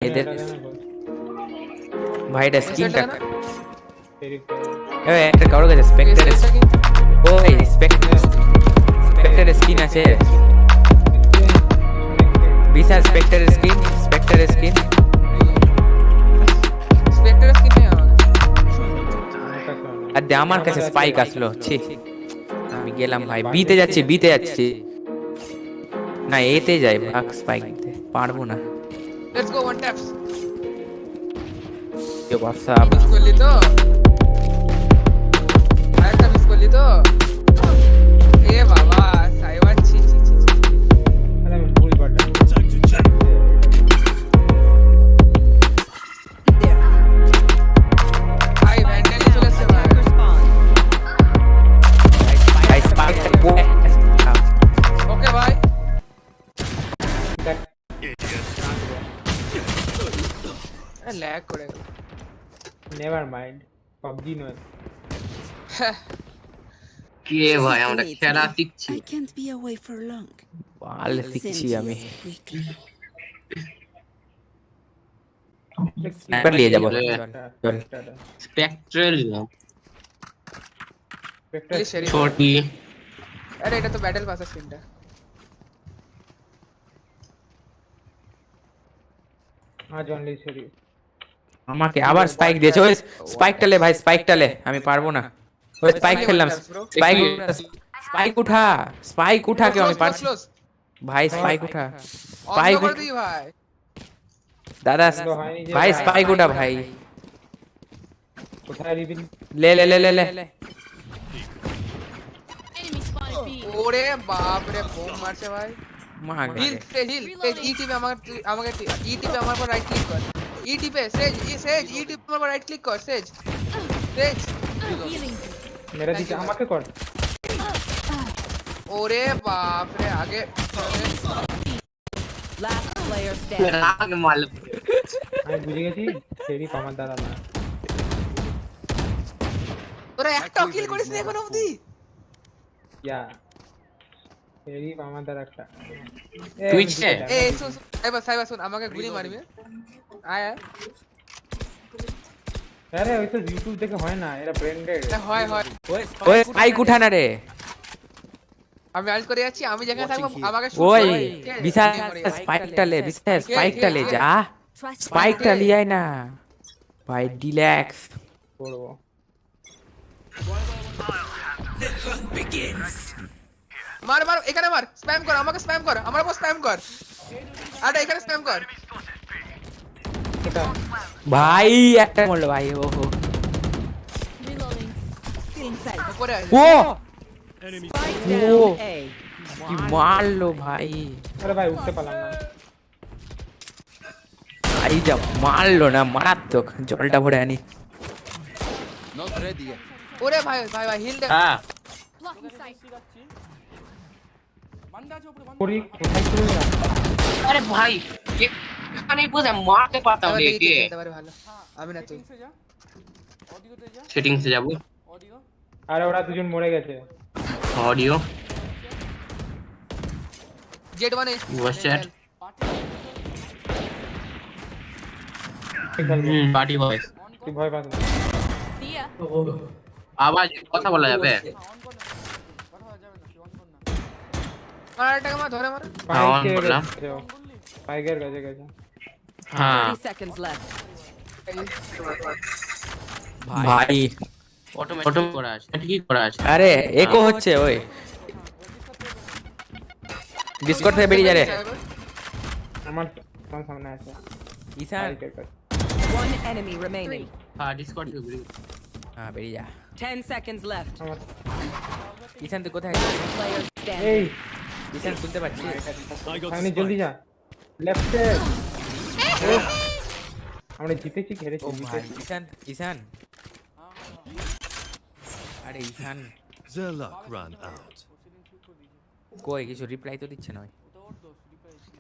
এদের ভাইটা স্কিনটা একটা কারো কাছে স্পেক্টার ওই স্পেক্টার স্কিন আছে বিশাল স্পেক্টার স্কিন নেই আর আমার কাছে স্পাইক আসলো ছি আমি গেলাম ভাই বিতে যাচ্ছি না এতে যাই ভাগ স্পাইক দিতে পারবো না লেটস গো ওয়ান ট্যাপস কি WhatsApp মিস করলি তো আরেকটা মিস করলি তো এ বাবা সাইবার ছি আরে আমি ভুল বাটন ভাই ভ্যান্ডালি চলে আসছে ভাই ভাই স্পাইক ওকে ভাই ল্যাগ করে গেল নেভার মাইন্ড পাবজি নয় কে ভাই আমরা খেলা শিখছি I can't be away for long. বাল শিখছি আমি একবার নিয়ে যাব চল স্পেকট্রাল শরীফ ছোটি আরে এটা তো ব্যাটল পাসের সিনটা আজ অনলি সরি আমাকে আবার স্পাইক দিয়েছে ওই স্পাইকটা লে ভাই স্পাইকটা লে আমি পারবো না ওই স্পাইক খেললাম স্পাইক উঠা কেউ আমি পারছি ভাই স্পাইক উঠা স্পাইক করে দিই ভাই দাদা ভাই স্পাইক উঠা ভাই কোথায় রিভিল লে লে লে লে লে ওরে বাপ রে বোম মারছে ভাই মার হিল ই টিপে আমাকে ই টিপে আমার উপর রাইট ক্লিক কর ই টিপে সেজ ই টিপে আমার উপর রাইট ক্লিক কর সেজ মেরা দিকে আমাকে কর ওরে বাপ রে আগে Last player standing. রাগ মাল আমি বুঝে গেছি সেরি আমার দাদা না তোরা একটা কিল করিস না এখনো অবধি ইয়া সেরি আমার দাদা একটা টুইচে এ শুন সাইবার শুন আমাকে গুলি মারবি আয় আরে ওই তো ইউটিউব দেখে হয় না এরা ব্র্যান্ডেড হয় ওই স্পাইক উঠা না রে আমি আল্ট করে যাচ্ছি আমি যেখানে থাকবো আমাকে শুট ওই করে বিশাল স্পাইকটা লে যা স্পাইকটা লিয়াই না ভাই রিল্যাক্স করব মার এখানে মার স্প্যাম কর আমাকে স্প্যাম কর আমার উপর স্প্যাম কর আরে এখানে স্প্যাম কর এটা ভাই একটা মারলো ভাই ওহো Reloading. Still inside. উপরে আয় ও Spike Oh. down A. কি মারলো ভাই আরে ভাই উঠতে পারলাম না ভাই যা মারলো না মারাত্মক জলটা ভরে আনি ওরে ভাই হিল দে হ্যাঁ করি কোথায় চলে যা আরে ভাই এখানে বুঝে মারতে পারতাম রে কে খেলতে পারে ভালো আমি না তুই সেটিংসে যাব আরে ওরা দুজন মরে গেছে audio Z 1 voice chat party voice তুই ভয় পাস না See ya. আওয়াজ কথা বলা যাবে মারটাকে মা ধরে মার অন করলাম পাইকের কাছে গেছে হ্যাঁ 30 seconds left. ভাই অটোমেটিক করা আছে এটা কি করা আছে আরে একো হচ্ছে ওই ডিসকর্ড থেকে বেরিয়ে যা রে আমার সামনে আছে ঈশান পাইকের কাছে One enemy remaining. হ্যাঁ ডিসকর্ড থেকে হ্যাঁ বেরিয়ে যা 10 seconds left. আমার ঈশান তুই কোথায় Player standing. এই ঈশান শুনতে পাচ্ছিস সামনে জলদি যা লেফটে আমরা জিতেছি হেরেছি ও ভাই ঈশান আরে ঈশান The luck ran out. কই কিছু রিপ্লাই তো দিচ্ছে না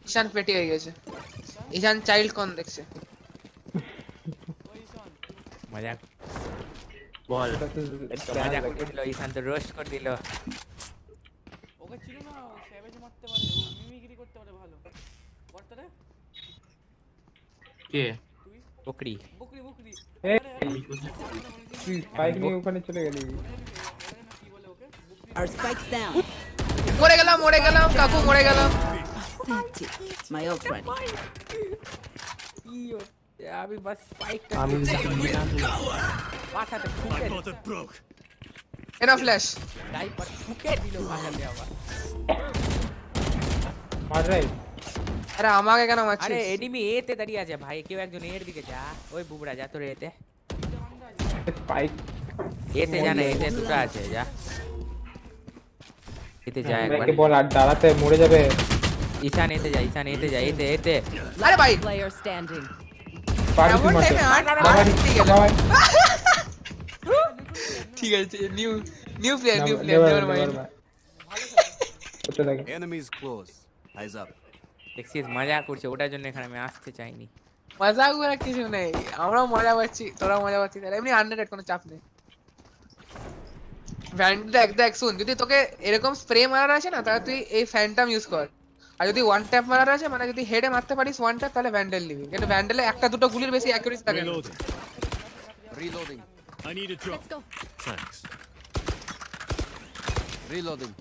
ঈশান পেটি হয়ে গেছে ঈশান চাইল্ড কোন দেখছে মজা বল মজা করে দিল ঈশান তো রোস্ট করে দিল ওকে ছিল না স্যাভেজ মারতে পারে ও মিমিক্রি করতে পারে ভালো করতে রে কে বকরি বকরি বকরি এই তুই স্পাইক নিয়ে ওখানে চলে গেলি Our spikes down. মরে গেলাম কাকু মরে গেলাম। Authentic. My old friend. কি হচ্ছে? আমি বাস স্পাইকটা আমি মাথাতে ঠুকে My bottom broke. এনা ফ্ল্যাশ ডাইপার ঠুকে দিল মাথাতে আবার। মার রে আরে আমাকে কেন মারছিস? আরে এনিমি এতে দাঁড়িয়ে আছে ভাই, কেউ একজন এর দিকে যা। ওই বুবড়া যা তোর এতে, স্পাইক এতে যা না, এতে দুটো আছে যা, এতে যা একবার। আমাকে বল আর দাঁড়াতে মরে যাবে ঈশান এতে যা, ঈশান এতে যা, এতে এতে। আরে ভাই Player standing. পারবি এমন মারতে টাইমে বাবা ঠিক গেল। বাবা ঠিক আছে নিউ প্লেয়ার নেভার মাইন্ড। করতে লাগে Enemies close. Eyes up. দেখছিস মজা করছে, ওটার জন্য এখানে আমি আসতে চাইনি। মজাক করে কিছু নেই, আমরাও মজা পাচ্ছি তোরাও মজা পাচ্ছিস, আর এমনি আনরেটেড কোনো চাপ নেই। দেখ শুন, যদি তোকে এরকম স্প্রে মারার আছে না তাহলে তুই এই ফ্যান্টাম ইউজ কর, আর যদি ওয়ান ট্যাপ মারার আছে মানে যদি হেডে মারতে পারিস ওয়ান ট্যাপ তাহলে ভ্যান্ডেল নিবি, কিন্তু ভ্যান্ডেলে একটা দুটো গুলির বেশি অ্যাকুরেসি থাকে না। Reloading. Reloading. I need a drop. Thanks. Reloading.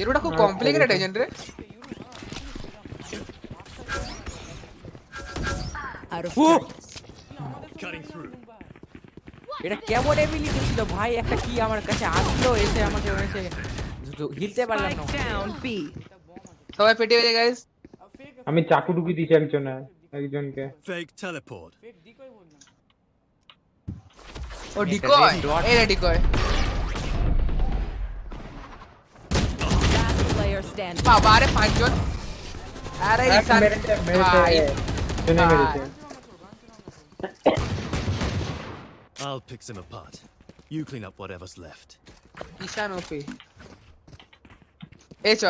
এরোটা খুব কমপ্লিকেটেড এজেন্ট রে। Out of ও Cutting through. এটা কেমন এবিলিটি ছিল ভাই, একটা কি আমার কাছে আসলো, এসে আমাকে এসে হিলতে পারলাম না। Spike down B. সবাই পেটে হয়ে গাইস। আমি চাকু ঢুকি দিয়েছি একজনকে Fake teleport. ও ডিকয়, এই রে ডিকয়। Last player standing. বাবা আরে পাঁচজন। আরে ঈশান ভাই শুনে মেরেছে I'll pick them apart. You clean up whatever's left. ঈশান ওপি। এই চ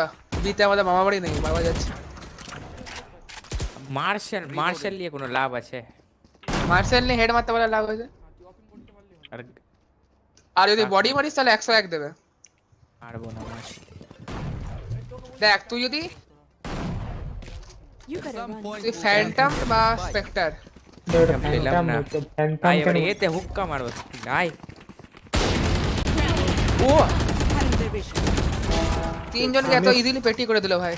বিতে আমাদের মামা বাড়ি নেই, বাবা যাচ্ছে। মার্শাল নিয়ে কোনো লাভ আছে? মার্সেল নিয়ে হেড মারতে পারলে লাভ হয়েছে, আর আর যদি বডি মারিস তাহলে 101 দেবে। পারবো না মার্শাল। দেখ তুই যদি তুই ফ্যান্টাম বা স্পেক্টার পেলাম না ভাই, এবার এতে হুক্কা মারবো ভাই। ও তিনজনকে এত ইজিলি পেটি করে দিল ভাই।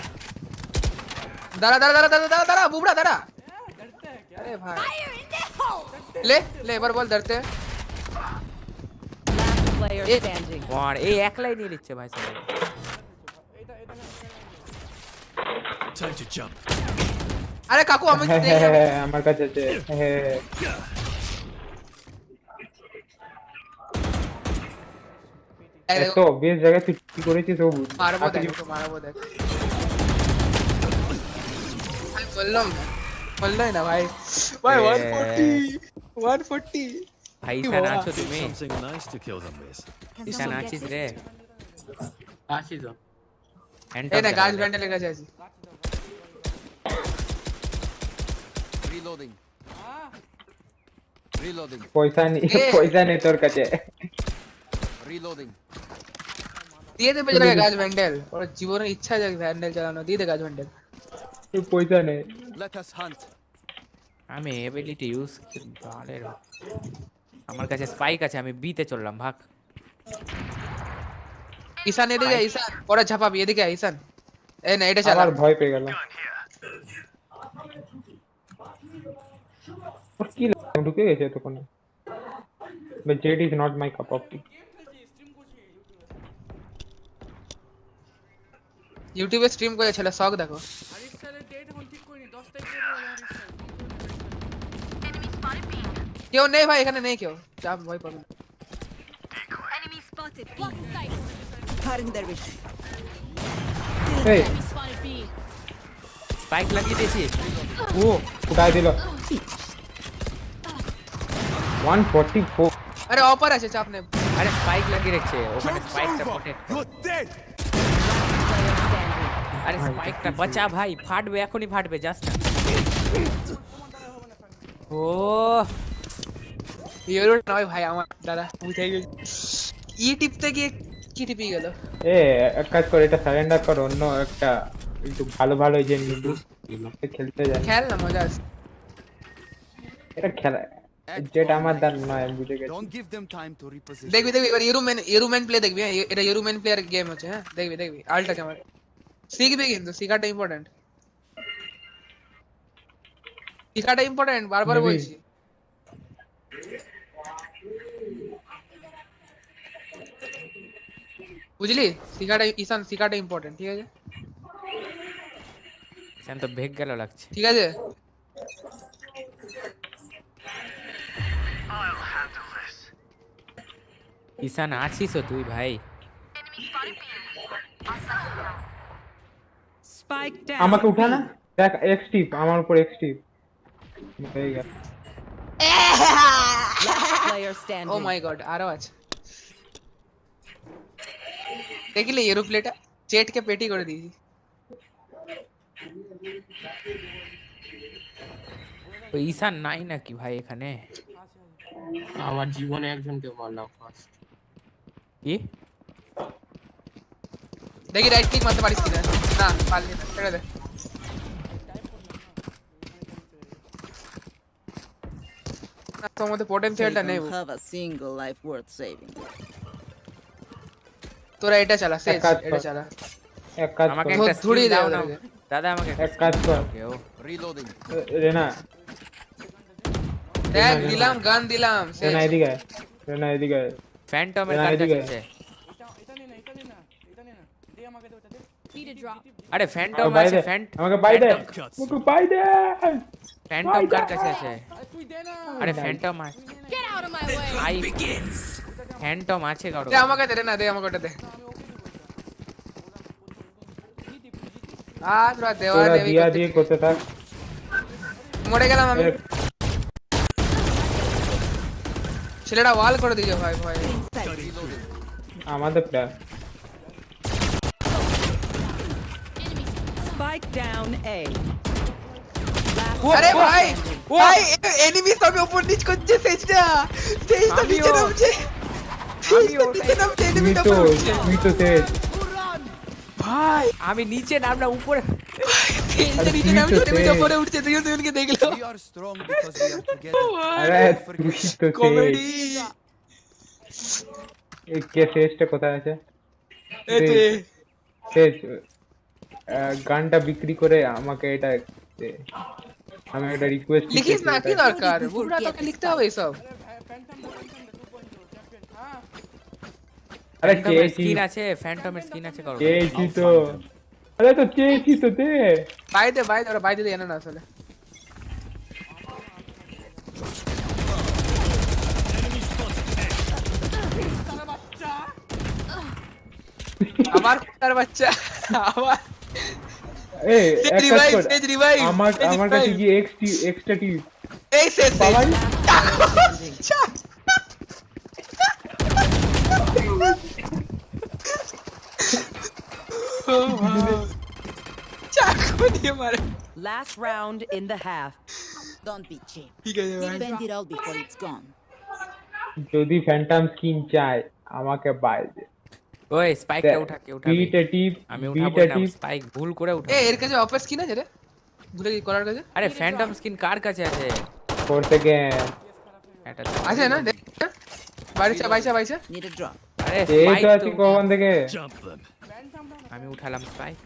দাঁড়া বুবড়া দাঁড়া। আরে ভাই লে এবার বল ধরতে। Last player Eh. standing. আর এই একলাই নিয়ে নিচ্ছে ভাই সবাই। Time to jump. আরে কাকু আমি তো দেখে যাবো। আমার কাছে আছে এই দেখো, এত বেশ জায়গায় তুই কি করেছিস ও বুঝ মারবো দেখ আমি বললাম না ভাই 140 ভাই ঈশান আছো তুমি? Something nice to kill them with. ঈশান আছিস রে? আসি তো এই না গাছ ব্যান্ডেলের কাছে আছি। Reloading. Reloading. পয়সা নেই তোর কাছে Reloading. দিয়ে দেবে যেটাকে গাছ ব্যান্ডেল, ওর জীবনের ইচ্ছা আছে ব্যান্ডেল চালানো, দিয়ে দে গাছ ব্যান্ডেল। তুই পয়সা নেই Let us hunt. আমি এবিলিটি ইউজ ভালো। আমার কাছে স্পাইক আছে, আমি বিতে চললাম ভাগ। ঈশান এদিকে ঈশান পরে ঝাপাবি, এদিকে ঈশান। এই না এটা চালা। আবার ভয় পেয়ে গেল ওর কি ঢুকে গেছে তখন। But Z is not my cup of tea. ইউটিউবে স্ট্রিম করে ছেলে শখ দেখো। হারিস স্যারের ডেট এখন ঠিক করিনি, 10 তারিখে হারিস স্যার। কেউ নেই ভাই এখানে, নেই কেউ, চাপ ভয় পাবে না। এই স্পাইক লাগিয়ে দিয়েছি। ও উঠাই দিল 144 আরে অপার আছে, চাপ নেই। আরে স্পাইক লাগিয়ে রেখেছে ওখানে, স্পাইকটা protect. You're dead. Player standing. আরে স্পাইকটা বাঁচা ভাই, ফাটবে এখনই ফাটবে জাস্ট। ও ইউরো নয় ভাই আমার দাদা বুঝাই গেছি। ই টিপতে গিয়ে কি টিপি গেল। এক কাজ করে এটা সারেন্ডার কর, অন্য একটা একটু ভালো যে নিবি খেলতে যায়। খেল না মজা আছে। এটা খেলা যেটা আমার দ্বার নয় আমি বুঝে গেছি Don't give them time to reposition. দেখবি এবার ইউরোম্যান প্লে দেখবি, হ্যাঁ এটা ইউরোম্যান প্লেয়ার গেম হচ্ছে, হ্যাঁ দেখবি আলটা ক্যামেরা শিখবি, কিন্তু শিখাটা ইম্পর্টেন্ট, শিখাটা ইম্পর্টেন্ট, বারবার Maybe. বলছি। বুঝলি, শিখাটা ঈশান, শিখাটা ইম্পর্টেন্ট, ঠিক আছে সেন তো ভেগ গেল লাগছে। ঠিক আছে। ঈশান আছিস তুই ভাই? Spike down. আমাকে উঠা না দেখ এক্স টিপ আমার উপর এক্স টিপ হয়ে গেল Player ও standing. মাই গড, আরো আছে। দেখলি এরোপ্লেনটা জেটকে পেটি করে দিয়েছি। তো ঈশান নাই নাকি ভাই এখানে? আমার জীবনে একজনকে মারলাম ফার্স্ট। কি দেখি রাইট ক্লিক মারতে পারিস কিনা, না পারলি না, ছেড়ে দে। না, তোর মধ্যে পটেনশিয়ালটা নেই। have a single life worth saving. তোরা এটা চালা, সেজ এক কাজ এটা কর। চালা। এক কাজ আমাকে কর একটা ধুড়ি স্কিন দে দাও না ওদেরকে। দাদা, আমাকে একটা এক কাজ skin কর। দাও কেউ। Reloading. রেনা দেখ দিলাম, গান দিলাম, সেজ। রেনা এদিকে আয়। রেনা এদিকে আয়। ফ্যান্টমের না, কার এদিকে। কাছে আছে? এটা নে না, এটা নে না, এটা নে না, দে আমাকে দে ওটা দে। Need a drop. আরে ফ্যান্টম আমাকে বাই আছে, দে আমাকে বাই দে আমাকে বাই দে ফ্যান্টম কার কাছে আছে? আরে তুই দে না। আরে ফ্যান্টম আছে, Get out of my way. I Phantom আছে কারো? দে আমাকে দে, না দে আমাকে ওটা দে। তোরা দেওয়া তোরা দেবি দিয়া করতে দিয়ে করতে থাক মরে গেলাম আমি। এ- ছেলেটা ওয়াল করে দিয়েছে ভাই ভাই। আমাদের প্লেয়ার Spike down A. আরে ভাই ভাই এনিমি সব উপর নিচ করছে, সেজটা সেজটা আমিও। নিচে নামছে, সেজটা নিচে নামছে, এনিমি তুই উপর তো উঠছে তুই তো তেজ ভাই, আমি নিচে নামলাম উপরে। সেজটা নিচে তুই তো নামছে, এনিমি তেজ। উপরে উঠছে, দুজনকে দেখলো। We are strong because we are together. আরে তুই তো তেজ কমেডি এই কে শেষটা কোথায় আছে এতে শেষ গানটা বিক্রি করে আমাকে এটা দে। আমি একটা রিকোয়েস্ট লিখিস না, কি দরকার বুবরা, তোকে লিখতে হবে এসব। আরে ফ্যান্টমের চেয়েছি স্কিন আছে, ফ্যান্টমের স্কিন আছে কারো? চেয়েছি তো আরে তো চেয়েছি তো দে বাইরে ওরা বাইরে দিয়ে জানে না আসলে। আবার তার বাচ্চা আবার এই এক কাজ রিভাইভ, কর সেজ রিভাইভ, আমার কাছে কি এক্সট্রা টিপ এই সেজ বাবা চাকু দিয়ে মারে। Last round in the half. Don't be cheap. ঠিক আছে ভাই, Spend it all before it's gone. যদি ফ্যান্টম স্কিন চায় আমাকে বাই দে ওই স্পাইকটা উঠা, কে উঠাবে? বিটা টিপ আমি উঠাবো বিটা না, টিপ স্পাইক ভুল করে উঠা। এর কাছে অফার স্কিন আছে রে, ভুলে গেছি করার কাছে আরে ফ্যান্টম স্কিন কার কাছে আছে? করতে গে এটা আছে না, দেখ বাইরে বাইসা Need a drop. আরে এই তো স্পাইক আছে কখন থেকে Jump them. আমি উঠালাম স্পাইক,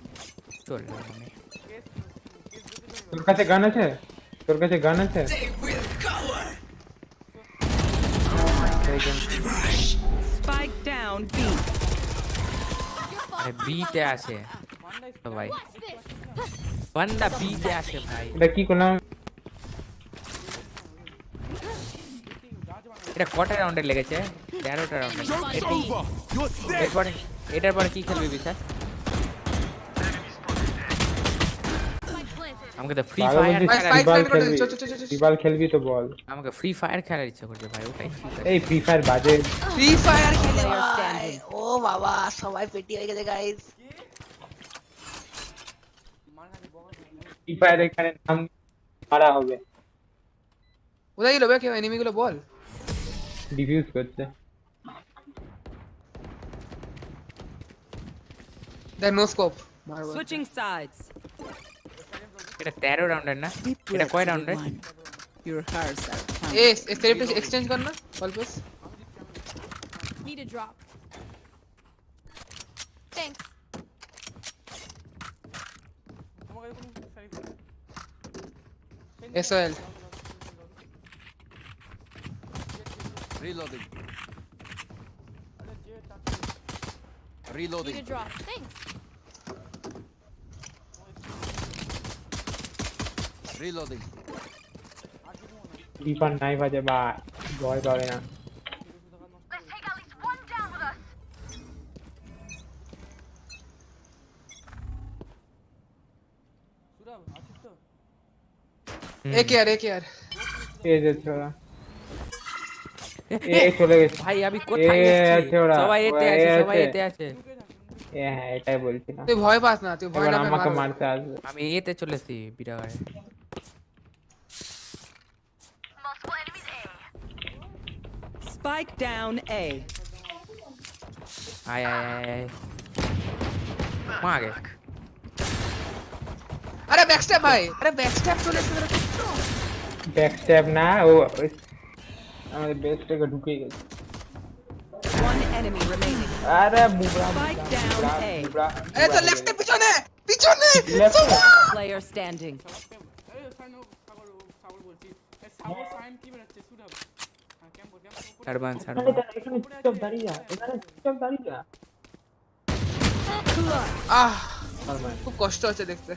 চললাম আমি। তোর কাছে গান আছে Spike down B. আরে বিতে আছে তো ভাই, বান্দা বিতে আছে ভাই। এটা কি করলাম এটা কটা রাউন্ডে লেগেছে? 13টা রাউন্ডে। Over. You're dead. এটার পরে কি খেলবি বিশাল? আমাকে তো ফ্রি পাগল ফায়ার বলছিস, ভাই, খেলার, স্পাইক রিবাল করে দে, খেলবি চল, চল। রিবাল খেলবি তো বল আমাকে ফ্রি ফায়ার খেলার ইচ্ছা করছে ভাই, ওটাই ঠিক আছে। এই ফ্রি ফায়ার বাজে ফ্রি ফায়ার খেলে Player ভাই, standing. ও বাবা সবাই পেটি হয়ে গেছে গাইস। ফ্রি ফায়ার এখানে নাম মারা হবে কোথায় গেল বে, কেউ এনিমি গুলো বল। ডিফিউজ করছে দেখ নো স্কোপ মারবো। Switching sides. এটা 13 রাউন্ডের না? এটা কয় রাউন্ডের? Your hearts are A pounding. Select exchange কর না অল্প Need a drop. Thanks. আমাকে কোনো সাইজ এসওএল Reloading. আরে যে touch Need Reloading. a drop. Thanks. Reloading. Rifan নাই বাজে বা ভয় পাবে না সুরাব আছিস তো এ কে আর এই যে ছোড়া এ চলে গেছে ভাই আমি কোথায় এ এসেছি আছে ওরা, সবাই এতে এ আছে আছে। সবাই এতে আছে হ্যাঁ এটাই বলছি না তুই ভয় পাস না তুই ভয় এবার না পেয়ে আমাকে মার। মারতে আসবে আমি এতে চলেছি বিরাগায় Spike down A. আয় আয় আয় আয় মাগে আরে ব্যাকস্ট্যাপ ভাই আরে ব্যাকস্ট্যাপ চলে এসেছে ব্যাক স্ট্যাপ না ও আমাদের বেস থেকে ঢুকে গেছে One enemy remaining. আরে বুবরা Spike down A. আরে তো লেফটে পিছনে Player standing. আরে সাইন সাগর বলছি এই সাগর সাইন কি বেরাচ্ছে সুরাব হ্যাঁ ক্যাম্প সারবান এখানে সারবান এখানে চুপচাপ দাঁড়িয়ে যা এখানে চুপচাপ দাঁড়িয়ে যা আহ সারবান খুব কষ্ট হচ্ছে দেখতে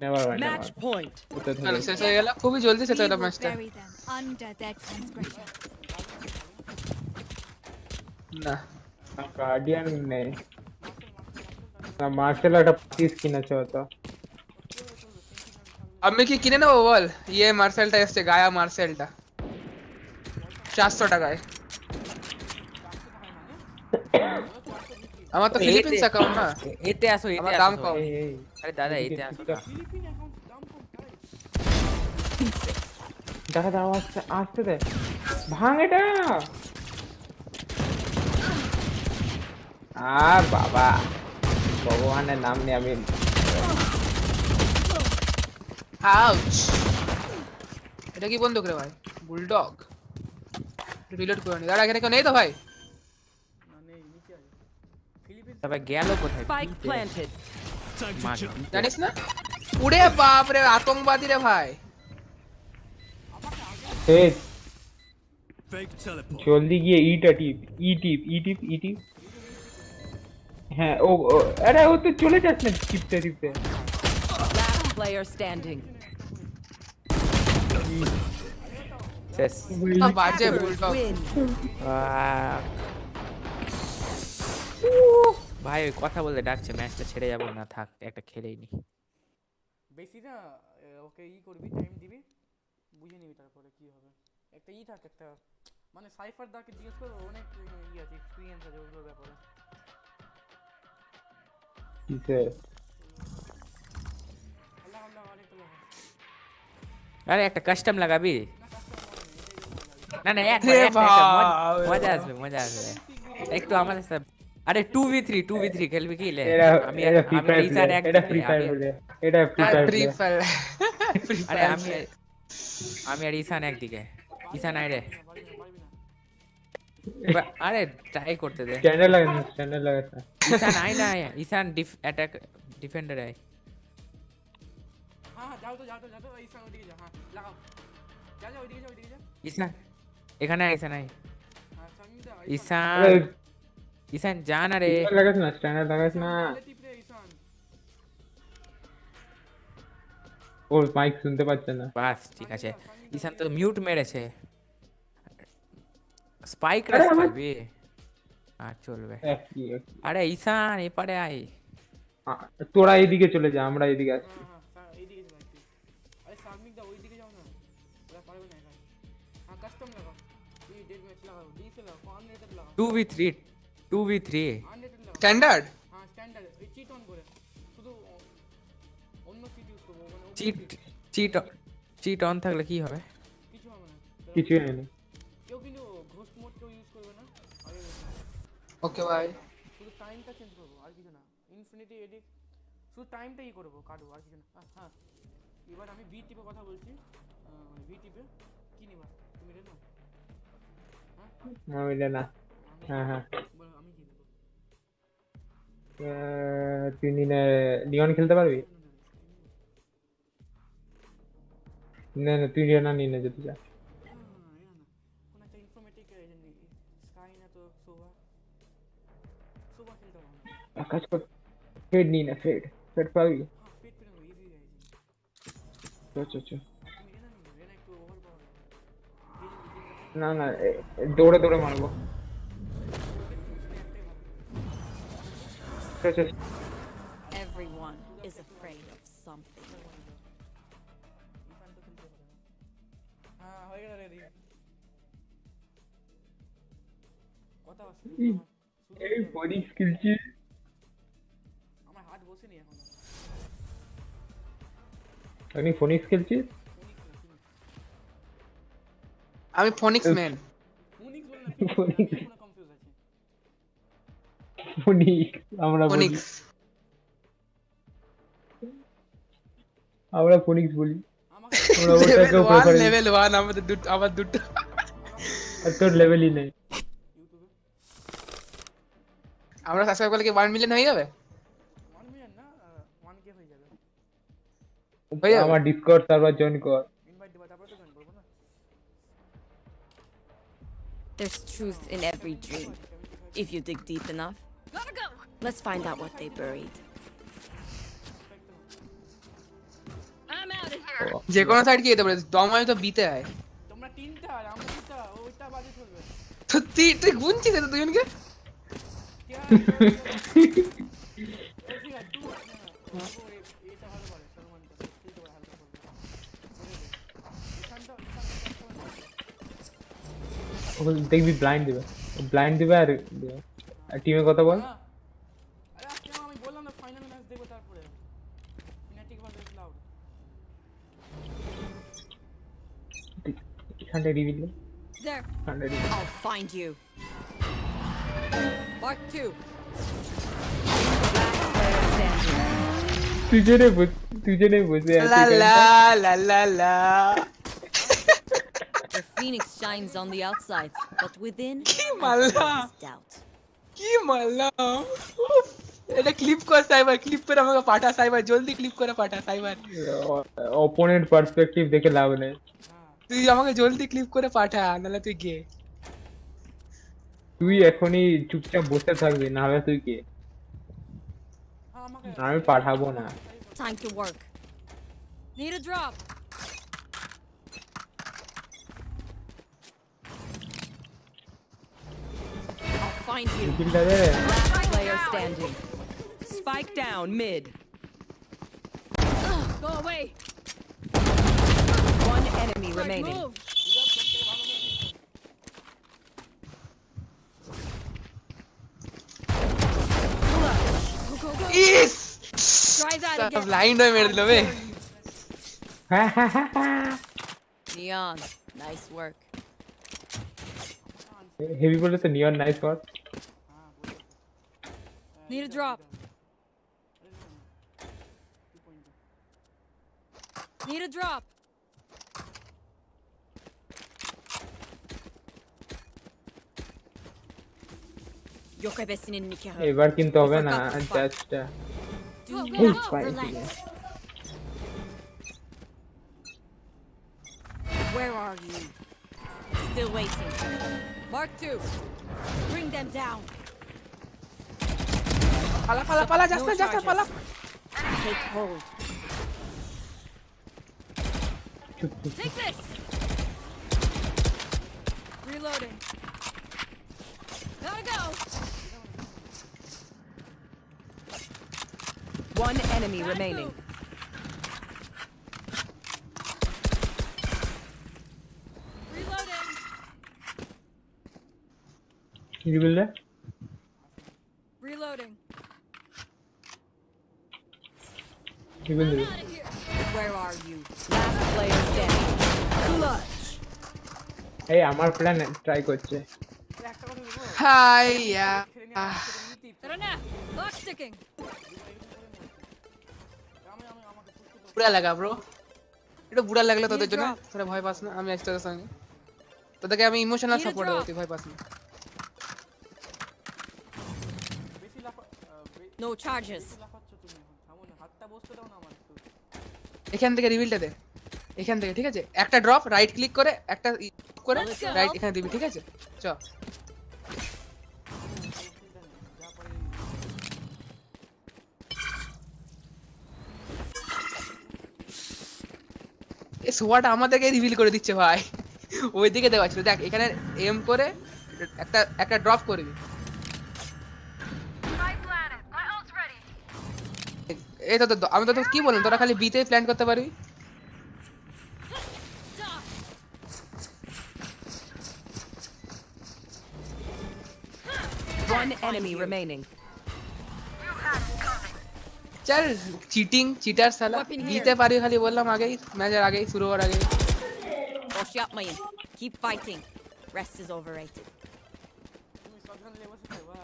নেভার মাইন্ড Match point. চলো শেষ হয়ে গেল খুবই জলদি শেষ হয়ে গেল ম্যাচটা Bury them under their transgression. না গার্ডিয়ান নেই না মার্শাল একটা পিস কিনেছে হতো আমি কি কিনে নেবো বল ইয়ে মার্সেলটা এসছে গায়া মার্সেলটা 400 টাকায় আমার তো ফিলিপিন্স অ্যাকাউন্ট না এতে আসো এতে আমার আসো দাম সবাই। কম এই আরে দাদা এতে আসো না। ফিলিপিন অ্যাকাউন্ট দাম কম তাই দেখা দাও আসতে আসতে দে ভাঙ এটা বাবা ভগবানের নাম নিয়ে আমি আউচ এটা কি বন্ধ করে ভাই বুলডগ রিলোড করে নি দাঁড়া এখানে কেউ নেই তো ভাই না নেই নিচে আছে ফিলিপিন সবাই গেল কোথায় Spike planted. Time to মার jump. জানিস না উড়ে বাপ রে আতঙ্কবাদী রে ভাই এই Fake teleport. জলদি গিয়ে ইটা টিপ ই টিপ হ্যাঁ ও আরে ও তো চলে যাস না টিপতে টিপতে Last player standing. শেষ বাজে বুলডগ Win. আহ। ভাই ওই কথা বলতে ডাকছে ম্যাচটা ছেড়ে যাবো না থাক একটা খেলেই নি বেশি না ওকে ই করবি টাইম দিবি বুঝে নিবি তারপরে কি হবে একটা ই থাকে একটা মানে সাইফার দাকে জিজ্ঞেস করো অনেক ই আছে এক্সপেরিয়েন্স আছে ওগুলোর ব্যাপারে কিসে আল্লাহ আল্লাহ আরেকটা লাগা আরে একটা কাস্টম লাগাবি না না একটা এ একটা, ভাই। মজা আসবে মজা আসবে একটু আমাদের সাথে আরে 2v3 খেলবি কি লে এটা আমি এটা ফ্রি আমি ফায়ার রিসার্চ এক এটা ফ্রি ফায়ার বলে এটা free fire free fire free আরে ফায়ার আমি আর ঈশান একদিকে ঈশান আয় রে আরে ট্রাই করতে দে স্ট্যান্ডার্ড লাগাস না ঈশান আয় না ঈশান অ্যাটাক ডিফেন্ডার আয় হ্যাঁ হ্যাঁ যাও তো এই সাইড ওইদিকে যা হ্যাঁ লাগাও যাও ওইদিকে যা ঈশান এখানে আয় ঈশান আয় হ্যাঁ সামনে দা ঈশান আরে ঈশান যা না রে স্ট্যান্ডার্ড লাগাস না টিপ রে ইসান ও মাইক শুনতে পাচ্ছে না বাস ঠিক আছে ঈশান তো মিউট মেরেছে স্পাইক আরে রাস আমার- পাবি আর চলবে একই আরে ঈশান এপারে আয় তোরা এইদিকে চলে যা আমরা এইদিকে আসছি হ্যাঁ এইদিকে যা একটু আরে সামনে দা ওইদিকে যাও না ওরা পারবে না এখানে হ্যাঁ কাস্টম লাগাও এই ডেড ম্যাচ লাগাও ডিসে লাগাও আনরেটেড লাগাও 2v3 আনরেটেড লাগাও স্ট্যান্ডার্ড হ্যাঁ স্ট্যান্ডার্ড এই চিট অন করে শুধু অন্য চিট ইউজ করবো মানে চিট অন থাকলে কি হবে কিছু হবে না কিছুই নেই কেউ কিন্তু ঘোস্ট মোড কেউ ইউজ করবে না আরে ওকে ভাই শুধু টাইমটা চেঞ্জ করবো আর কিছু না ইনফিনিটি এডিট শুধু টাইমটা ই করবো, কাটবো আর কিছু না। হ্যাঁ এবার আমি ভি টিপে কথা বলছি, ভি টিপে কি নিবা তুমি? রে না আমি না। হ্যাঁ হ্যাঁ বলো আমি কি নেবো? তুই নিয়ন খেলতে পারবি? না না তুই নিয়ে না নিয়ে নে যদি যা। না কোন একটা ইনফরমেটিক স্কাই না তো সোভা খেলতে পারবো না। কাজ কর, ফেড নিয়ে না, ফেড পাবি? হ্যাঁ ফিট ফিট ইজি গাইজ। চল। তুমি রে না নিবে, রে না একটু ওভার পাওয়ার না না দৌড়ে মারবো। চল। Everyone is afraid of something. হ্যাঁ হয়ে গেল রেডি। কথা আছে এই বডি স্কিলছি। আমার হাত বসেনি এখন। আপনি ফোনিক্স খেলছিস? আমি ফোনিক্স ম্যান। ফোনিক্স বল না, ফোনিক্স কোনো কনফিউজ আছে। আমরা বলি, ফোনিক্স আমরা ফোনিক্স বলি। আমাকে আমরা ওটাকে প্রেফার লেভেল 1 আমাদের দুটো, আমার দুটো। আর তোর লেভেলই নেই। ইউটিউবে আমরা সাবস্ক্রাইব করলে কি 1 মিলিয়ন হয়ে যাবে? 1 মিলিয়ন না 1K হয়ে যাবে। আমার ডিসকর্ড সার্ভার জয়েন কর। ইনভাইট দিবা তারপরে তো জয়েন করব না। There's truth in every dream. If you dig deep enough. Let's find out what they buried. I'm out of here. যে কোনো সাইড কি যেতে পারে, দম হয় তো বিতে হয়। তোমরা তিনটা আর আমরা দুটো, ওইটা বাজে চলবে। তো তুই গুনছিস তো দুজনকে? কে আর ঠিক আছে তুই না এটা ভালো করে সলমানটা তুই তো হালকা করবে। এখানটা দেখবি ব্লাইন্ড দিবে আর টিমে কথা বল। আরে আজকে আমি বললাম না ফাইনাল ম্যাচ দেখব তারপরে ফিনাটিক ভার্সেস লাউড। এখানটা রিভিল দে। There. I'll find you. Mark 2. Last player standing. তুজনে বসে লা আছে। লা The phoenix shines on the outside, but within Mallah is doubt. কি মারলাম! এটা ক্লিপ কর সাইবার, ক্লিপ করে আমাকে পাঠা সাইবার, জলদি ক্লিপ করে পাঠা সাইবার। অপোনেন্ট পার্সপেক্টিভ দেখে লাভ নেই। তুই আমাকে জলদি ক্লিপ করে পাঠা, নাহলে তুই গে। তুই এখনই চুপচাপ বসে থাকবি, না হলে তুই কে? আমি পাঠাবো না। Time to work. Need a drop. I'll find you. রিভিলটা দে। Last player standing. Spike down mid. Go away. One enemy Right, remaining. move. Go. Is! Try that সব again. ব্লাইন্ড হয়ে মেরে দিল বে। Neon, nice work. হেভি বলে তো Neon nice work. Need a drop. Need a drop. Yokebesinin nikahı. এবার কিন্তু হবে না just. Go. Hey, Go. fine. Relent. Where are you? Still waiting. Mark 2. Bring them down. পালা যাস না, পালা। Take hold. Take this. Reloading. Gotta go. One enemy Gotta remaining. move. Reloading. রিভিলটা Reloading. Reveal I'm দিবি। out of here. Where are you? Last player standing. Clutch. এই আমার plan try করছে। একটা কথা বলবো, হাই ইয়া। ছেড়ে নিয়ে ই টিপ Tarana. Lock sticking. বুড়া লাগা ব্রো, এটা বুড়া লাগলো তোদের জন্য, তোরা ভয় পাস না, আমি আছি তোদের সঙ্গে, তোদেরকে আমি ইমোশনাল সাপোর্ট দেবো, তুই ভয় পাস না। বেশি No charges. লাফাচ্ছ তুমি এখন, থামো না, হাতটা বসতে দাও না আমার একটু। এখান থেকে রিভিলটা দে, এখান থেকে, ঠিক আছে? একটা ড্রপ, রাইট ক্লিক করে একটা করে রাইট এখানে দিবি, ঠিক আছে? চ এই সোয়াটা আমাদেরকে রিভিল করে দিচ্ছে ভাই, ওইদিকে দেওয়া ছিল, দেখ এখানে এম করে একটা একটা ড্রপ করবি, এই তো আমি তো কি বললাম, তোরা খালি বিতে প্ল্যান করতে পারবি। One enemy remaining. চল চিটার সালা, বিতে পারি খালি বললাম আগেই, ম্যাচের আগেই, শুরু হওয়ার আগেই। Push up, man. Keep fighting. Rest is overrated. তুমি সাধারণ লেবসে থাকবা।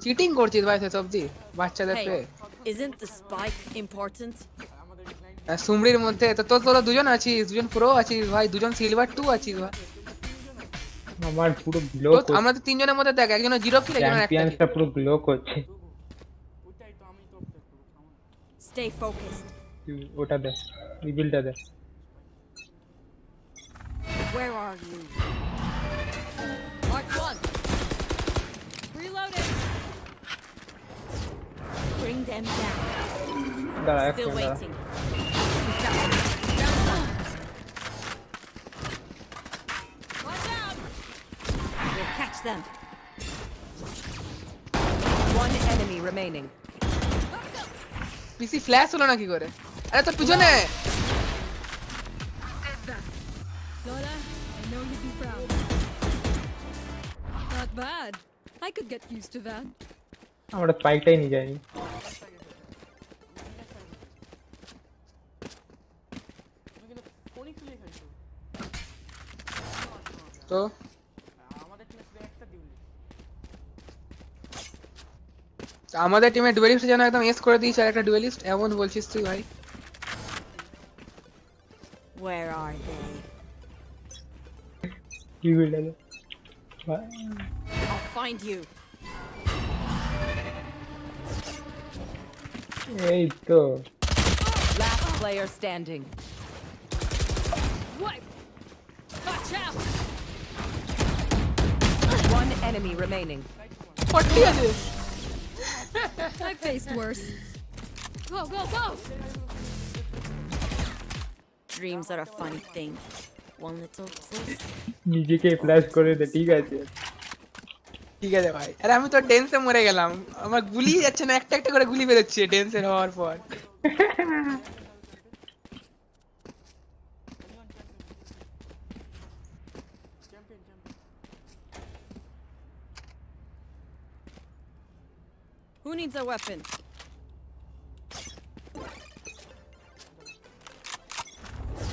চিটিং করছিস ভাই সবজি বাচ্চাদের pay. Hey, isn't the spike important? আমাদের ইগনাইট সুমরির মধ্যে তো তোরা দুজন আছিস, দুজন প্রো আছিস ভাই, দুজন সিলভার 2 আছিস ভাই। আমার পুরো তো ব্লক আমরা তো তিনজনের মধ্যে দেখ, একজনের 0 কিল, একজনের 1 কিল। চ্যাম্পিয়ন্সটা পুরো ব্লক হচ্ছে। ওইটাই তো আমি তো অবজার্ভ করব, থামো না। Stay focused. তুই ওটা দে, রিবিলটা দে। Where are you? Mark 1. Reloading. Bring them down. দাঁড়া এক Still সেকেন্ড দাঁড়া। waiting. Watch out. We'll catch them. One enemy remaining. পিসি ফ্ল্যাশ হলো না কি করে? আরে তোর পিছনে Lola, I know you'd be proud. Not bad. I could get used to that. আমরা স্পাইকটাই নিয়ে যাইনি। তুমি কিন্তু ফোনই খুলে খাইছো। তো আমাদের টিমে শুধু একটা ডিউলি। আমাদের টিমে ডুয়েলিস্ট যেন একদম এস করে দিয়েছে, আর একটা ডুয়েলিস্ট এমন বলছিস তুই ভাই? Where are they? রিবিলটা they. I'll find you. এই তো Last player standing. What? Watch out. One enemy remaining. 40 আছে। I've faced worse. Go, go, go. Dreams are a funny thing. One little twist. নিজেকে flash করে দে, ঠিক আছে? ঠিক আছে ভাই, আরে আমি তো টেন্সে মরে গেলাম, আমার গুলি যাচ্ছে না, একটা একটা করে গুলি বেরোচ্ছে টেন্সের হওয়ার পর। Who needs a weapon?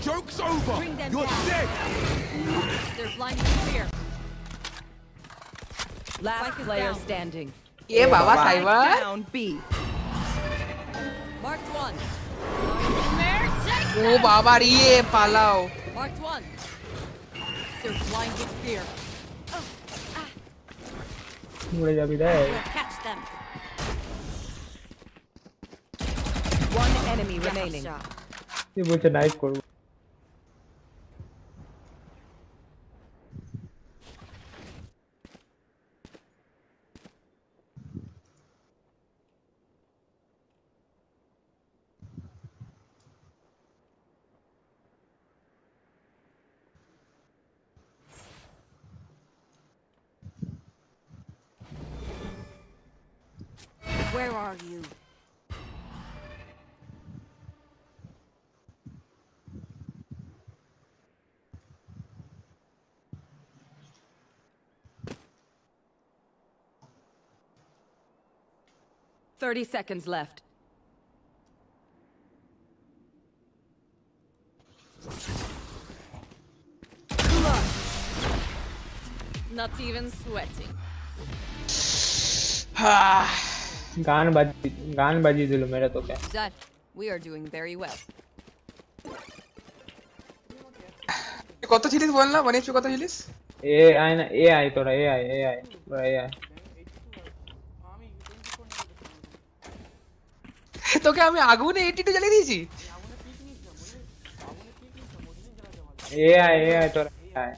Joke's over! Bring them You're down. dead! They're blinded with fear. Last Spike is player down. standing. এ বাবা Spike cyber, down B. Marked 1. There, take ও বাবা রে পালাও। Marked 1. They're blind with fear. মরে যাবি রে। We'll catch them. One enemy remaining. Shot. তুই বলছে knife করব। Where are you? Thirty seconds left. Not even sweating. গান বাজিয়ে দিল মেরে তোকে। Done. We are doing very well. কত ছিলিস বল না 1 HP কত ছিলিস? এ আই না এ আই তোরা এ আই তোরা এ আই আমি 24 নিয়ে তোকে আমি আগুনে 82 জ্বালিয়ে দিয়েছি। আগুনে পিক নিছিলাম বুঝলি, আগুনে পিক নিছিলাম ওদিন জ্বালাতে পারে। এ আই তোরা AI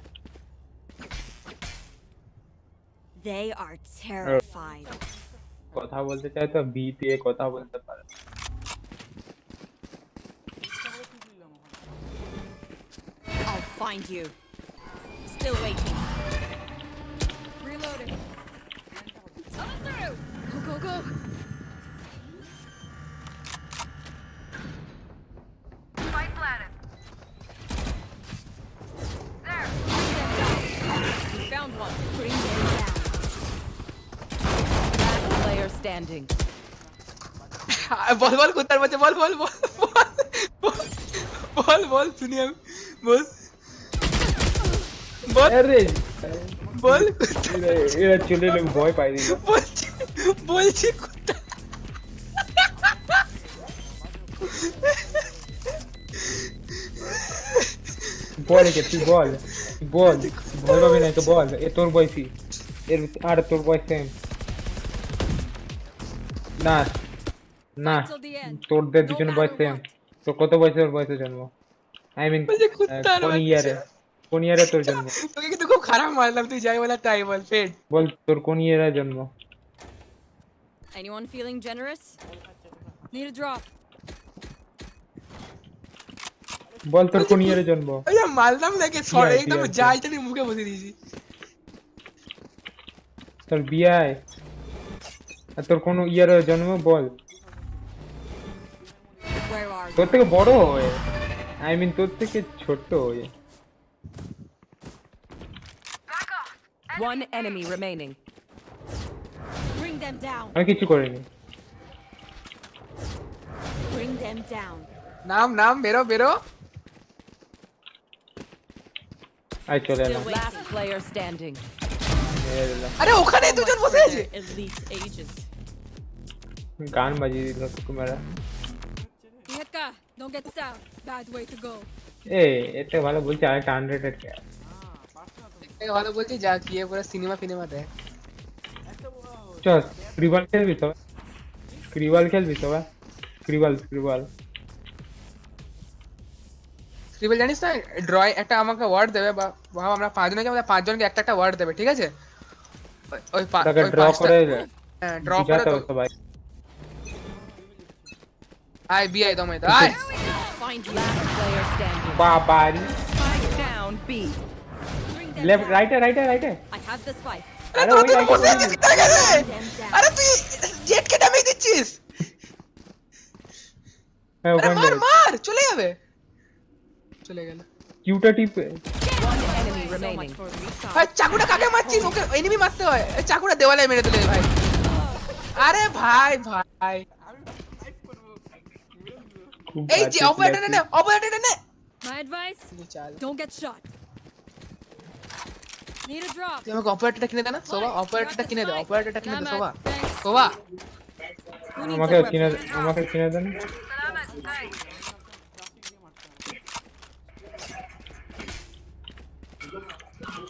They are terrified. কথা বলতে চাই তো বি তে কথা বলতে পারে। I'll find you. Still waiting. Reloading. Coming through. Go, go, go. We found one. Bring them down. Last player standing. বল বল কোথার বলছে বল বল বল বল বল শুনি আমি বল বল আরে বল এরা চলে লোক ভয় পাই দিল। বলছি বলছি কোথায় বল কে তুই বল বল ভয় পাবি না তো বল এ তোর বয়সী এর আর তোর বয়স সেম না না Till the end. তোরদের দুজনের বয়স সেম তো কত বছর বয়সে জন্ম আই মিন বলছে কুত্তার কোন ইয়ারে তোর জন্ম তোকে কিন্তু খুব খারাপ মারলাম তুই যাই বলা তাই বল ফেড বল তোর কোন ইয়ারে জন্ম Anyone feeling generous? Need a drop. বল তোর কোন ইয়ারে জন্ম ওই যে মারলাম নাকি সরে একদম ঠিক আছে। জালটা নিয়ে মুখে বসে দিয়েছি তোর বিয়াই আর তোর কোন ইয়ারে জন্ম বল Where are you? তোর থেকে বড় হয়ে আই মিন তোর থেকে ছোট হয়ে One enemy remaining. Bring them down. আমি কিছু করিনি Bring them down. নাম নাম বেরো বেরো আই চলে এলাম Still Last waiting. player standing. মেরে দিলাম আরে ওখানে দুজন বসে আছে Their elite ages. গান বাজিয়ে দিল Kumara Yeka, don't get sound. Bad way to go. এ এটা ভালো বলছে আর 100 কে এটাকে ভালো বলছি যা কি পুরো সিনেমা ফিনেমা দেখ চল ক্রিবাল খেলবি তো ক্রিবাল খেলবি তো ক্রিবাল ট্রিপল জানিস না ড্রয় একটা আমাকে ওয়ার্ড দেবে বা ভাব আমরা পাঁচজনকে আমাদের পাঁচজনকে একটা একটা ওয়ার্ড দেবে ঠিক আছে ওই তাকে ওই ড্র করে হ্যাঁ ড্র করে জিতাতে তো হবে ভাই আই বি আই দমাই তো I Find you. Last player standing. বাবারি Spike down B. Bring them left down. রাইটে I have the spike. আরে তোরা ওই দুজন রাইটে বসে আছিস কোথায় গেলে Bring them down. আরে তুই জেটকে ড্যামেজ দিচ্ছিস হ্যাঁ আরে ওখানে মার মার চলে যাবে চলে গেল কিউটা টিপ One enemy So much remaining. for recon. ভাই চাকুটা কাকে মারছিস ওকে এনিমি মারতে হয় এই চাকুটা দেওয়ালে মেরে দিলে ভাই আরে ভাই ভাই এই যে অপারেটর নে My advice, চাল don't get shot. Need a drop. তুই আমাকে অপারেটরটা কিনে দে না সোবা অপারেটরটা কিনে দে অপারেটরটা কিনে দে Nah, Soba man, thanks. Soba Who needs আমাকে a weapon? কিনে দেন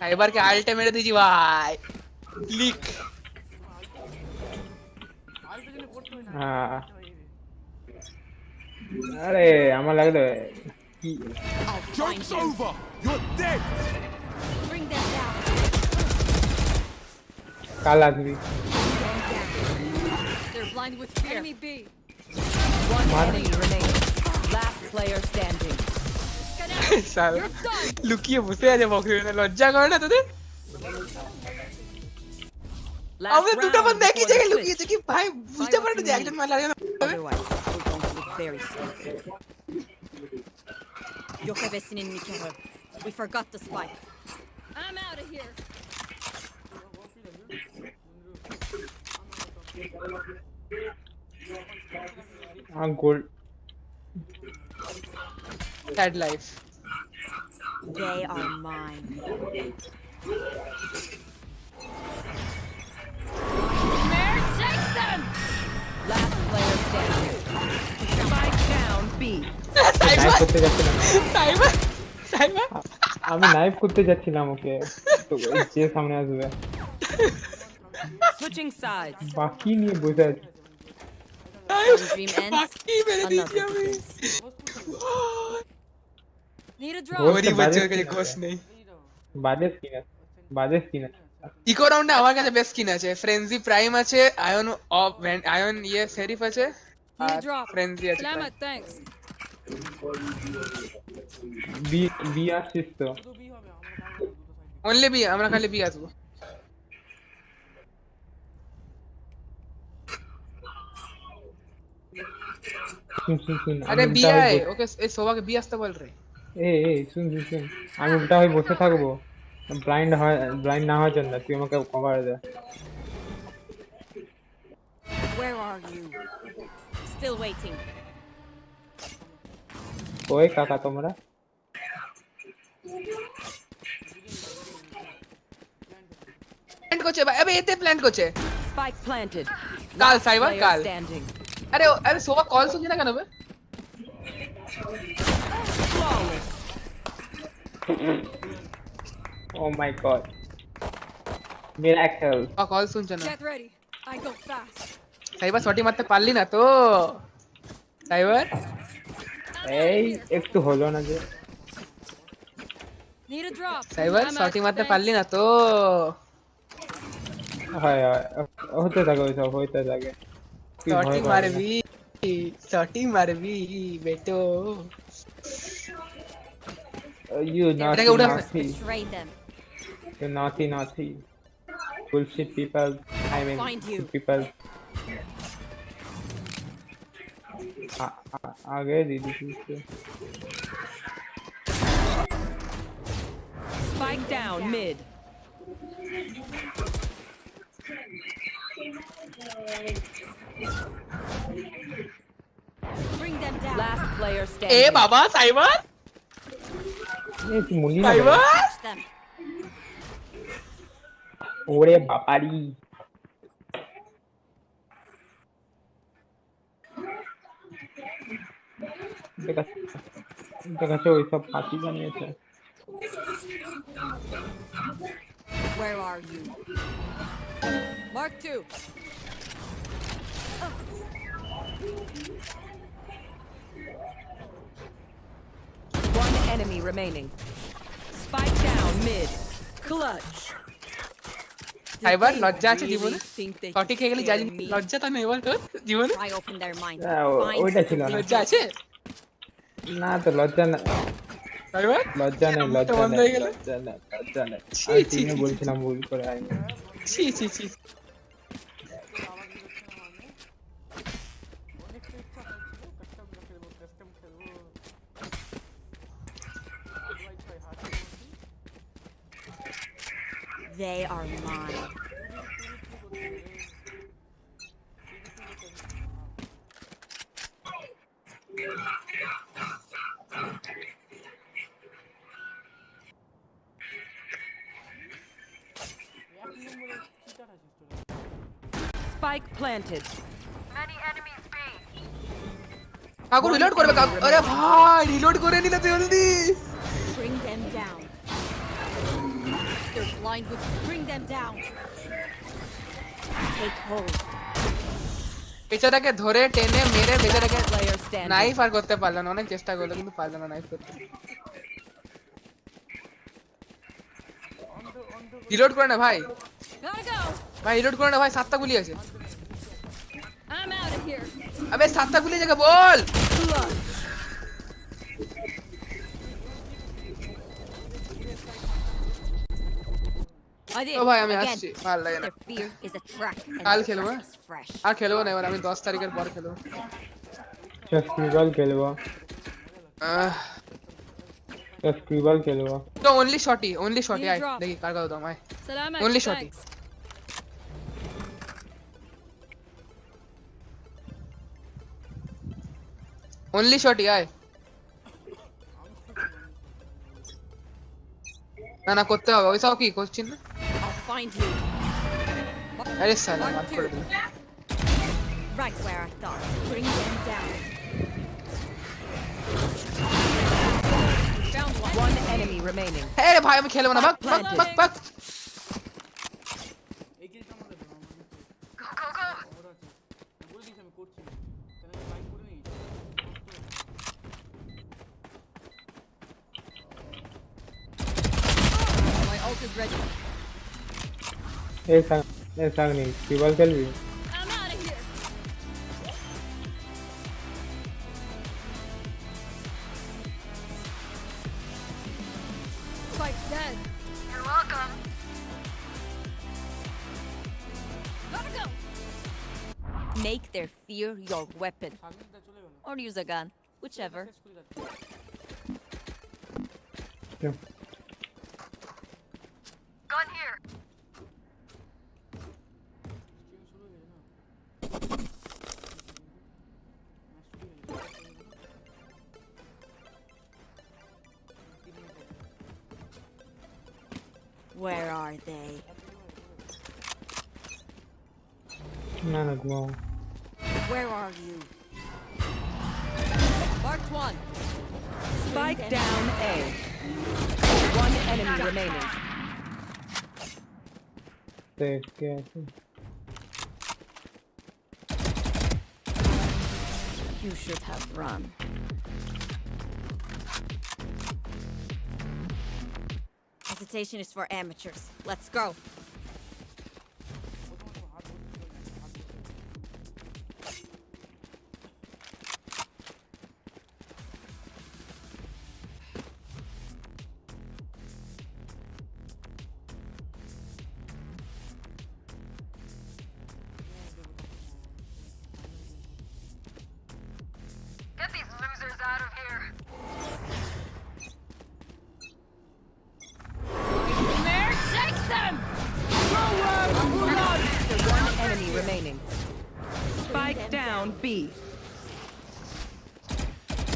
সাইবারকে আলটা মেরে দিয়েছি ভাই ক্লিক হ্যাঁ আরে আমার লাগলো কি I'll find Joke's you. over! You're dead! Bring them down. কাল আসবি They're blind with fear. Enemy B. One enemy remaining. Last player standing. সাল লুকিয়ে বসে আছে বক্সে লজ্জা করে না তোদের Last আমরা দুটো round বন্ধু একই before the জায়গায় switch. লুকিয়েছে কি ভাই বুঝতে পারে না যে একজন মারলে আরেকজন Otherwise, we're going to look very stupid. Yokevesinin nikahı. We forgot the spike. I'm out of here. Gold sad life They are mine. Take them. Last player standing. Spike down B. Type করতে যাচ্ছিলাম cyber আমি knife করতে যাচ্ছিলাম ওকে, তো যে সামনে আসবে Switching sides. বাকি নিয়ে বসে আছে। One dream ends, বাকি মেরে দিয়েছি another আমি। begins. Need a drop. গরিব হচ্ছে ওর কাছে ঘোষ নেই। বাজে স্কিন আছে, বাজে স্কিন আছে। ইকো রাউন্ডে আমার কাছে বেস্ট স্কিন আছে, ফ্রেন্জি প্রাইম আছে, আয়ন আয়ন ইয়ে সেরিফ আছে, Need আর a drop. ফ্রেন্জি আছে। Salamat, thanks. বি আসছিস তো? অনলি বি, আমরা খালি বি আসবো। শুন আরে আমি বি উল্টা হয়ে আয়, ওকে এই সোবাকে বি আসতে বল রে। শুন আমি উল্টা হয়ে বসে থাকবো, ব্লাইন্ড না হওয়ার জন্য তুই আমাকে কভার দে। Where are you? Still waiting. ওই কাকা তোমরা প্ল্যান্ট করছে ভাই, আবে এতে প্ল্যান্ট করছে। Spike planted. কাল সাইবার Player কাল। standing. আরে আরে সোবা কল শুনছি না কেন বে? Flawless. Oh my god, miracle. Call শুনছে না। Get ready. I go fast. Cypher shotty মারতে পারলি না তো? সাইবার এই একটু হলো না যে, Need a drop. Cyber I'm শটি out, মারতে thanks. পারলি না তো? হয় হতে থাকে, ওইসব হইতে থাকে। তুই ভয় শটি পাবি না। মারবি, শটি মারবি বেটো। You naughty, এটাকে উঠাস না। naughty, Betray them. you naughty. Bullshit people. I mean, Find you. people. आगे दीदी से Spike down mid. Bring them down. Last player এ standing. বাবা সাইবার, ये तू मुन्नी ना সাইবার Catch them. ओरे बापारी দেখাচ্ছে ওই সব পার্টি বানিয়েছে। Where are you? Mark 2. One enemy remaining. Spike down mid. Clutch. Cyber লজ্জা আছে জীবনে? Think they শটি খেয়ে গেলে scare জানি me? লজ্জা তো নেই বল তোর জীবনে? Try open their minds. হ্যাঁ, Find ওইটা ছিল না। লজ্জা আছে না তো লজ্জা না, সাইবার? লজ্জা নেই, মুখটা বন্ধ হয়ে গেল। লজ্জা নেই। ছি, আমি ছি, তিনে ছি, বলছিলাম ভুল করে আইনি। ছি ছি ছি। They are mine. Spike planted. কাকু রিলোড করবে কাকু, আরে ভাই রিলোড করে নিলে জলদি। Bring them down. They're blind with. Bring them down. Take hold. বেচারাকে ধরে টেনে মেরে বেচারাকে Player standing. নাইফ আর করতে পারলো না, অনেক চেষ্টা করলো কিন্তু পারলো না নাইফ করতে। রিলোড করে না ভাই, Gotta go. ভাই রিলোড করে না ভাই, 7টা গুলি আছে। I'm out of here. আবে 7টা গুলি জায়গা বল। I did. ও ভাই আমি Again. আসছি, ভালো লাগে না। Their fear is a trap. And কাল their খেলবো, trust is fresh. আর খেলবো না এবার, আমি 10 তারিখের পর খেলবো। স্ক্রিবল খেলবো, স্ক্রিবল খেলবো। তো অনলি শটি আয় দেখি কার কথা দাম আয়। Salamat, Only shotty. thanks. Only shotty আয়। না না করতে হবে, ওইসব কি করছিস না? I'll find you. আরে সালা মাফ করে দিল। Right where I thought. Bring them down. One enemy remaining. হ্যাঁ রে ভাই আমি খেলবো না বাক বাক বাক বাক এই কিলটা আমাকে দাও আমি ওরা আছে বলে দিস আমি করছি না তাহলে আমি বাইক করে নিই My ult is ready. ए सांग नहीं टीबल खेल भी I'm out of here. Spike's dead. You're welcome. Gotta go. Make their fear your weapon. সামনেটা চলে গেল Or use a gun. Whichever. শেষ করে যাচ্ছে क्यों Gun here. স্ট্রিম শুরু হয়ে গেল না Where are they? ना ना घुमाओ Where are you? Marked one. Spike down A. One enemy remaining. देख के ऐसे You should have run. Hesitation is for amateurs. Let's go. Get these losers out of here. There, take them. One enemy remaining. Spike down B.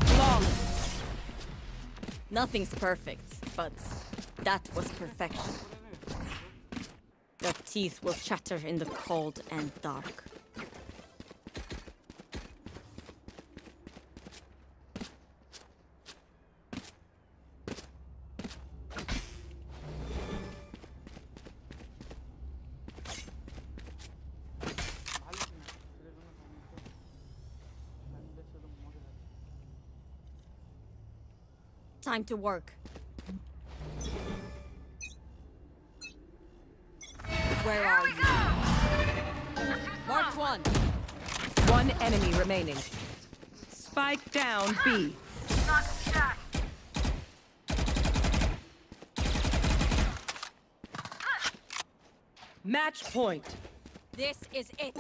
Flawless. Nothing's perfect, but that was perfection. Their teeth will chatter in the cold and dark. Time to work. Where are you? Marked one. One enemy remaining. Spike down B. Match point. This is it.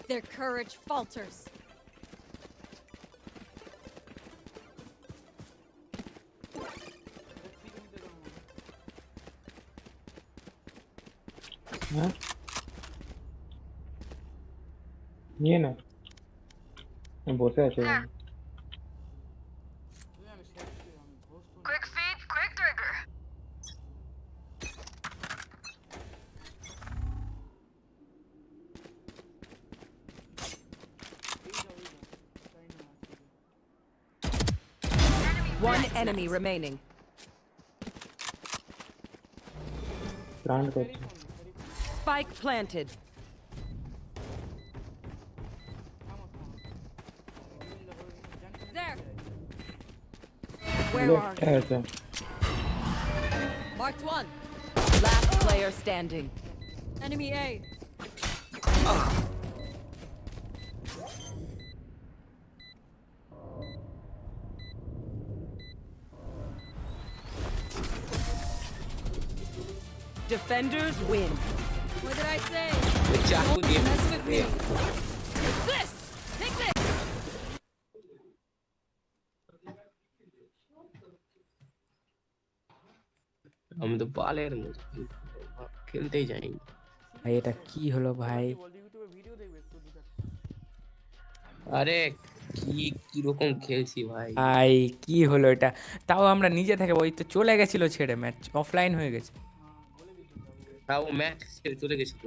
Their courage falters. हाँ ये ना बहुत है ऐसे Quick feet, quick trigger. One enemy remaining. Brand करते Spike planted. There. Where are left you? है ऐसे Marked one. Last player standing. Enemy A. Defenders win. What did I say? चाकू दिए Mess with me. Take this. Take this. हम तो बालेर मत खेलते ही जाएंगे ভাই এটা কি হলো ভাই বলদি ইউটিউবে ভিডিও দেখবে একটু দুটো আরে কি কি রকম খেলছি ভাই ভাই কি হলো এটা তাও আমরা নিজে থেকে ওই তো চলে গেছিল ছেড়ে ম্যাচ অফলাইন হয়ে গেছে তাও ম্যাচ ছেড়ে চলে গেছিল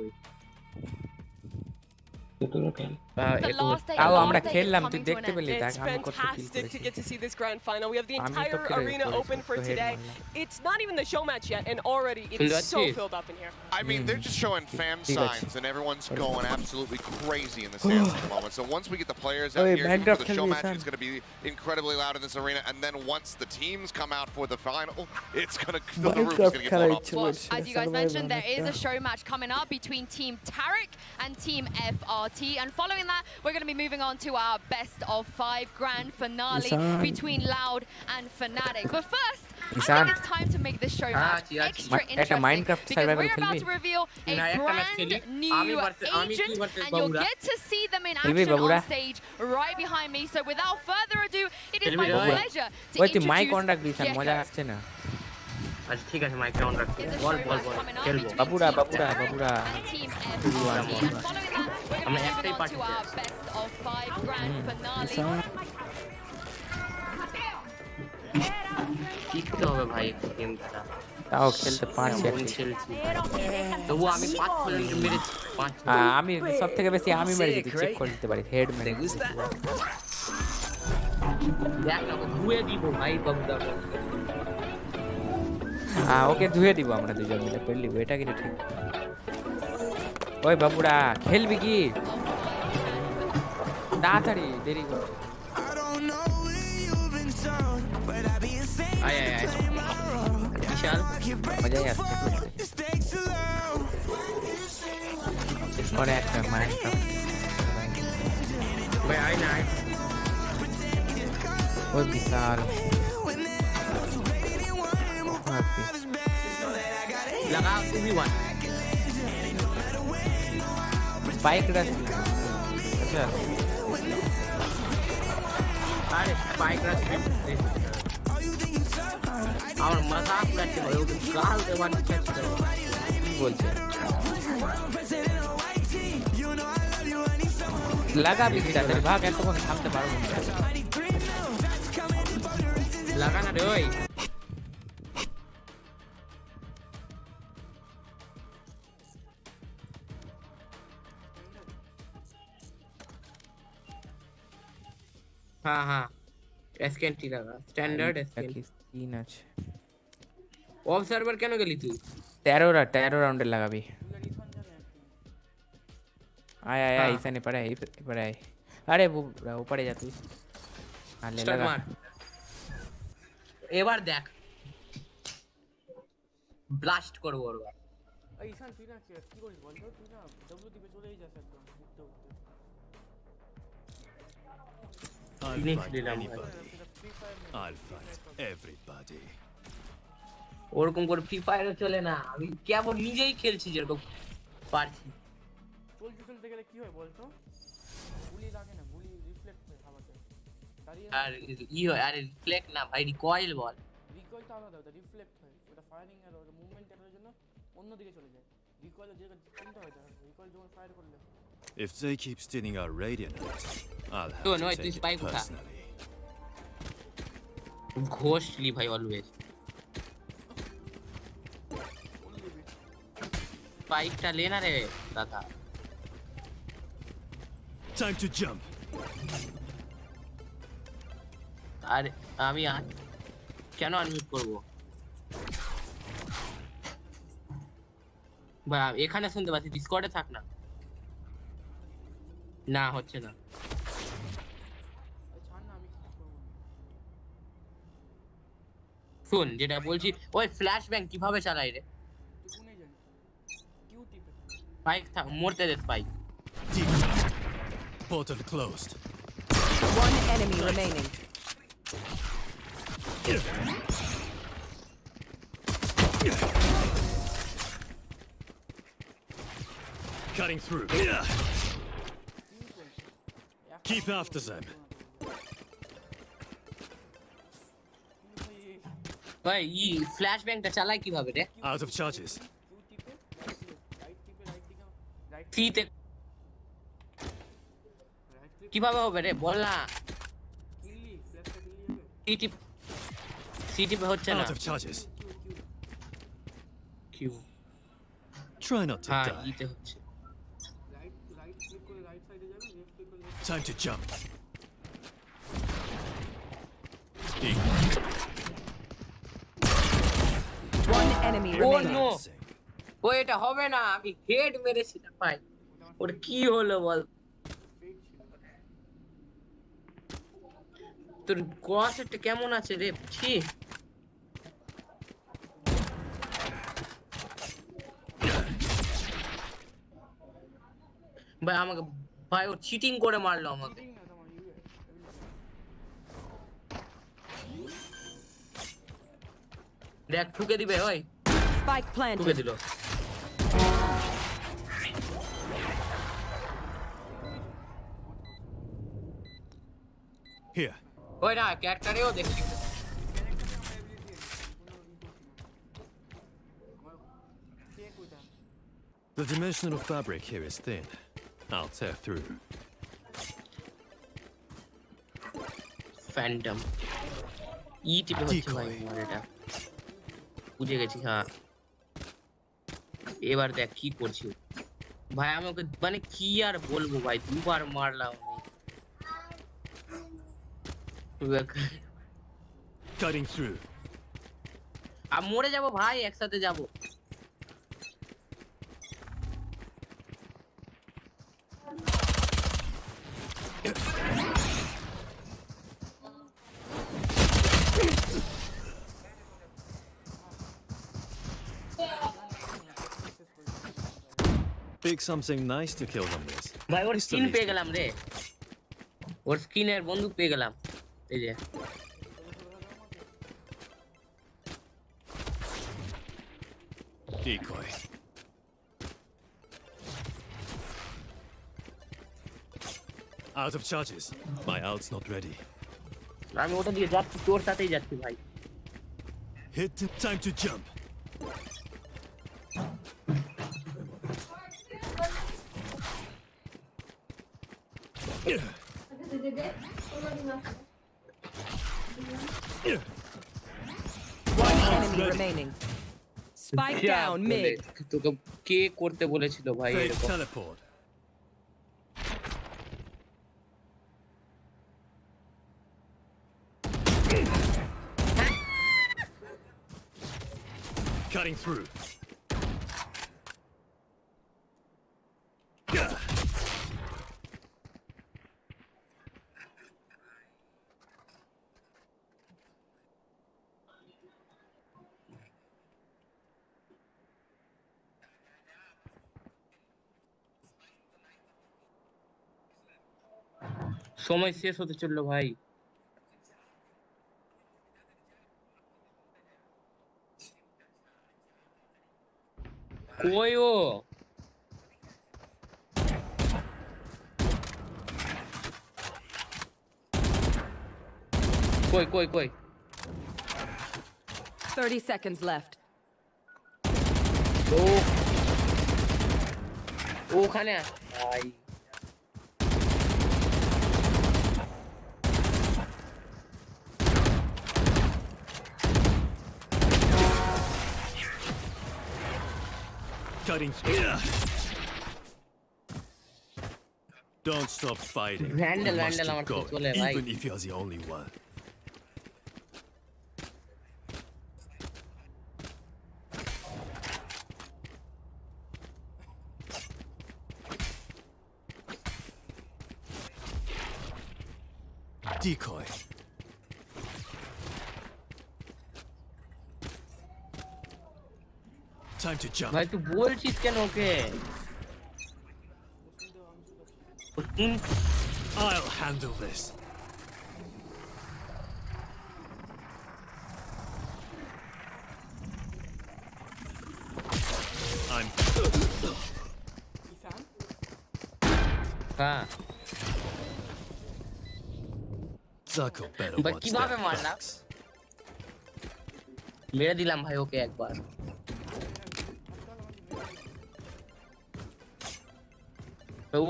ये तो लोग The last day, তাও the আমরা last day is খেললাম, তুই coming to দেখতে an পেলি end. দেখ It's আমি কত কিল fantastic to করেছি। get to see this grand final. We have the আমি তো entire কিল arena করেছি, open for তো head today. মারলাম। It's not even the show match yet, and already it is so filled up in here. I mean, they're just showing fan signs, and everyone's going absolutely crazy in the stands at the moment. So once we get the players out here even for the show match, it's going to be incredibly loud in this arena. And then once the teams come out for the final, it's going to the roof is going to get blown up. Well, as you guys mentioned, there is a show match coming up between Team Tarek and Team FRT. And following that, we're going to be moving on to our best of 5 grand finale between Loud and Fnatic. But first, I think it's time to make this show match extra interesting because we're about to reveal a brand new agent, and you'll get to see them in action on stage right behind me. So without further ado, it is my pleasure to ওই তুই mic on introduce রাখবি sir, মজা আসছে না। আচ্ছা ঠিক আছে mic on রাখছি বল খেলবো বাবুরা বাবুরা বাবুরা and Team FRT. And following that, we're going to be moving on to our best of 5 grand finale. শিখতে হবে ভাই গেমটা তাও খেলতে পারছি কোন খেলছি তবু আমি 5 মিনিট মেরেছি 5 আমি সব থেকে বেশি আমি মেরেছি, তুই চেক করে দিতে পারি হেড মেরে দেখ না ধুয়ে দিব ভাই বাবুদা ওকে ধুয়ে দিব আমরা দুজন মিলে পেরলিব, এটা কিন্তু ঠিক। ওই বাবুরা খেলবি কি তাড়াতাড়ি, দেরি করছে। আয় আয় আয় বিশাল মজাই আসছে পরে একটা মাইনক্রাফট ভাই আয় না ওই বিশাল লাগাও তুমি ওয়ান স্পাইক রাশ। আচ্ছা আরে স্পাইক রাশ আমার মাথা পুরাচ্ছে ভাই ওকে গাল দেওয়ার চেষ্টা কি বলছে, লাগাবি কি তাদের ভাগ, এতক্ষণ থামতে পারবো না। লাগানা রে ওই হ্যাঁ হ্যাঁ এসকেন্টি লাগা স্ট্যান্ডার্ড এসকেন্টি তিন আছে। অবজারভার কেন গেলি তুই 13 রাউন্ডে লাগাবি। আয় আয় আয় ইসানে পড়ে আয় পড়ে আয়, আরে উপরে যা তুই, আলে লাগা এবার দেখ ব্লাস্ট করব ওর ভাই। এই ঈশান তুই না কি করিস বল তো, তুই না ডব্লিউ টিপে চলেই যাস একদম উঠতে উঠতে। I'll fight anybody. I'll fight everybody. ওরকম করে ফ্রি ফায়ারও চলে না, আমি কেমন নিজেই খেলছি যেরকম পারছি। চলতে গেলে কি হয় বলতো, গুলি লাগে না, গুলি রিফ্লেক্ট হয় হাওয়াতে দাঁড়িয়ে, আর ই হয় আরে রিফ্লেক্ট না ভাই রিকয়েল বল, রিকয়েল তো আলাদা, ওটা রিফ্লেক্ট হয়, ওটা ফায়ারিং এর ওটা মুভমেন্ট এর জন্য অন্যদিকে চলে যায়। রিকয়েল এর জায়গা চিন্তা হয়, রিকয়েল যখন ফায়ার করলে If they keep stealing our radiant, I'll have তো to নয় তুই take it স্পাই কোথা personally. ঘোষলি ভাই অলওয়েজ স্পাইকটা লে না রে দাদা। Time to jump. আরে আমি কেন আনমিউট করব ভাই, এখানে শুনতে পাচ্ছি, ডিসকর্ডে থাক না। না হচ্ছে না, শুন যেটা বলছি, ওই ফ্ল্যাশ ব্যাং কিভাবে চালাই রে, স্পাইক মরতে দে spike. Portal closed. One enemy remaining. Cutting through. Keep after them. ভাই ই ফ্ল্যাশ ব্যাংটা চালাই কিভাবে রে? Out of charges. সিতে কিভাবে হবে রে বল না। সিটি সিটি হচ্ছে না। Out of charges. Q Try not to হ্যাঁ die. ইতে হচ্ছে। রাইট ক্লিক করে রাইট সাইডে যাবে, লেফট ক্লিক করে Time to jump. One enemy Oh remaining. no! ও এটা হবে না, আমি হেড মেরেছিলাম ভাই। ওর কি হলো বল? তোর কোয়াসেটটা কেমন আছে রে? ছি। ভাই আমাকে ভাই ও চিটিং করে মারলো আমাকে। দেখ ঠুকে দিবে ওই। Spike planted. ঠুকে দিল। Here. ওই না ক্যারেক্টারেও দেখছি। The dimensional fabric here is thin. I'll tear through. Phantom ই টিপে হচ্ছে ভাই আমার এটা বুঝে গেছি। হ্যাঁ এবার দেখ কি করছি ভাই। আমি ওকে মানে কি আর বলবো ভাই, দুবার মারলাম আমি। Cutting through. আমি মরে যাব ভাই, একসাথে যাব। Pick something nice to kill them with. ভাই ওর স্কিন পেয়ে গেলাম রে, ওর স্কিনের বন্দুক পেয়ে গেলাম। এই যে Decoy. Out of charges. My ult's not ready. আমি ওটা দিয়ে যাচ্ছি, তোর সাথেই যাচ্ছি ভাই। Hit. Time to jump. One enemy remaining. Spike down mid. তোকে কে করতে বলেছিল ভাই Fake এরকম? teleport. Cutting through. সময় শেষ হতে চললো ভাই। কই ও? কই কই কই? 30 seconds left. ও ওখানে ভাই Cutting through. Don't stop fighting. Vandal, You must Vandal, keep আমার going, চলে ভাই। even if you're the only one. Decoy. Time to jump. ভাই তুই বলছিস কেন ওকে? I'll handle this. I'm. হ্যাঁ Zucko better ভাই watch কিভাবে their মারলাম? backs. মেরে দিলাম ভাই ওকে একবার।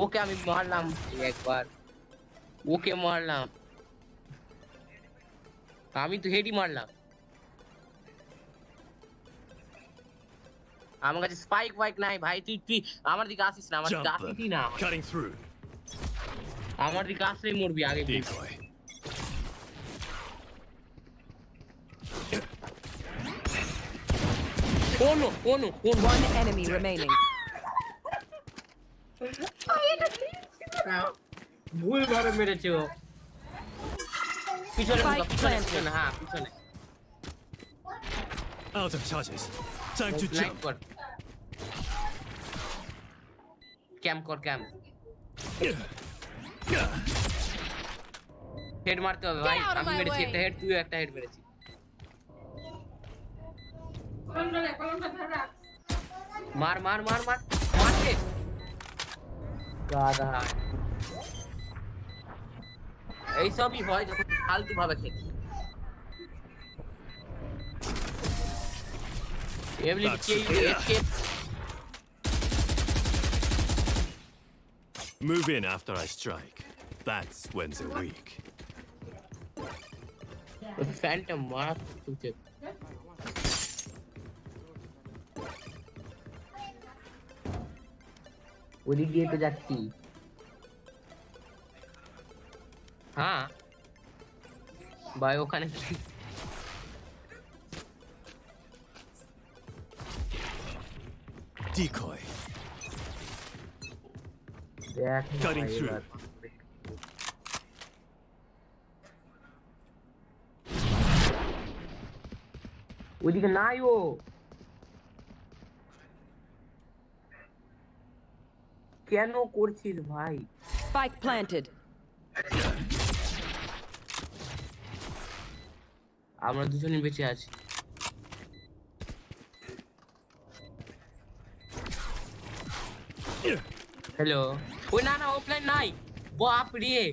ওকে আমি মারলাম একবার, ওকে মারলাম, আমি তো হেডই মারলাম। আমার কাছে স্পাইক ওয়াইক নাই ভাই, তুই তুই আমার দিকে আসিস না, আমার দিকে আসিস না। Cutting through. আমার দিকে আসলেই মরবি আগে Decoy. One enemy remaining. ভুল ভাবে মেরেছে ও পিছনে Spike পিছনে হ্যাঁ পিছনে Out of charges. Time to like jump. কর ক্যাম্প কর ক্যাম্প হেড মারতে হবে ভাই আমি মেরেছি একটা হেড তুই একটা হেড মেরেছিস মার মার মার মার মারছে গাধা এই সবই হয় যখন ফালতু ভাবে খেলি Move in after I strike. That's when they're weak. Phantom মারা তুই ওদিক দিয়ে তো যাচ্ছি হ্যাঁ ভাই ওখানে Decoy. দেখ Cutting through. ওদিকে নাই ও কেন করছিস ভাই Spike planted. আমরা দুজনই বেঁচে আছি হ্যালো ওই না না অফলাইন নাই বাপ রে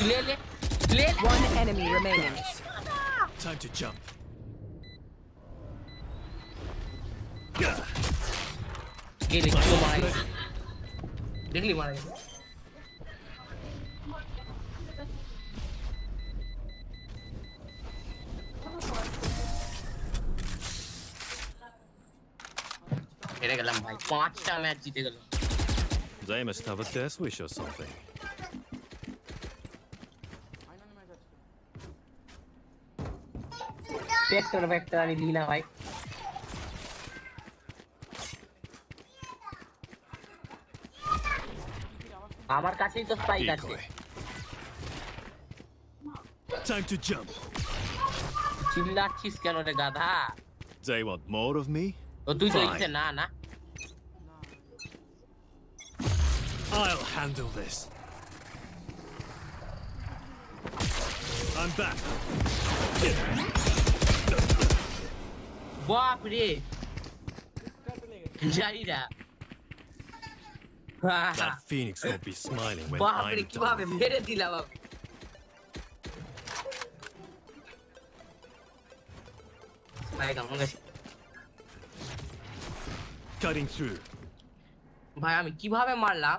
লে লে লে One enemy remaining. Time to jump. গেলি কিলো মারা গেছে দেখলি মারা গেছে হেরে গেলাম ভাই 5টা ম্যাচ জিতে গেল They must have a death wish or something. Vector আমি দিই না ভাই আমার কাছেই তো স্পাইক আছে Time to jump. চিল্লাচ্ছিস কেন রে গাধা They want more of me? ও তুই তো Fine. ইচ্ছে না না I'll handle this. I'm back. বাপ রে জানি না That phoenix won't be smiling when বাপ রে I'm কিভাবে done. মেরে দিলাম আমি ভাই কেমন গেছে Cutting through. ভাই আমি কিভাবে মারলাম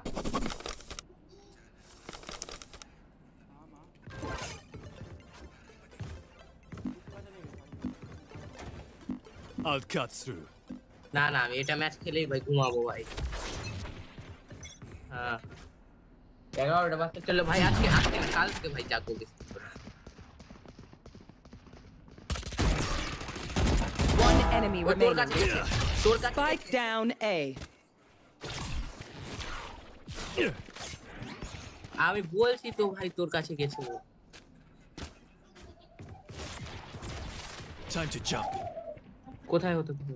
I'll cut through. না না আমি এটা ম্যাচ খেলেই ভাই ঘুমাবো ভাই হ্যাঁ 11টা বাজতে চলো ভাই আজকে কালকে ভাই জাগবো বেশি One enemy তোর remaining. কাছে তোর কাছে Spike down A. আমি বলছি তো ভাই তোর কাছে গেছে ও Time to jump. কোথায় হতো তুমি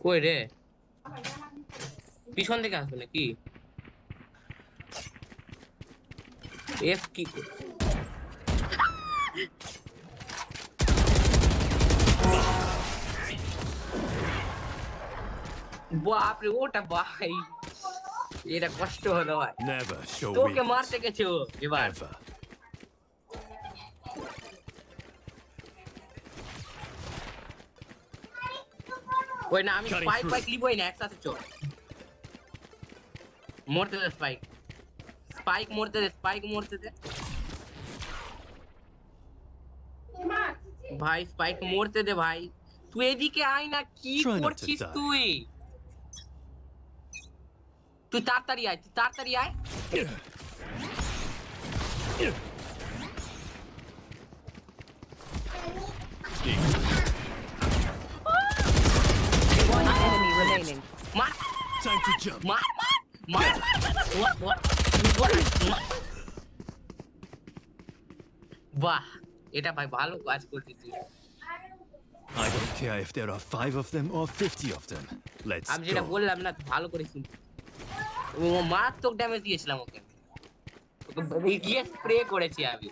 কই রে পিছন থেকে আসবে নাকি এফ কি বাপ রে ওটা ভাই এটা কষ্ট হলো ভাই Never show তোকে weakness. মারতে গেছে ও এবার Ever. ওই না আমি স্পাইক বাইক লিবই না একসাথে চল মরতে দে স্পাইক মরতে দে ভাই স্পাইক মরতে দে ভাই তুই এদিকে আয় না কি করছিস তুই তাড়াতাড়ি আয় One enemy remaining. Time to jump. বাহ এটা ভাই ভালো কাজ করছিস I don't care if there are 5 of them or 50 of them. Let's আমি যেটা go. বললাম না ভালো করে শুন ও মারাত্মক ড্যামেজ দিয়েছিলাম ওকে গিয়ে স্প্রে করেছি আমি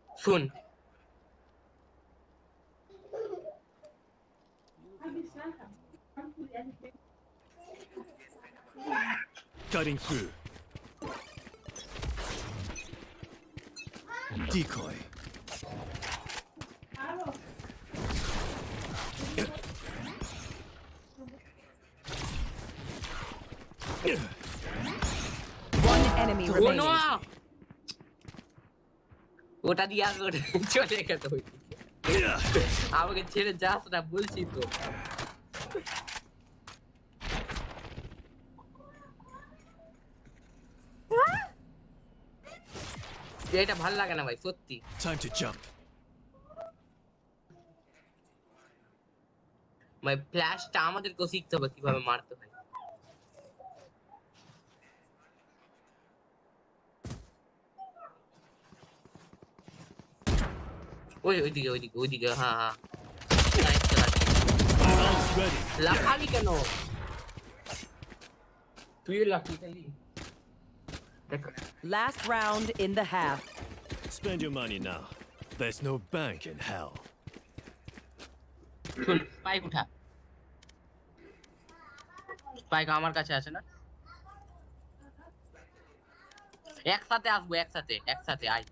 শুন Cutting through. Decoy. One enemy remaining. ওটা দিয়ে চলে গেছে আমাকে ছেড়ে যাস না বলছি তো এটা ভালো লাগে না ভাই সত্যি Time to jump. ভাই ফ্ল্যাশটা আমাদেরকেও শিখতে হবে কিভাবে মারতে হয় ওইদিকে হ্যাঁ লাফালি কেন তুই লাফালি Last round in the half. Spend your money now. There's no bank in hell. Spike উঠা স্পাইক আমার কাছে আছে না একসাথে আসবো একসাথে আয়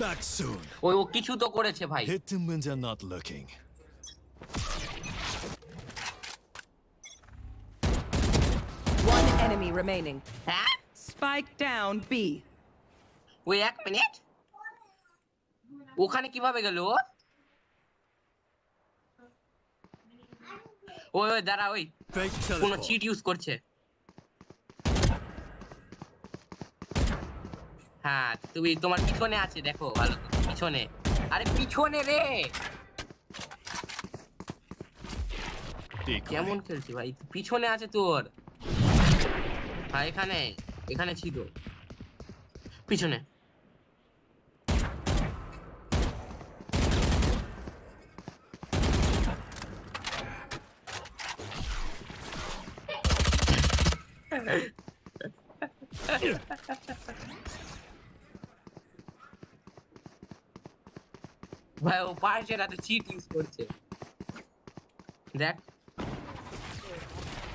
Back soon. ও কিছু তো করেছে ভাই Hit them when they're not looking. One enemy remaining. হ্যাঁ Spike down B. ওই 1 মিনিট ওখানে কিভাবে গেল ওই দাঁড়া ওই Fake কোন teleport. চিট ইউজ করছে হ্যাঁ তুমি তোমার পিছনে আছে দেখো ভালো পিছনে আরে পিছনে রে Decoy. কেমন খেলছি ভাই পিছনে আছে তোর হ্যাঁ এখানে ছিল পিছনে ভাই ও পাশে রাতে চিট ইউজ করছে দেখ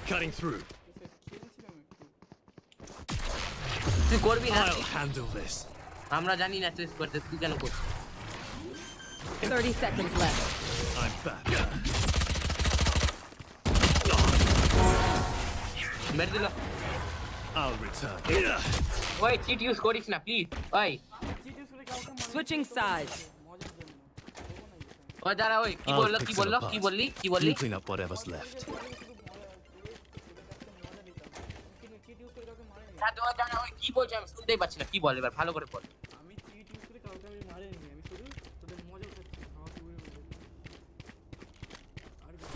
Cutting through. তুই করবি না I'll handle this. আমরা জানি না তুই করতে তুই কেন করছিস 30 seconds left. I'm back. মেরে দিল I'll return. ওই চিট ইউজ করিস না প্লিজ ওই Switching sides. ওই দাঁড়া ওই কি I'll বললো pick কি some বললো apart. কি বললি You clean up whatever's left. দাঁড়া ওই কি বলছে আমি শুনতেই পাচ্ছি না কি বল এবার ভালো করে বল আমি চিট ইউজ করে কাউকে আমি মারিনি আমি শুধু তোদের মজা করছি আমাকে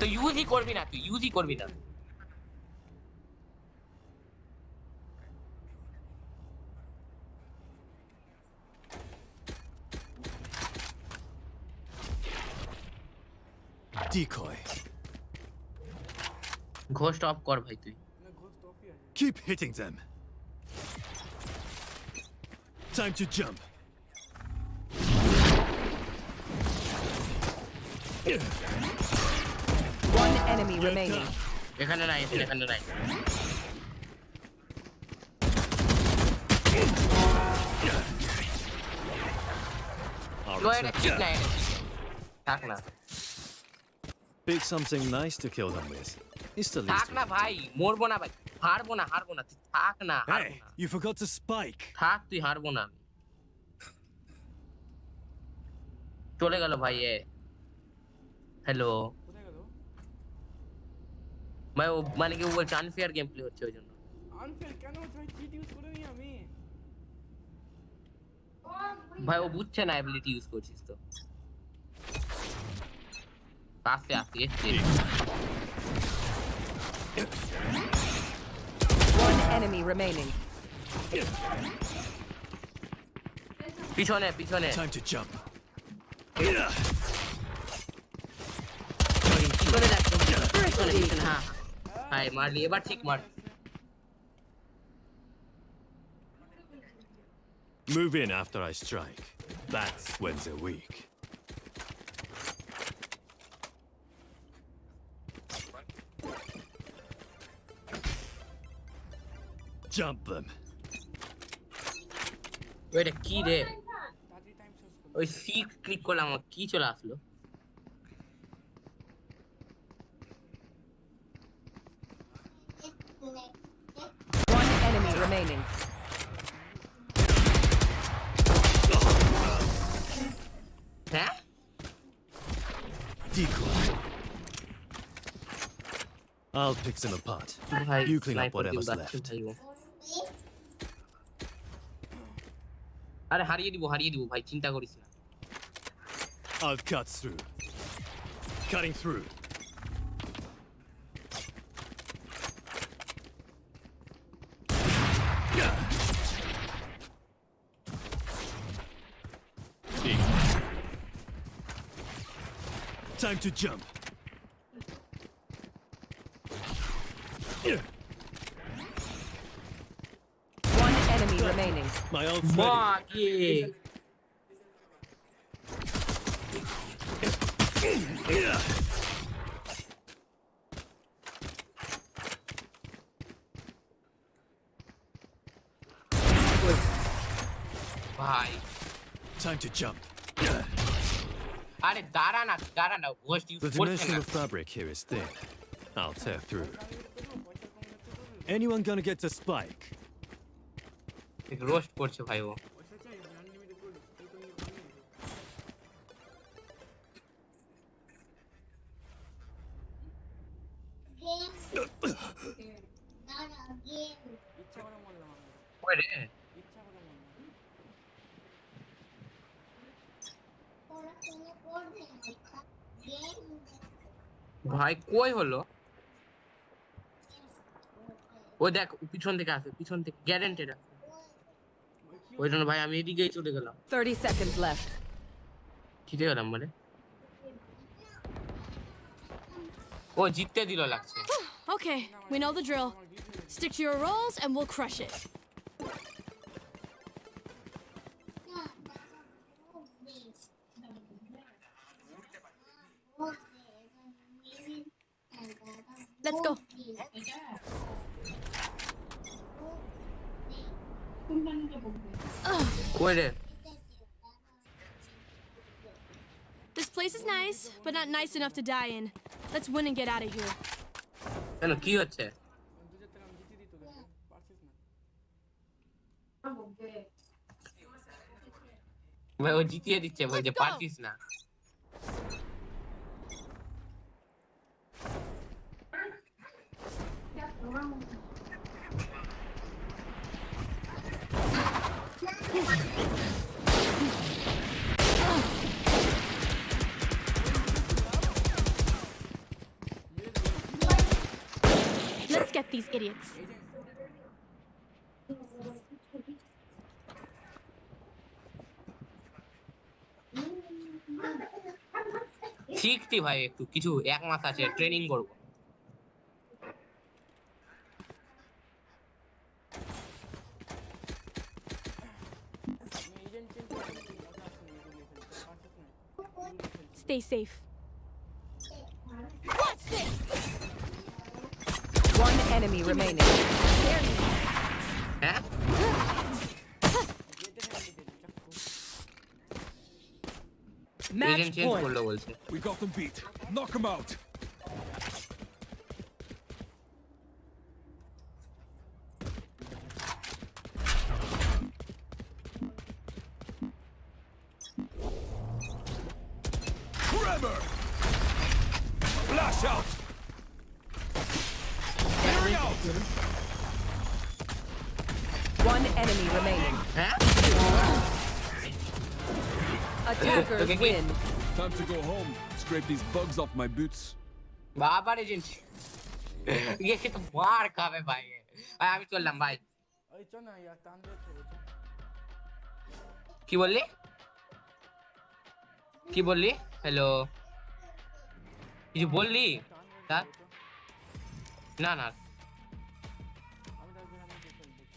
তো ইউজই করবি না তুই ইউজই করবি না Decoy. ঘোস্ট অফ কর ভাই তুই Keep hitting them. Time to jump. One enemy remaining. এখানে নাই I'll Go ahead, return. থাক না Pick something nice to kill them with. It's the least থাক we না can ভাই মরবো না ভাই হারবো না তুই থাক না do. Hey, you forgot to spike. থাক তুই হারবো না আমি চলে গেল ভাই এ হ্যালো কোথায় গেল? ভাই ও মানে কি ও বলছে আনফেয়ার গেম প্লে হচ্ছে ওই জন্য আনফেয়ার কেন হচ্ছে ভাই? চিট ইউজ করিনি আমি। ভাই ও বুঝছে না অ্যাবিলিটি ইউজ করছিস তো আস্তে আস্তে এসছে One enemy remaining. পিছনে Time to jump. পিছনে যাচ্ছে পিছনে হ্যাঁ ভাই মারলি এবার ঠিক মার Move in after I strike. That's when they're weak. Jump them. ওইটা কি রে ওই সি ক্লিক করলাম কি চলে আসলো One enemy remaining. হ্যাঁ Decoy. I'll pick them apart. ভাই You clean up sniper whatever's kill যাচ্ছে left. ভাই ও। আরে হারিয়ে দিব ভাই চিন্তা করিস না I'll cut through. Cutting through. Time to jump. One enemy remaining. My ult's ready. বাকি ভাই Time to jump. আরে দাঁড়া না ঘোস্ট ইউজ The করছে না dimensional fabric here is thin. I'll tear through. Anyone gonna get to spike? Roast করছে ভাই ও ইচ্ছা করে মরলাম আমি। ওই রে ইচ্ছা করে মরলাম। ভাই কই হলো ওই দেখ পিছন থেকে আসে পিছন থেকে গ্যারান্টেড ওই জন্য ভাই আমি এদিকেই চলে গেলাম 30 seconds left. জিতে গেলাম মানে ও জিততে দিল লাগছে Okay, we know the drill. Stick to your roles and we'll crush it. Let's go. কই রে This place is nice, but not nice enough to die in. Let's win and get out of here. কেন কি হচ্ছে দুজের থেকে আমি জিতে দিই তোকে। পারছিস না। ভাই ও জিতিয়ে দিচ্ছে ভাই যে পারছিস না Let's get these idiots. শিখতি ভাই একটু কিছু এক মাস আছে ট্রেনিং করব Stay safe. One enemy remaining. হ্যাঁ Agent change করলো বলছে। We got them beat. Knock them out. Tremor. Flash out. Clearing out. One enemy remaining. Attackers win. Time to go home. Scrape these bugs off my boots. বাবার agent ये तो मार खाবে ভাই ভাই আমি চললাম ভাই ওই চল না यार তানরে ছেড়ে কি বললি কি বললি হ্যালো কিছু বললি না না আমি তার জন্য আমি দেখে দেখছি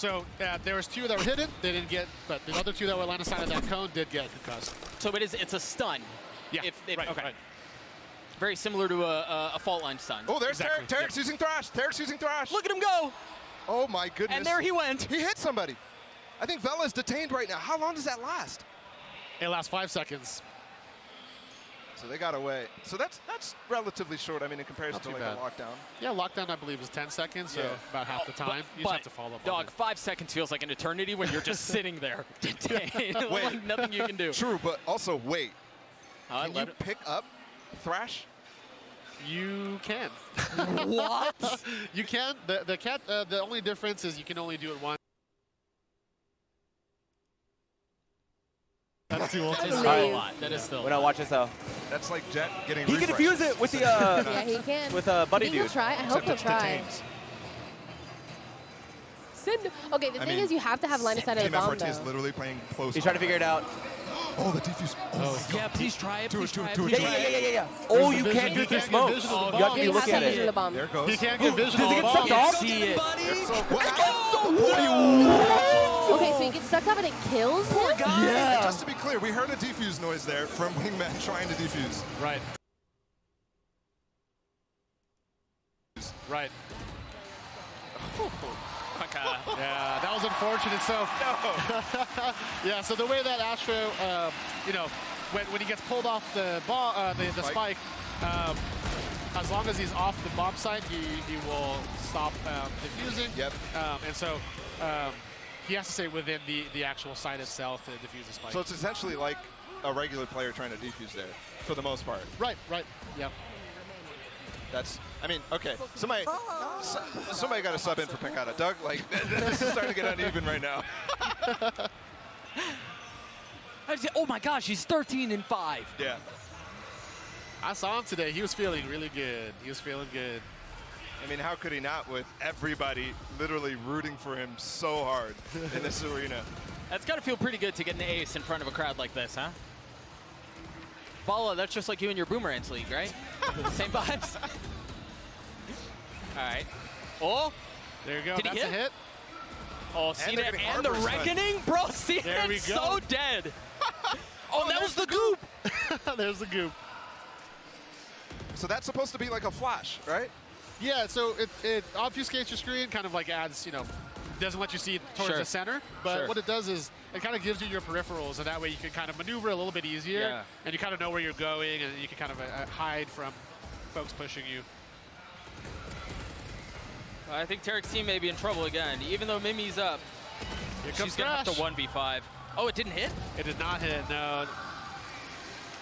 So there was two that were hidden, they didn't get, but the other two that were line of sight of that cone did get concussed. So it's a stun. Yeah, okay. Right. Very similar to a fault line stun. Oh, there's exactly. Tarek's using Thrash. Tarek's using Thrash. Look at him go. Oh my goodness. And there he went. He hit somebody. I think Vela's detained right now. How long does that last? It lasts 5 seconds. So they got away. So that's relatively short, I mean, in comparison to like a lockdown. Yeah, lockdown, I believe, is 10 seconds, so about half the time. You just have to follow up. Dog, 5 seconds feels like an eternity when you're just sitting there. Like nothing you can do. True, but also wait. Can you pick up Thrash? You can. What? You can. The only difference is you can only do it once. he wants That to is say. still a lot. That is still. Well, no, watch this though. That's like Jet getting He can refreshes. defuse it with the Yeah, he can. with Buddy I think he'll Dude. try. I hope he'll try. Okay, the thing is, you have to have line of sight of the Team bomb, FRT is though. literally playing close. He's trying to figure it out. Oh, the defuse. Oh, Yeah, please try it. Please try it. do it, please do it. try it. Yeah. Oh, you vision. can't You do the can't get smoke. vision of the You bomb. have to be You have looking to at have vision of it. the bomb. There it goes. He can't get vision. Does he of get the sucked bomb. off? See it. Okay, so he gets stuck up and it kills him? Yeah. Just to be clear, we heard a defuse noise there from Wingman trying to defuse. Right. Right. Yeah, that was unfortunate. So, yeah. So the way that Astro, you know, when he gets pulled off the ball, the spike, as long as he's off the bomb site, he will stop defusing. Yep. And so he has to stay within the actual site itself to defuse the spike. So it's essentially like a regular player trying to defuse there, for the most part. Right. Yeah. That's, I mean, okay. Somebody got to sub in for Pancata. Doug, like, this is starting to get uneven right now. Oh my gosh, he's 13-5. Yeah. I saw him today. He was feeling really good. He was feeling good. I mean, how could he not with everybody literally rooting for him so hard in this arena? That's got to feel pretty good to get an ace in front of a crowd like this, huh? Bala, that's just like you in your Boomerangs League, right? Same vibes. All right. Oh, there you go. Did That's he hit? a hit. Oh, Cena and the Reckoning? Bro, Cena's so dead. Oh, that was the goop. There's the goop. So that's supposed to be like a flash, right? Yeah, so it obfuscates your screen, kind of like adds, you know, doesn't let you see towards the center. But what it does is it kind of gives you your peripherals, and that way you can kind of maneuver a little bit easier. Yeah. And you kind of know where you're going, and you can kind of hide from folks pushing you. I think Tarek's team may be in trouble again. Even though Mimi's up, she's going to have to 1v5. Oh, it didn't hit? It did not hit, no.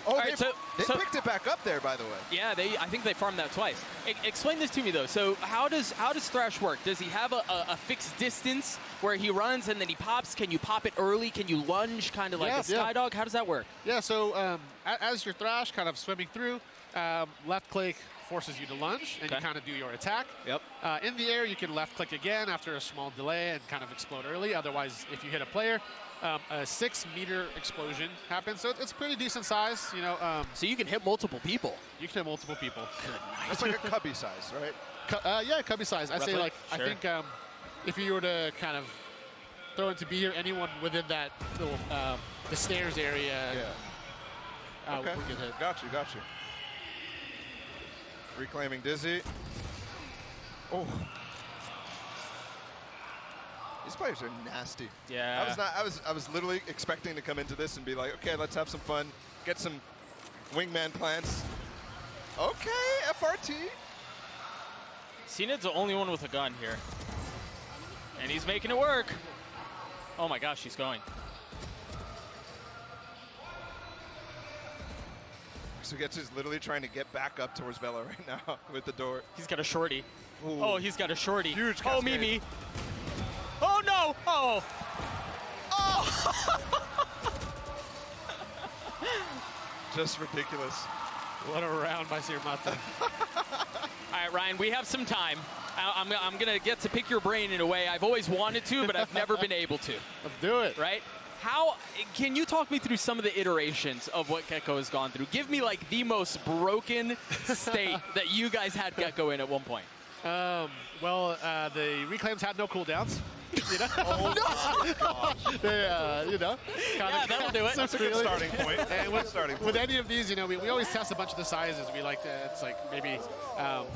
Oh, right, they picked it back up there, by the way. Yeah, I think they farmed that twice. Explain this to me though. So how does Thrash work? Does he have a fixed distance where he runs and then he pops? Can you pop it early? Can you lunge kind of like a Skydog? How does that work? Yeah, so as your Thrash kind of swimming through, left click forces you to lunge, and you kind of do your attack. Yep. In the air, you can left click again after a small delay and kind of explode early. Otherwise, if you hit a player, a 6-meter explosion happens. So it's pretty decent size, you know. So you can hit multiple people. You can hit multiple people. Good night. That's like a cubby size, right? Yeah, cubby size. I'd say, like, Sure. I think if you were to kind of throw into B or anyone within that little the stairs area, Okay, we could hit. Got you. Reclaiming Dizzy. Oh. These players are nasty. Yeah. I was literally expecting to come into this and be like, okay, let's have some fun, get some wingman plants. Okay, FRT. Cened's the only one with a gun here. And he's making it work. Oh my gosh, he's going. So Getsu is literally trying to get back up towards Bella right now with the door. He's got a shorty. Ooh. Oh, he's got a shorty. Huge Oh, cascade. Mimi. Oh, no. Oh. Oh. Just ridiculous. What a round by Sirmata. All right, Ryan, we have some time. I'm going to get to pick your brain in a way I've always wanted to, but I've never been able to. Let's do it. Right? How can you talk me through some of the iterations of what Gecko has gone through? Give me like the most broken state that you guys had Gecko in at one point. Well, the reclaims had no cooldowns. You know? Oh my gosh. They, you know, Yeah, that'll do it. That's a good starting point. And with any of these, you know, we always test a bunch of the sizes. We like to, it's like maybe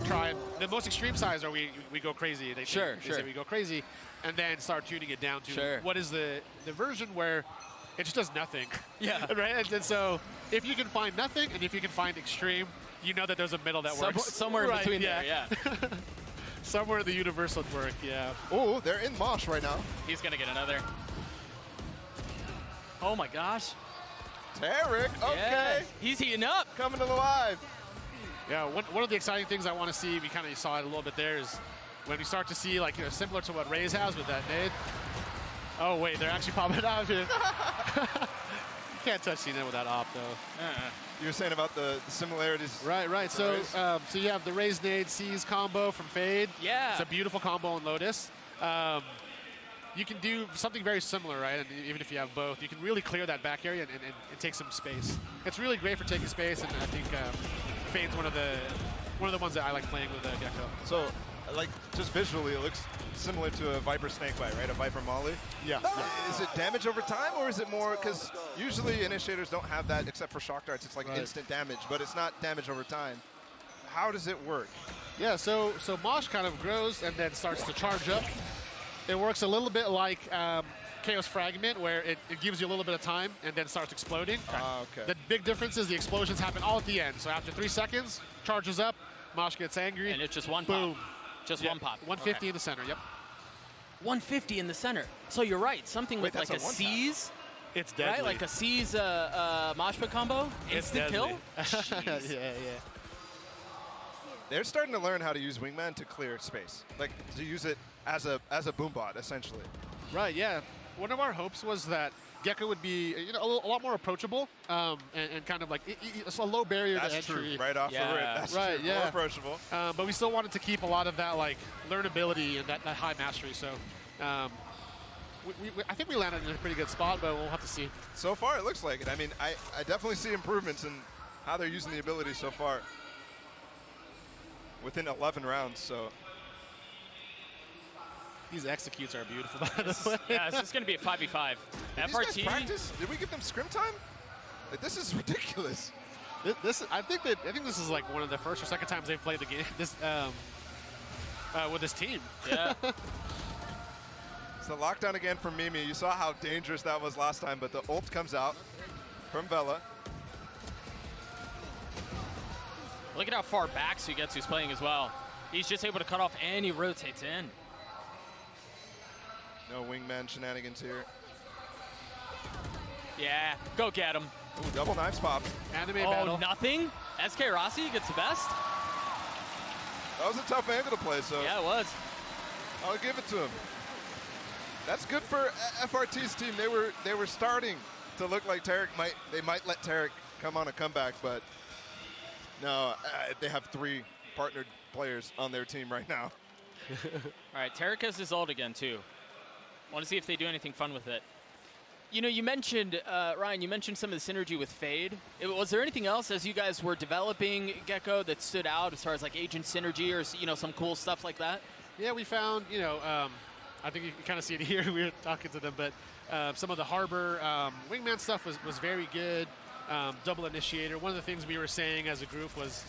try the most extreme size, or we go crazy. They say we go crazy, and then start tuning it down to what is the version where it just does nothing. Yeah. Right. And so if you can find nothing, and if you can find extreme, you know that there's a middle that works. Somewhere in between there, yeah. Somewhere the universe would work, yeah. Oh, they're in Mosh right now. He's going to get another. Oh, my gosh. Tarek, okay. Yeah, he's heating up. Coming alive. Yeah, one of the exciting things I want to see, we kind of saw it a little bit there, is when we start to see, like, you know, similar to what Raze has with that nade. Oh, wait, they're actually popping out here. can't touch Cena without op though. You were saying about the similarities. Right. So so you have the raised nade C's combo from Fade. Yeah. It's a beautiful combo on Lotus. You can do something very similar, right? And even if you have both, you can really clear that back area and take some space. It's really great for taking space, and I think Fade's one of the ones that I like playing with Gecko. So, like, just visually, it looks similar to a Viper Snakebite, right? A Viper Molly. Yeah. Is it damage over time, or is it more, because usually initiators don't have that except for shock darts. It's like instant damage, but it's not damage over time. How does it work? Yeah, so Mosh kind of grows and then starts to charge up. It works a little bit like Chaos Fragment, where it gives you a little bit of time and then starts exploding. Okay. The big difference is the explosions happen all at the end. So after 3 seconds, charges up, Mosh gets angry. And it's just one boom. pop. Just one pop. 150 in the center, yep. 150 in the center. So you're right. Something with like a C's. It's deadly. Right? Like a C's mosh pit combo. Instant kill. Yeah. They're starting to learn how to use Wingman to clear space, like to use it as a boom bot, essentially. Right, yeah. One of our hopes was that Gecko would be a lot more approachable and kind of like it's a low barrier to entry. True. Right off the rip. That's right, true. yeah. More approachable. But we still wanted to keep a lot of that like learnability and that high mastery. So I think we landed in a pretty good spot, but we'll have to see. So far, it looks like it. I mean, I definitely see improvements in how they're using the ability so far. Within 11 rounds, so. These executes are beautiful, by the way. Yeah, this is going to be a 5v5. Did FRT. these guys practice? Did we give them scrim time? Like, this is ridiculous. I think this is like one of the first or second times they've played the game with this team. Yeah. It's the lockdown again from Mimi. You saw how dangerous that was last time, but the ult comes out from Vela. Look at how far back Sugetsu's playing as well. He's just able to cut off and he rotates in. No wingman shenanigans here. Yeah, go get him. Ooh, double knives pop. Anime oh, battle. Nothing? SK Rossi gets the best? That was a tough angle to play, so. Yeah, it was. I'll give it to him. That's good for FRT's team. They were starting to look like Tarek might let Tarek come on a comeback, but no, they have 3 partnered players on their team right now. All right, Tarek has his ult again, too. Want to see if they do anything fun with it. You know, you mentioned, Ryan, you mentioned some of the synergy with Fade. Was there anything else as you guys were developing Gecko that stood out as far as like agent synergy or, some cool stuff like that? Yeah, we found, I think you can kind of see it here. We were talking to them, but some of the Harbor Wingman stuff was very good. Double initiator. One of the things we were saying as a group was,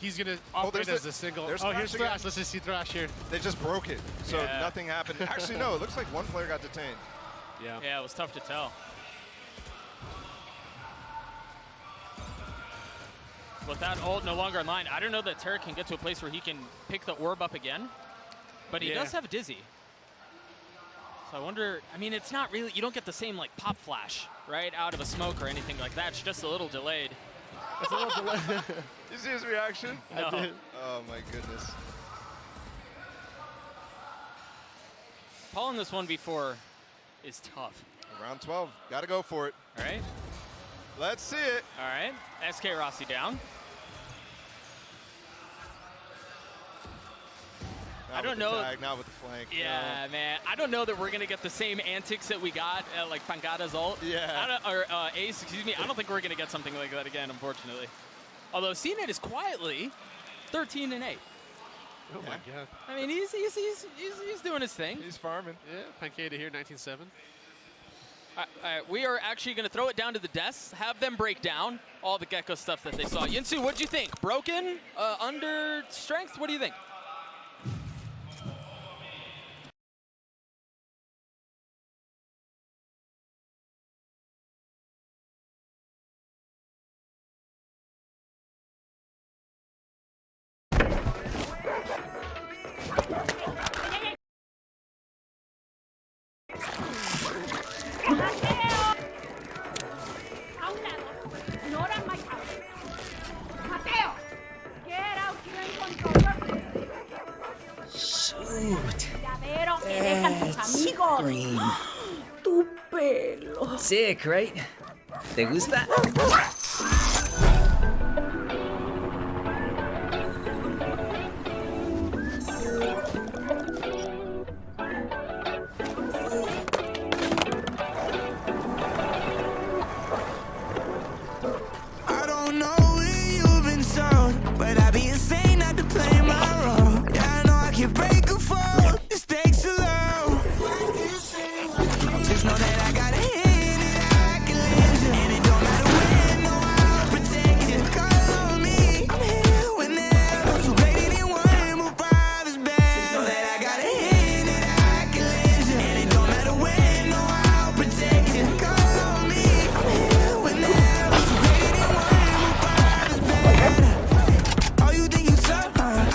he's going to operate as a single. Oh, here's Thrash. Let's just see Thrash here. They just broke it, so nothing happened. Actually, no, it looks like one player got detained. Yeah, it was tough to tell. With that ult no longer online, I don't know that Tarek can get to a place where he can pick the orb up again, but he does have Dizzy. So I wonder, it's not really, you don't get the same like pop flash, right, out of a smoke or anything like that. It's just a little delayed. It's a little delayed. You see his reaction? No. I did. Oh my goodness. Pulling this 1v4 is tough. Round 12, gotta go for it. All right. Let's see it. All right, SK Rossi down. I don't know. Now with the flank. Yeah, man. I don't know that we're going to get the same antics that we got at, like, Pangada's ult. Yeah. Or Ace, excuse me. I don't think we're going to get something like that again, unfortunately. Although CNET is quietly 13-8. Oh, my God. I mean, he's doing his thing. He's farming. Yeah, Pancada here, 19-7. We are actually going to throw it down to the desks, have them break down all the Gecko stuff that they saw. Yinsu, what'd you think? Broken? Under strength? What do you think? Tu pelo. Sick, right? ¿Te gusta? I don't know where you've been sold, but I'd be insane not to play my role. Yeah, I know I can break a fall. The stakes are low. Just know that I got a hand that I can lend you, and it don't matter when, no, I'll protect you. Call on me, I'm here whenever. So great anyone will find is better. Just know that I got a hand that I can lend you, and it don't matter when, no, I'll protect you. Call on me, I'm here whenever. So great anyone will find is better. Oh, you think you tough?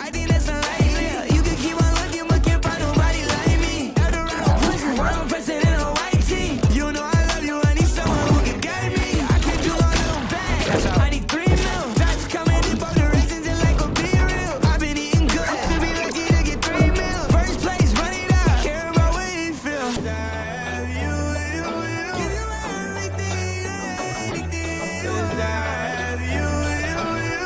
I think that's unlikely. You can keep on looking, but can't find nobody like me. Eldorado pushing, I'm pressing in a white tee. You know I love you, I need someone who can guide me. I can't do a little bag. I need 3 mil. That's coming in both directions and like a be real. I've been eating good, should be lucky to get 3 mil. First place, run it up. Care about what you feel. Give you everything, anything.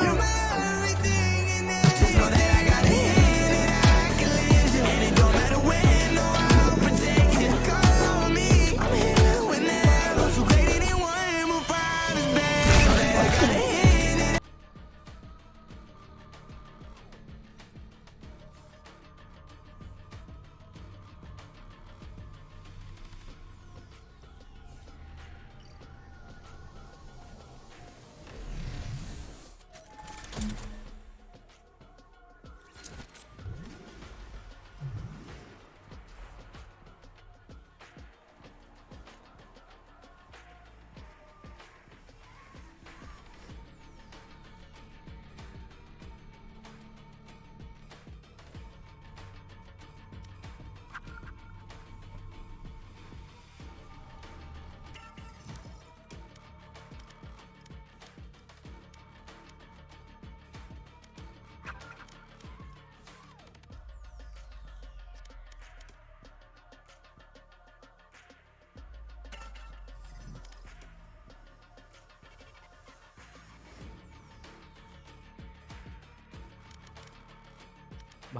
You're my everything, and just know that I got a hand that I can lend you, and it don't matter when, no, I'll protect you. Call on me, I'm here whenever. So great anyone will find is better. Know that I got a hand that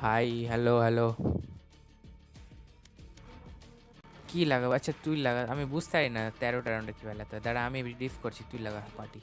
ভাই hello hello কি লাগাবো? আচ্ছা তুই লাগা, আমি বুঝতে পারি না 13টা রাউন্ডে কি বেলাতে। দাঁড়া আমি ডিফ করছি, তুই লাগা পার্টি।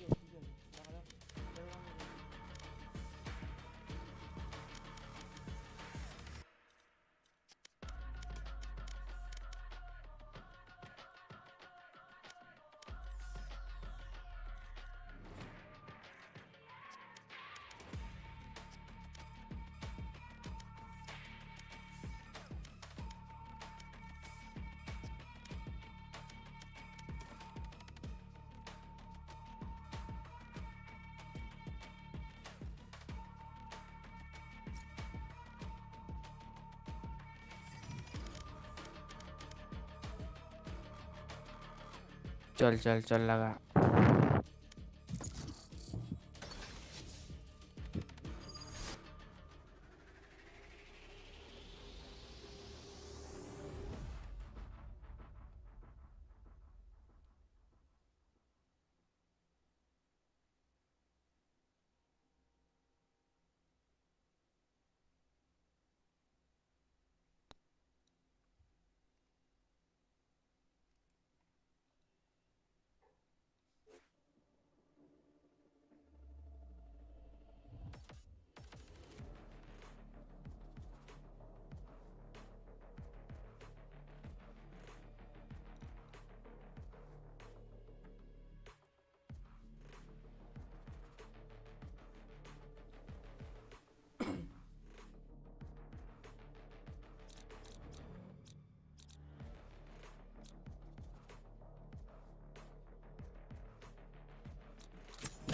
चल चल चल लगा।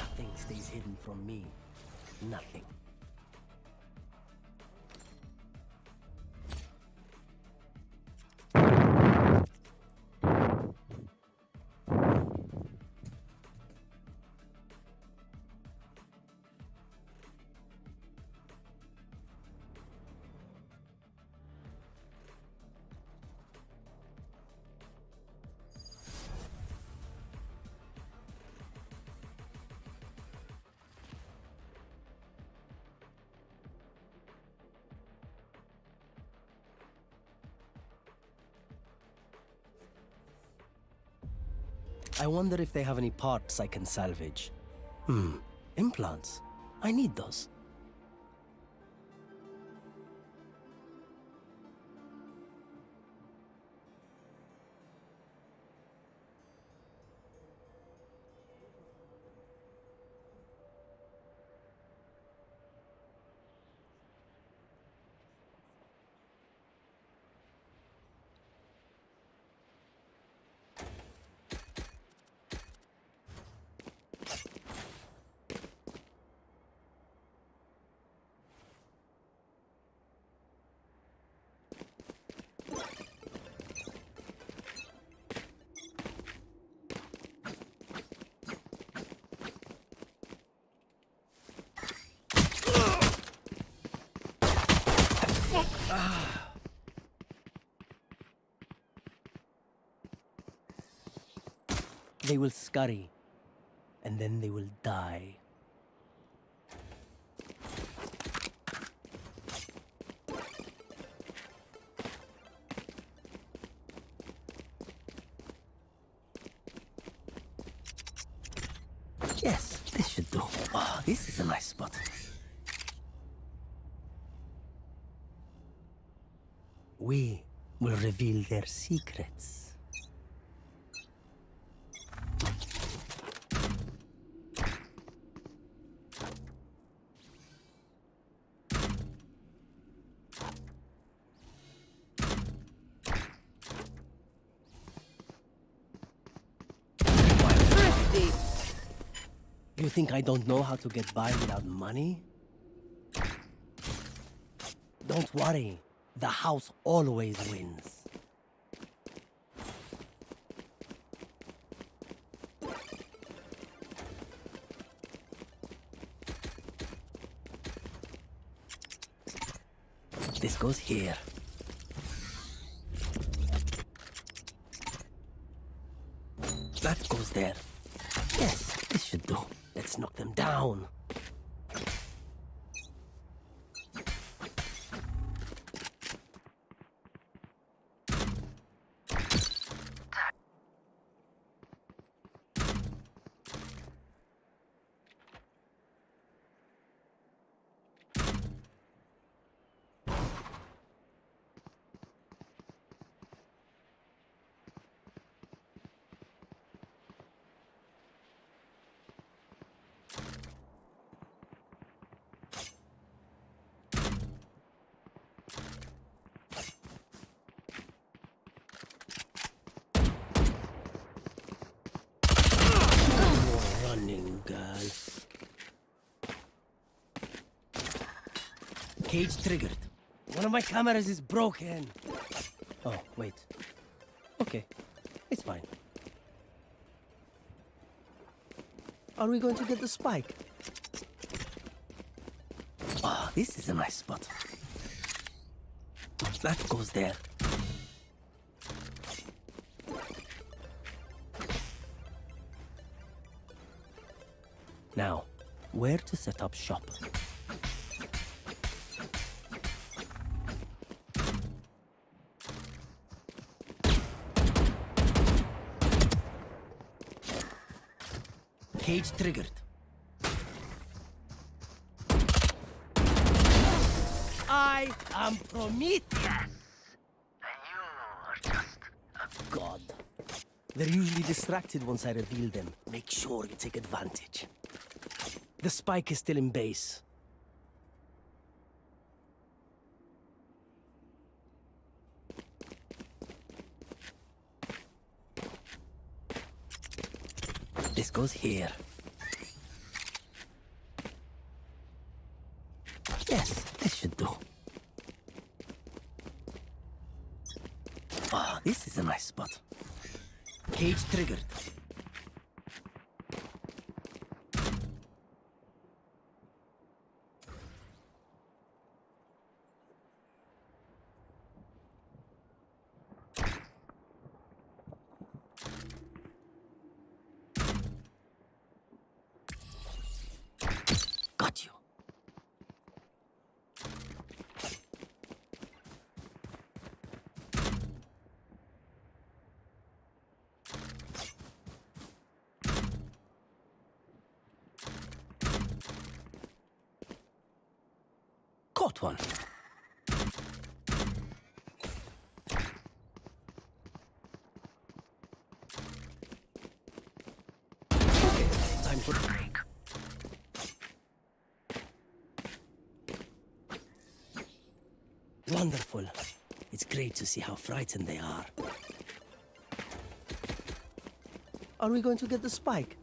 Nothing stays hidden from me. Nothing. I wonder if they have any parts I can salvage. Implants. I need those. They will scurry, and then they will die. Yes, this should do. Oh, this is a nice spot. We will reveal their secrets. You think I don't know how to get by without money? Don't worry. The house always wins. This goes here. That goes there. Yes, this should do. Let's knock them down. Running, girl. Cage triggered. One of my cameras is broken. Oh, wait. Okay, it's fine. Are we going to get the spike? Oh, this is a nice spot. That goes there. Now, where to set up shop? Cage triggered. I am Prometheus! And you are just a god. They're usually distracted once I reveal them. Make sure you take advantage. The spike is still in base. This goes here. Yes, this should do. Ah, this is a nice spot. Cage triggered. Got you. Caught one. Time for a break. Wonderful. It's great to see how frightened they are. Are we going to get the spike?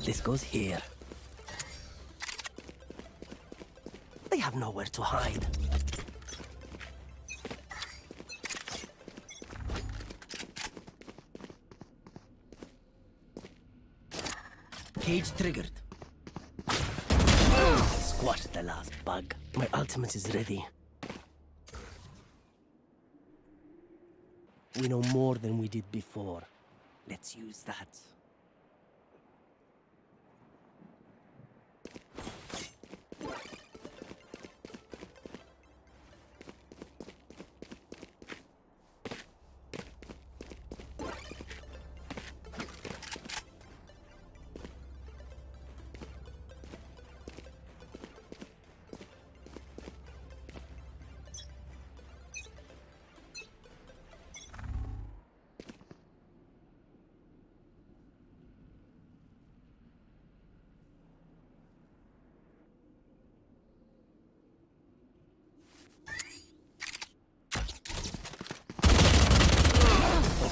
This goes here. They have nowhere to hide. Cage triggered. Squash the last bug. My ultimate is ready. We know more than we did before. Let's use that.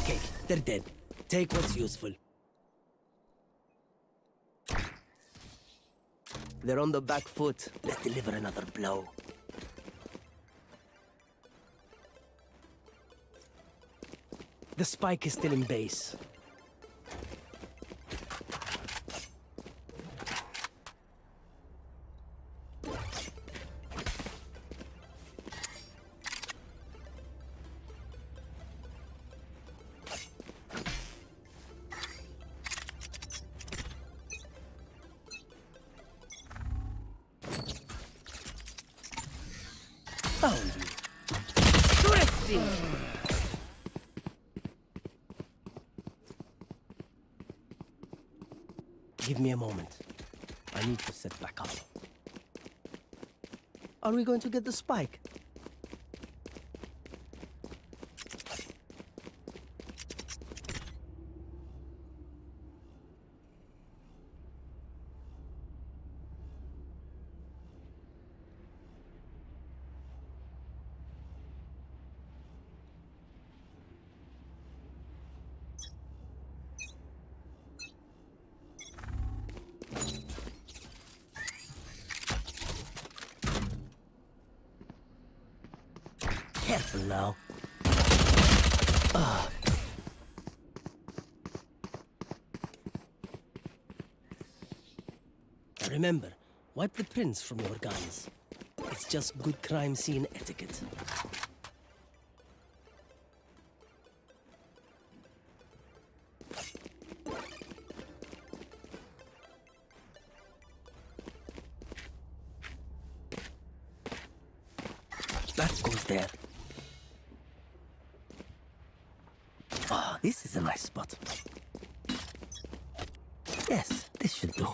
Okay, they're dead. Take what's useful. They're on the back foot. Let's deliver another blow. The spike is still in base. Found you. Twisting! Give me a moment. I need to set back up. Are we going to get the spike? Careful now. Remember, wipe the prints from your guns. It's just good crime scene etiquette. That goes there. Ah, this is a nice spot. Yes, this should do.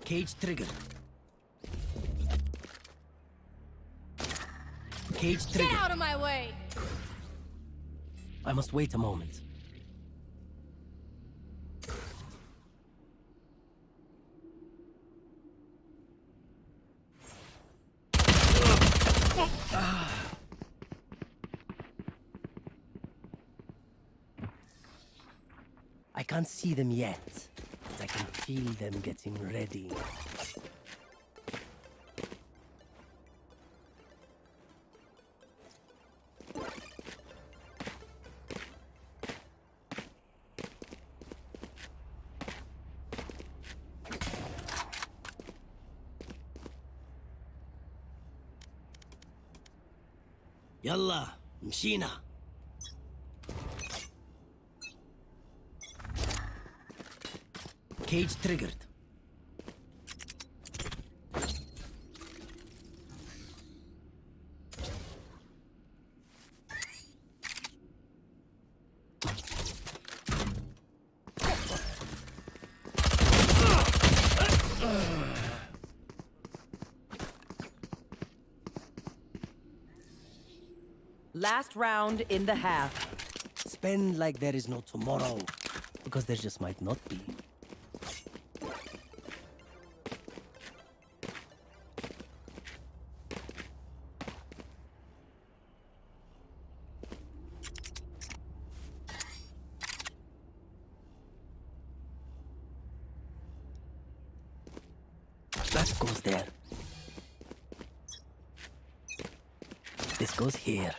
Cage triggered. Cage triggered. Get out of my way! I must wait a moment. I can't see them yet, but I can feel them getting ready. Yalla, mshina. Cage triggered. Last round in the half. Spend like there is no tomorrow, because there just might not be. That goes there. This goes here.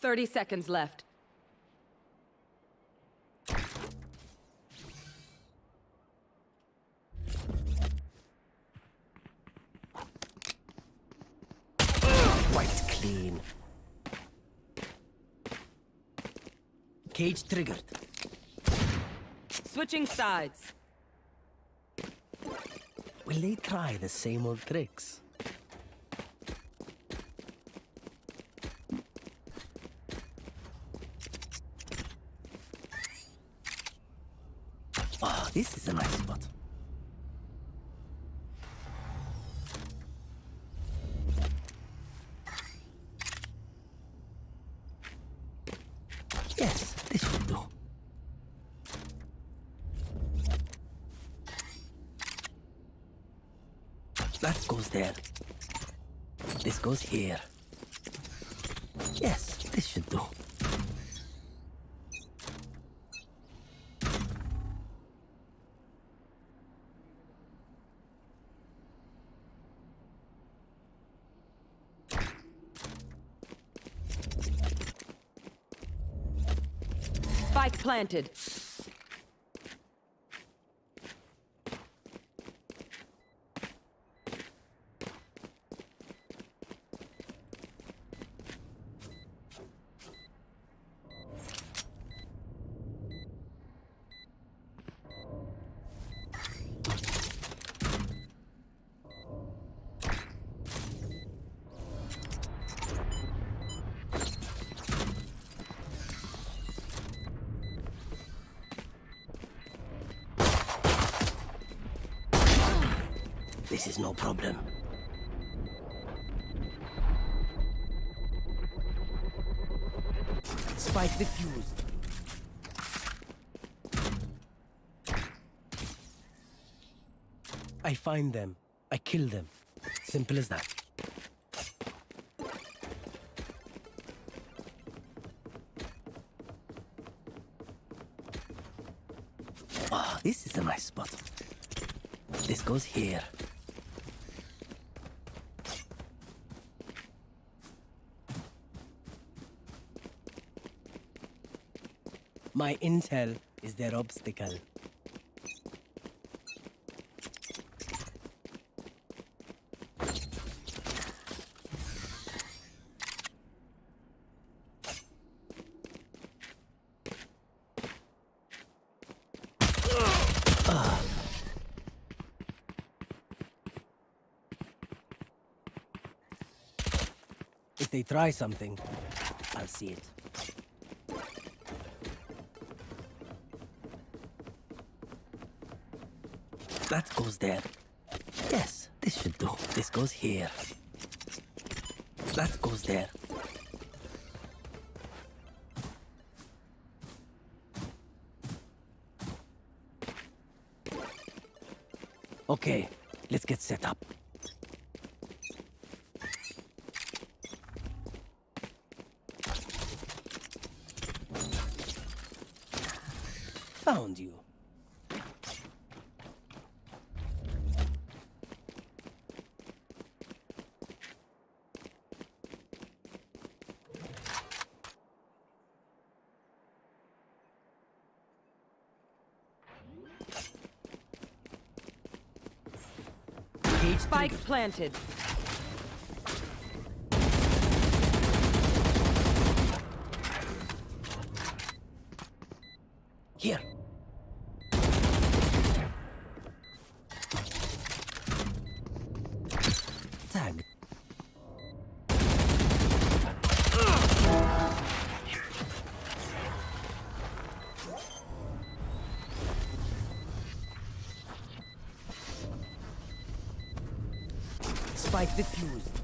Thirty seconds left. Quite clean. Cage triggered. Switching sides. Will they try the same old tricks? Oh, this is a nice spot. Yes, this should do. That goes there. This goes here. Yes, this should do. Spike planted. This is no problem. Spike defused. I find them. I kill them. Simple as that. Ah, this is a nice spot. This goes here. My intel is their obstacle. they try something, I'll see it. That goes there. Yes, this should do. This goes here. That goes there. Okay, let's get set up. Found you. Spike planted. Here. Tag. Spike defused.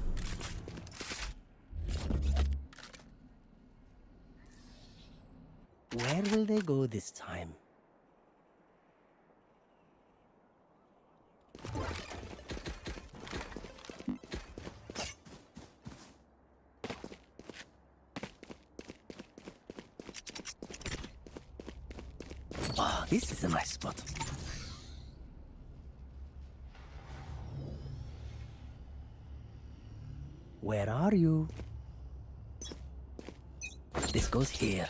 Where will they go this time? Ah, this is a nice spot. Where are you? This goes here.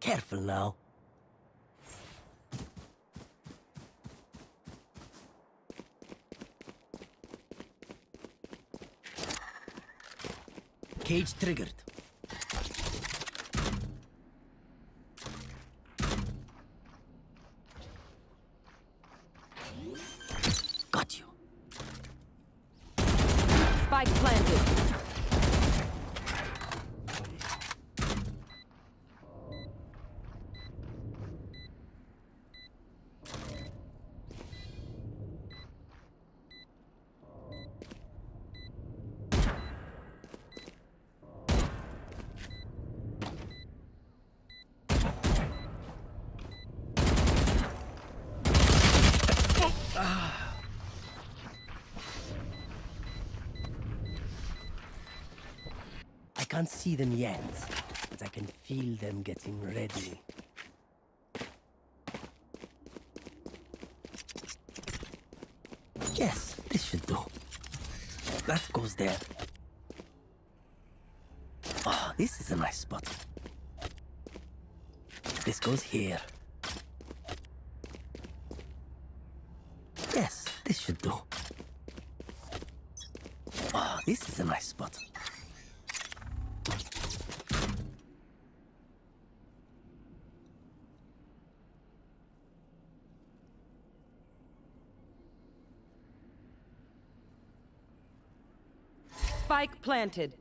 Careful now. Cage triggered. Got you. Spike planted. I can't see them yet, but I can feel them getting ready. Yes, this should do. That goes there. Ah, this is a nice spot. This goes here. Yes, this should do. Ah, this is a nice spot. Spike planted.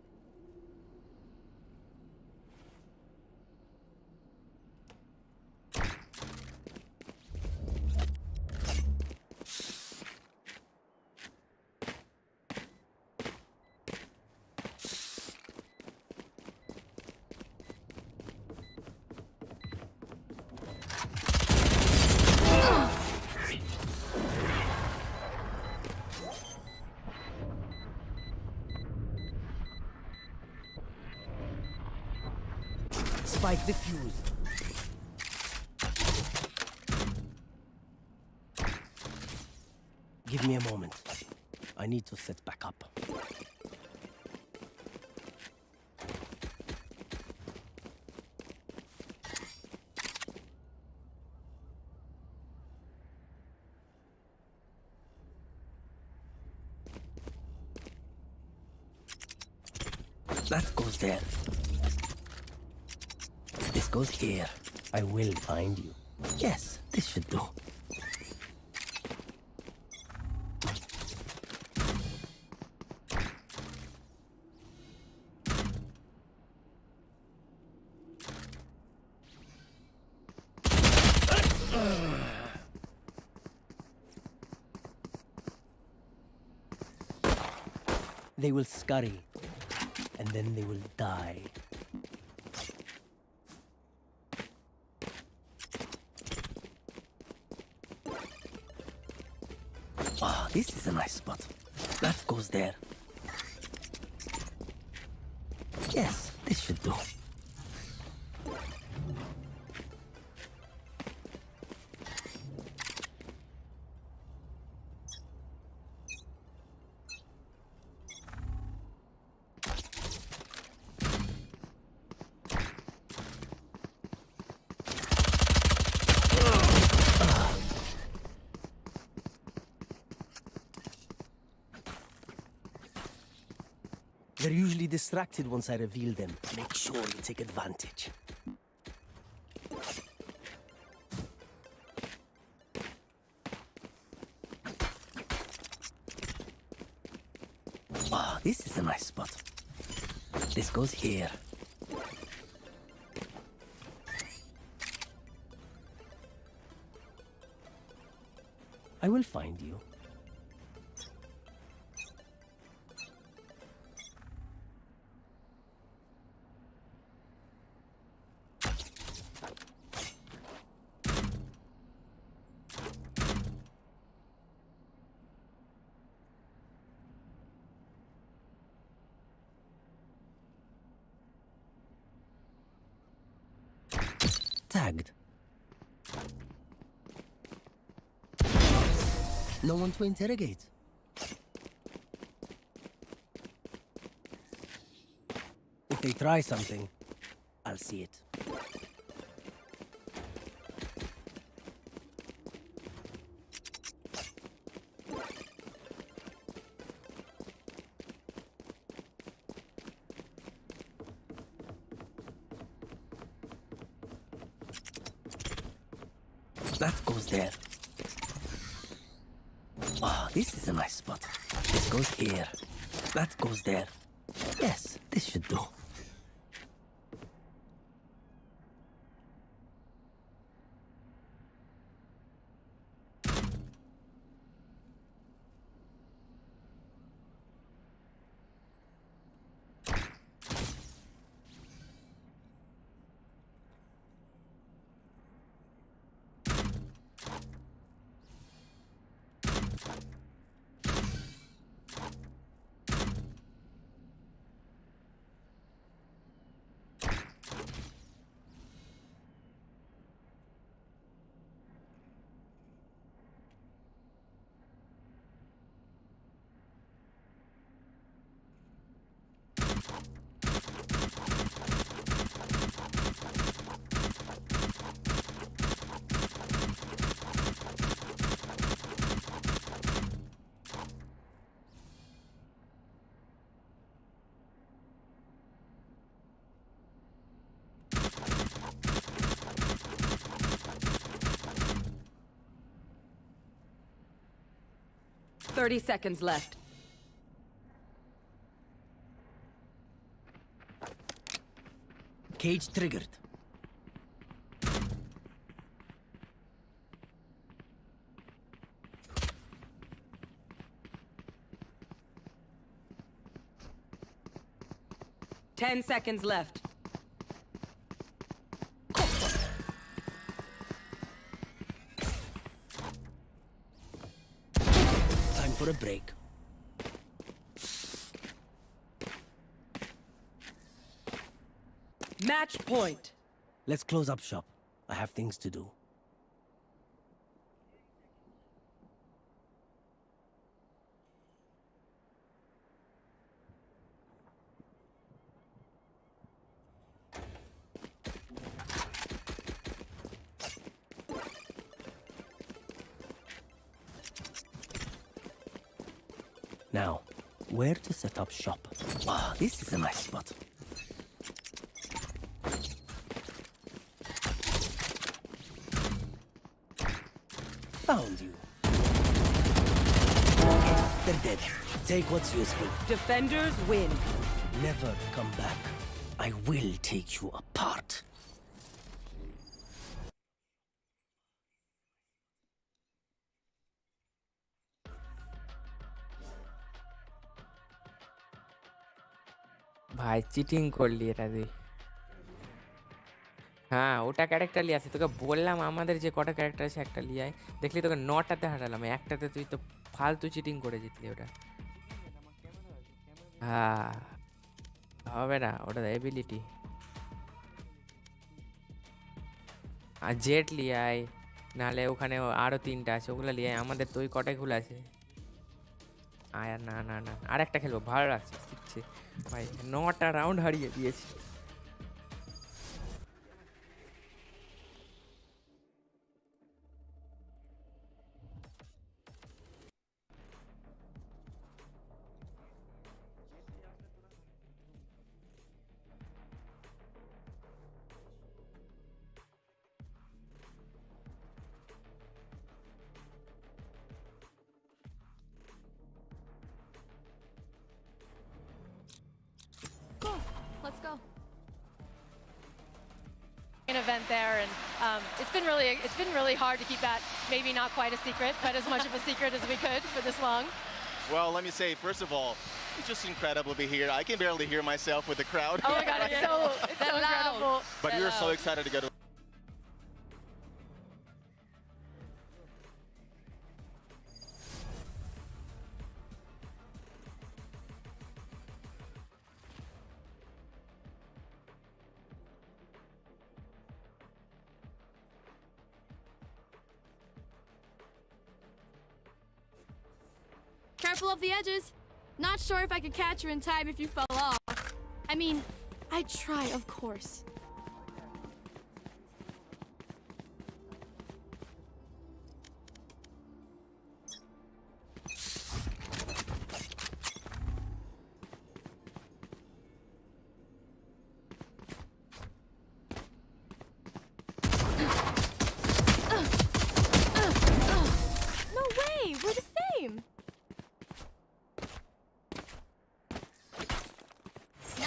Spike defused. Give me a moment. I need to set back up. That goes there. This goes here. I will find you. Yes, this should do. They will scurry, and then they will die. Ah, this is a nice spot. That goes there. Yes, this should do. They're usually distracted once I reveal them. Make sure you take advantage. Ah, this is a nice spot. This goes here. I will find you. Tagged. No one to interrogate. If they try something, I'll see it. That goes there. Ah, this is a nice spot. This goes here. That goes there. Yes, this should do. Thirty seconds left. Cage triggered. Ten seconds left. Time for a break. Match point. Let's close up shop. I have things to do. Now, where to set up shop. Ah, this is a nice spot. Found you. They're dead. Take what's useful. Defenders win. Never come back. I will take you apart. ভাই cheating করলি এটা তুই। হ্যাঁ ওটা character লিয়ে আসি, তোকে বললাম আমাদের যে কটা ক্যারেক্টার আছে একটা লিয়ে আয়, দেখলি তোকে 9টাতে হারালাম, একটাতে তুই তো ফালতু চিটিং করে জিতলি ওটা। হ্যাঁ হবে না, ওটা এবিলিটি। আর জেট লিয়ে আয়, নাহলে ওখানে আরও 3টা আছে ওগুলো লিয়ে আয়, আমাদের তো ওই কটাই খুলে আছে। আর না না না আর একটা খেলবো, ভালো লাগছে শিখছে ভাই, 9টা রাউন্ড হারিয়ে দিয়েছি। Let's go. An event there, and it's been really hard to keep that maybe not quite a secret, but as much of a secret as we could for this long. Well, let me say, first of all, it's just incredible to be here. I can barely hear myself with the crowd. Oh my God, it's so incredible. But we were so excited to go to. Careful of the edges. Not sure if I could catch you in time if you fell off. I mean, I'd try, of course. No way! We're the same!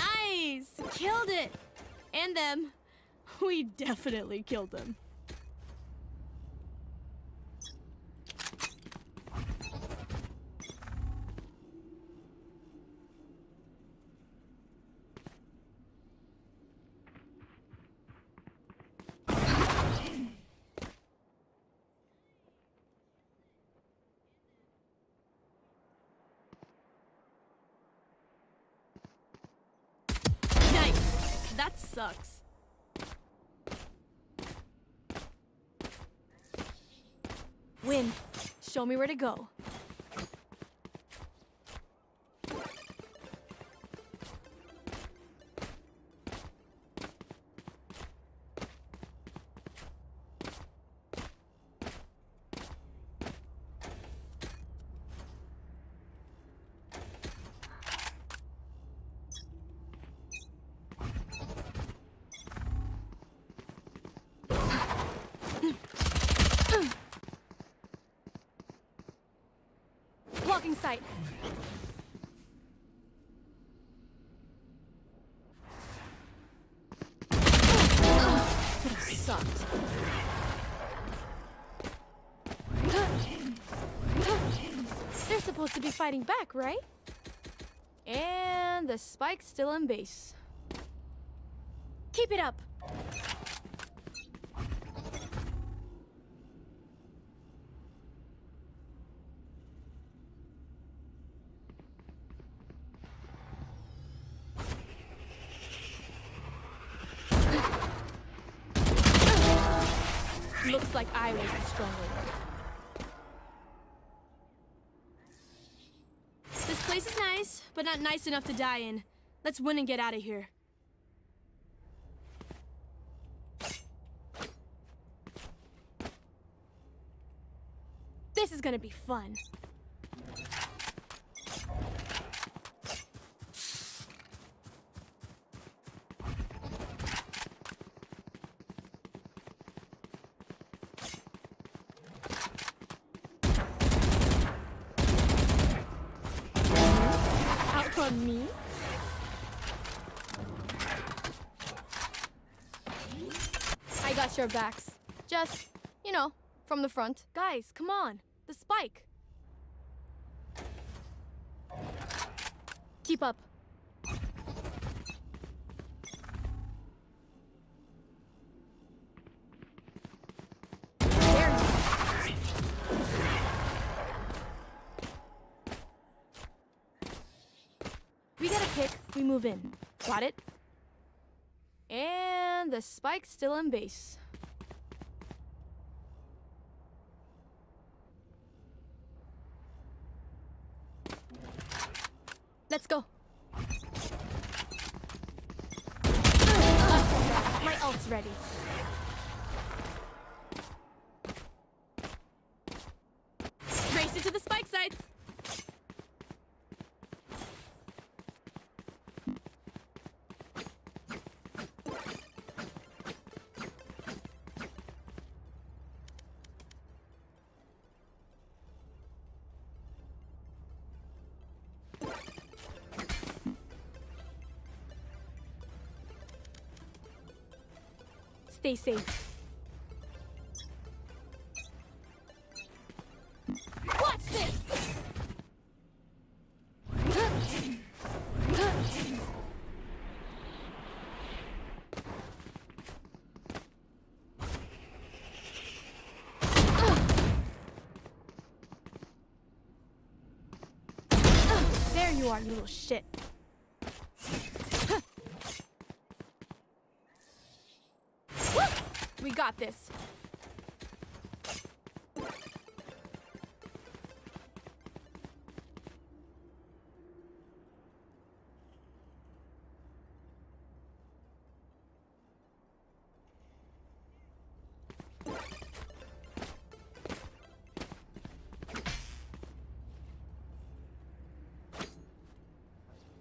Nice! Killed it! And them. We definitely killed them. Nice! That sucks. Win. Show me where to go. Blocking sight. Could have sucked. They're supposed to be fighting back, right? And the spike's still in base. Keep it up. Looks like I was the stronger one. This place is nice, but not nice enough to die in. Let's win and get out of here. This is gonna be fun. on me. I got your backs. Just, you know, from the front. Guys, come on. The spike. Keep up. There. We get a pick, we move in. Got it? And the spike's still in base. Let's go. My ult's ready. Race it to the spike sites. Stay safe. Watch this! There you are, you little shit. We got this.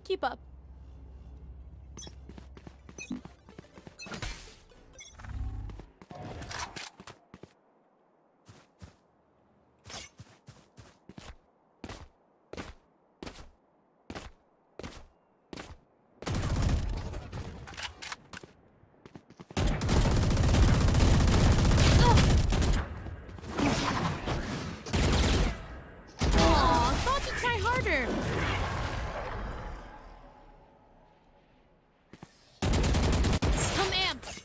Keep up.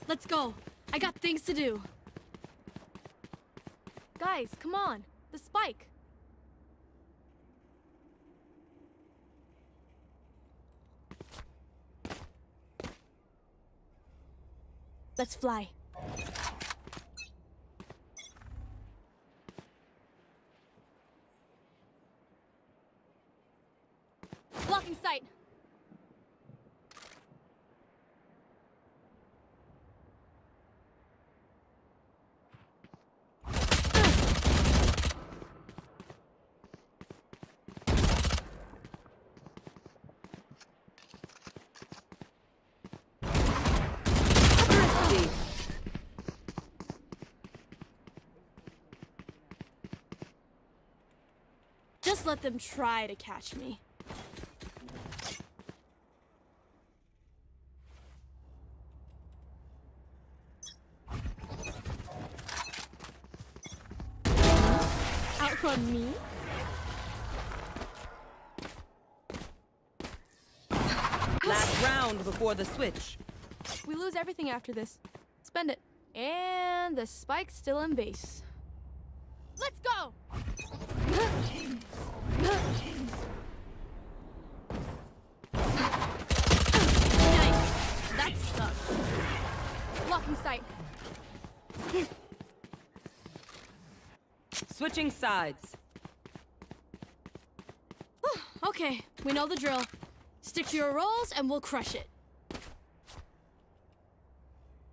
Let's go. I got things to do. Guys, come on. The spike. Let's fly. Blocking sight. Just let them try to catch me. Outrun me? Last round before the switch. We lose everything after this. Spend it. And the spike's still in base. Let's go! Nice. That sucks. Blocking sight. Switching sides. Okay, we know the drill. Stick to your roles and we'll crush it.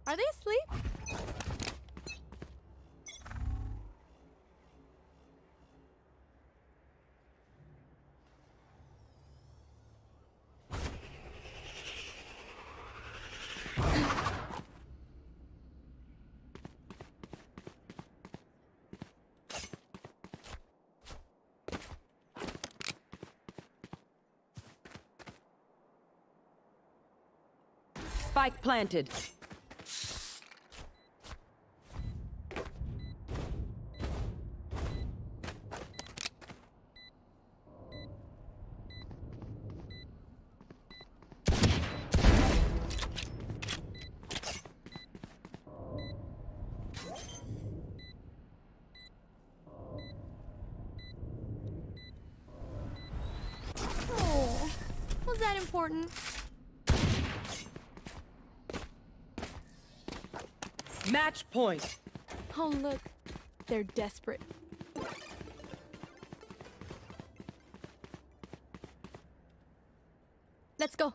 Are they asleep? Spike planted. Oh, was that important? Match point. Oh, look. They're desperate. Let's go.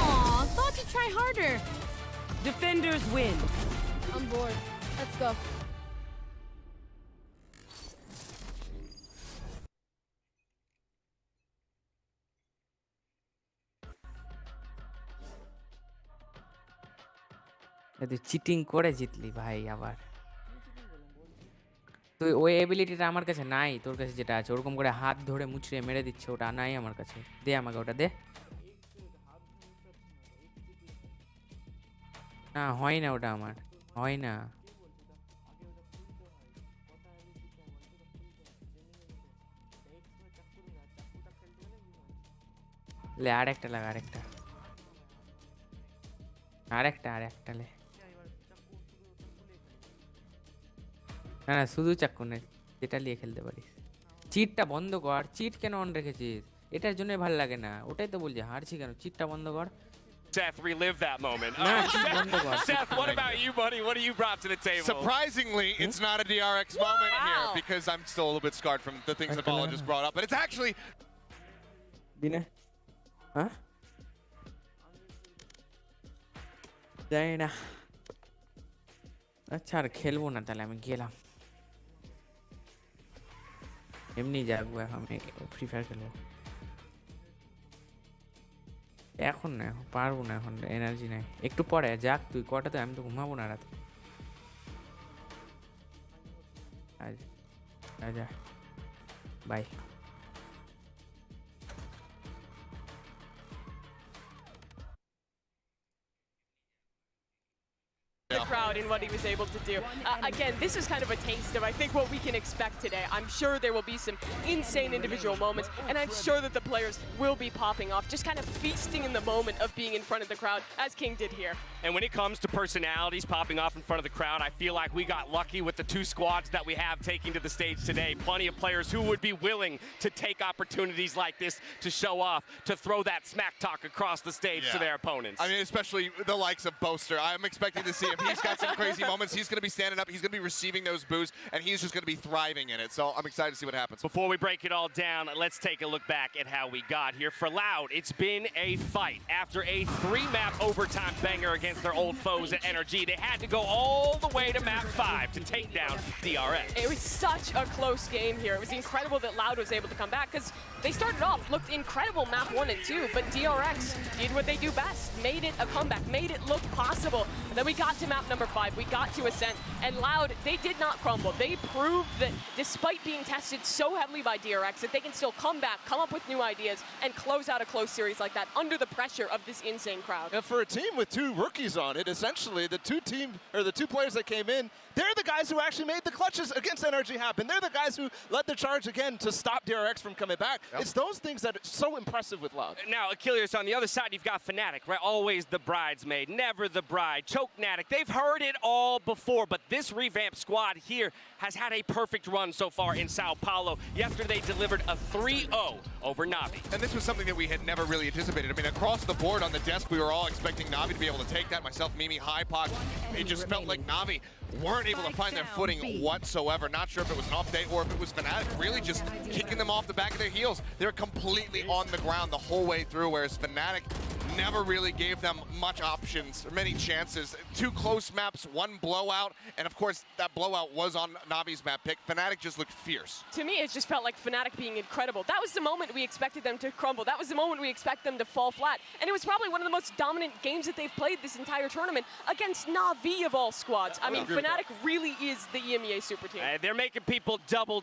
Aw, thought you'd try harder. Defenders win. I'm bored. Let's go. তুই cheating করে জিতলি ভাই আবার। তুই ওই এবিলিটিটা আমার কাছে নাই, তোর কাছে যেটা আছে ওরকম করে হাত ধরে মুচড়ে মেরে দিচ্ছে, ওটা নাই আমার কাছে। দে আমাকে ওটা দে। না হয় না, ওটা আমার হয় না। লে আরেকটা লাগা, আরেকটা আরেকটা আরেকটা লে। না না শুধু চাক্কু নেই, যেটা নিয়ে খেলতে পারিস। চিটটা বন্ধ কর, চিট কেন অন রেখেছিস? এটার জন্যই ভালো লাগে না, ওটাই তো বলছি হারছি কেন। চিটটা বন্ধ কর। Seth, relive that moment. Nah, Seth, what about you, buddy? What do you brought to the table? Surprisingly, it's not a DRX moment here because I'm still a little bit scarred from the things that Bala just brought up. But it's actually... Dina? Huh? জানি না। আচ্ছা আর খেলবো না তাহলে, আমি গেলাম। এমনি যাবো, এখন আমি ফ্রি ফায়ার খেলবো। এখন না, এখন পারবো না, এখন এনার্জি নাই। একটু পরে যাক, তুই কটাতে, আমি তো ঘুমাবো না রাতে। আচ্ছা by. The crowd and what he was able to do. Again, this is kind of a taste of, I think, what we can expect today. I'm sure there will be some insane individual moments, and I'm sure that the players will be popping off, just kind of feasting in the moment of being in front of the crowd, as King did here. And when it comes to personalities popping off in front of the crowd, I feel like we got lucky with the two squads that we have taking to the stage today. Plenty of players who would be willing to take opportunities like this to show off, to throw that smack talk across the stage to their opponents. I mean, especially the likes of Boaster. I'm expecting to see him. He's got some crazy moments. He's going to be standing up. He's going to be receiving those boos, and he's just going to be thriving in it. So I'm excited to see what happens. Before we break it all down, let's take a look back at how we got here. For Loud, it's been a fight. After a 3-map overtime banger against their old foes at NRG, they had to go all the way to map 5 to take down DRX. It was such a close game here. It was incredible that Loud was able to come back, because they started off, looked incredible map 1 and 2, but DRX did what they do best, made it a comeback, made it look possible. And then we got to map number 5, we got to Ascent, and Loud, they did not crumble. They proved that despite being tested so heavily by DRX, that they can still come back, come up with new ideas, and close out a close series like that under the pressure of this insane crowd. And for a team with 2 rookies on it, essentially the two players that came in, they're the guys who actually made the clutches against NRG happen. They're the guys who led the charge again to stop DRX from coming back. Yep. It's those things that are so impressive with Loud. Now, Achilles, on the other side, you've got Fnatic, right? Always the bridesmaid, never the bride. Choke Fnatic, they've heard it all before, but this revamped squad here has had a perfect run so far in Sao Paulo. Yesterday delivered a 3-0 over Navi. And this was something that we had never really anticipated. I mean, across the board on the desk, we were all expecting Navi to be able to take that. Myself, Mimi, Hypoc, it just felt like Navi weren't able to find their footing whatsoever. Not sure if it was an update or if it was Fnatic really just kicking them off the back of their heels. They're completely on the ground the whole way through, whereas Fnatic never really gave them much options, or many chances. 2 close maps, 1 blowout, and of course that blowout was on Navi's map pick. Fnatic just looked fierce. To me, it just felt like Fnatic being incredible. That was the moment we expected them to crumble. That was the moment we expect them to fall flat. And it was probably one of the most dominant games that they've played this entire tournament against Na'Vi of all squads. I mean, Fnatic really is the EMEA super team. They're making people double,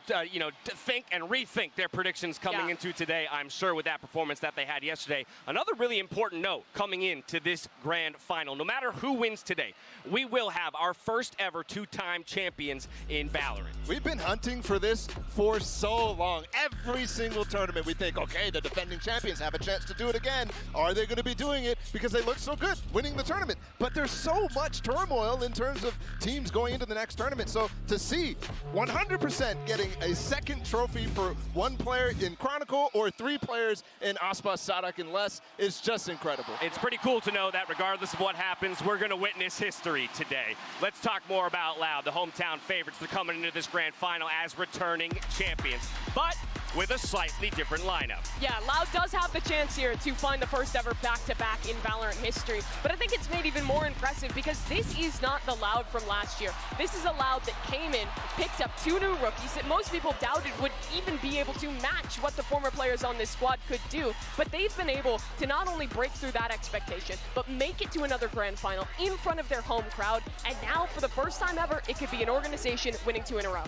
think and rethink their predictions coming into today, I'm sure, with that performance that they had yesterday. Another really important note coming into this grand final. No matter who wins today, we will have our first ever 2-time champions in Valorant. We've been hunting for this for so long. Every single tournament we think, okay, the defending champions have a chance to do it again. Are they going to be doing it because they look so good winning the tournament? But there's so much turmoil in terms of teams going into the next tournament. So to see 100% getting a second trophy for 1 player in Chronicle or 3 players in Aspas, Sadak, and Les is just incredible. It's pretty cool to know that regardless of what happens, we're going to witness history today. Let's talk more about Loud, the hometown favorites. They're coming into this grand final as returning champions, but with a slightly different lineup. Yeah, Loud does have the chance here to find the first ever back-to-back in Valorant history, but I think it's made even more impressive because this is not the Loud from last year. This is a Loud that came in, picked up 2 new rookies that most people doubted would even be able to match what the former players on this squad could do, but they've been able to not only break through that expectation, but make it to another grand final in front of their home crowd, and now for the first time ever, it could be an organization winning 2 in a row.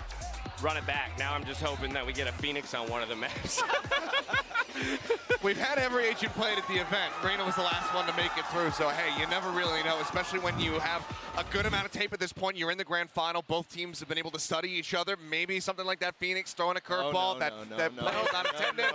Run it back. Now I'm just hoping that we get a Phoenix on one of the maps. We've had every agent played at the event. Reina was the last one to make it through, so hey, you never really know, especially when you have a good amount of tape at this point. You're in the grand final. Both teams have been able to study each other. Maybe something like that Phoenix throwing a curveball that play was not intended.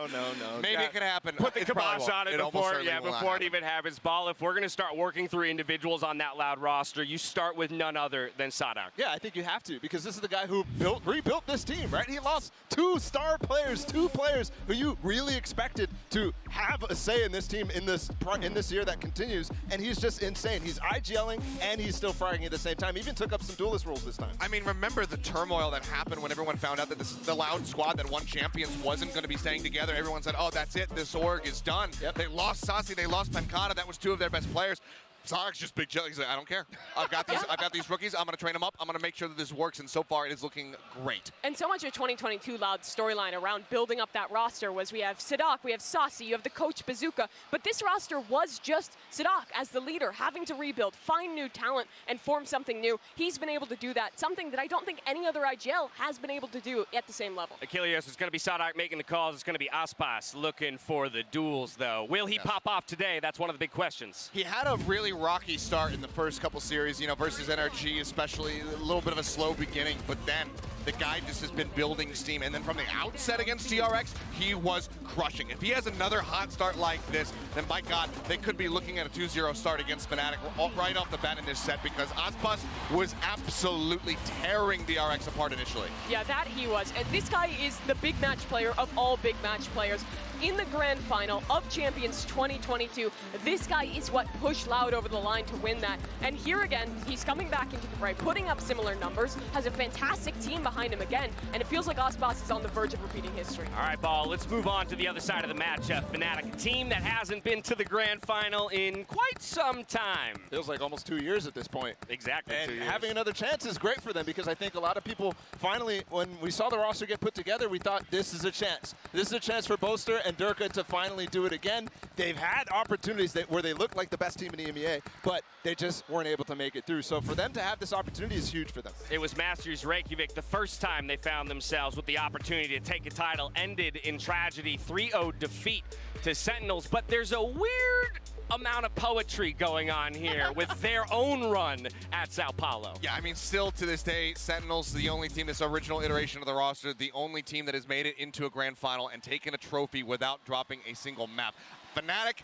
Maybe it could happen. Put the kibosh on it before it it even happens. Ball, if we're going to start working through individuals on that Loud roster, you start with none other than Sadak. Yeah, I think you have to, because this is the guy who rebuilt this team, right? He lost 2 star players, 2 players who you really expected to have a say in this team in this year that continues, and he's just insane. He's IGLing and he's still fragging at the same time. He even took up some duelist roles this time. I mean, remember the turmoil that happened when everyone found out that the Loud squad that won champions wasn't going to be staying together. Everyone said, oh, that's it, this org is done. Yep. They lost Sasi, they lost Pancata. That was 2 of their best players. Sadak's just big jelly. He's like, I don't care. I've got these rookies. I'm going to train them up. I'm going to make sure that this works. And so far, it is looking great. And so much of 2022 Loud's storyline around building up that roster was we have Sadak, we have Sasi, you have the coach Bazooka. But this roster was just Sadak as the leader, having to rebuild, find new talent, and form something new. He's been able to do that, something that I don't think any other IGL has been able to do at the same level. Achilles, it's going to be Sadak making the calls. It's going to be Aspas looking for the duels, though. Will he pop off today? That's one of the big questions. He had a really rocky start in the first couple series, versus NRG especially, a little bit of a slow beginning, but then the guy just has been building steam, and then from the outset against TRX, he was crushing. If he has another hot start like this, then by God, they could be looking at a 2-0 start against Fnatic right off the bat in this set, because Aspas was absolutely tearing DRX apart initially. Yeah, that he was. And this guy is the big match player of all big match players. In the grand final of Champions 2022, this guy is what pushed Loud over the line to win that. And here again, he's coming back into the fray, putting up similar numbers, has a fantastic team behind him again, and it feels like Aspas is on the verge of repeating history. All right, Ball, let's move on to the other side of the matchup. Fnatic, a team that hasn't been to the grand final in quite some time. Feels like almost 2 years at this point. Exactly, and 2 years. Having another chance is great for them, because I think a lot of people finally, when we saw the roster get put together, we thought this is a chance. This is a chance for Boaster and Durka to finally do it again. They've had opportunities where they look like the best team in EMEA, but they just weren't able to make it through. So for them to have this opportunity is huge for them. It was Masters Reykjavik the first time they found themselves with the opportunity to take a title, ended in tragedy, 3-0 defeat to Sentinels. But there's a weird amount of poetry going on here with their own run at Sao Paulo. Yeah, I mean, still to this day, Sentinels, the only team, this original iteration of the roster, the only team that has made it into a grand final and taken a trophy without dropping a single map. Fnatic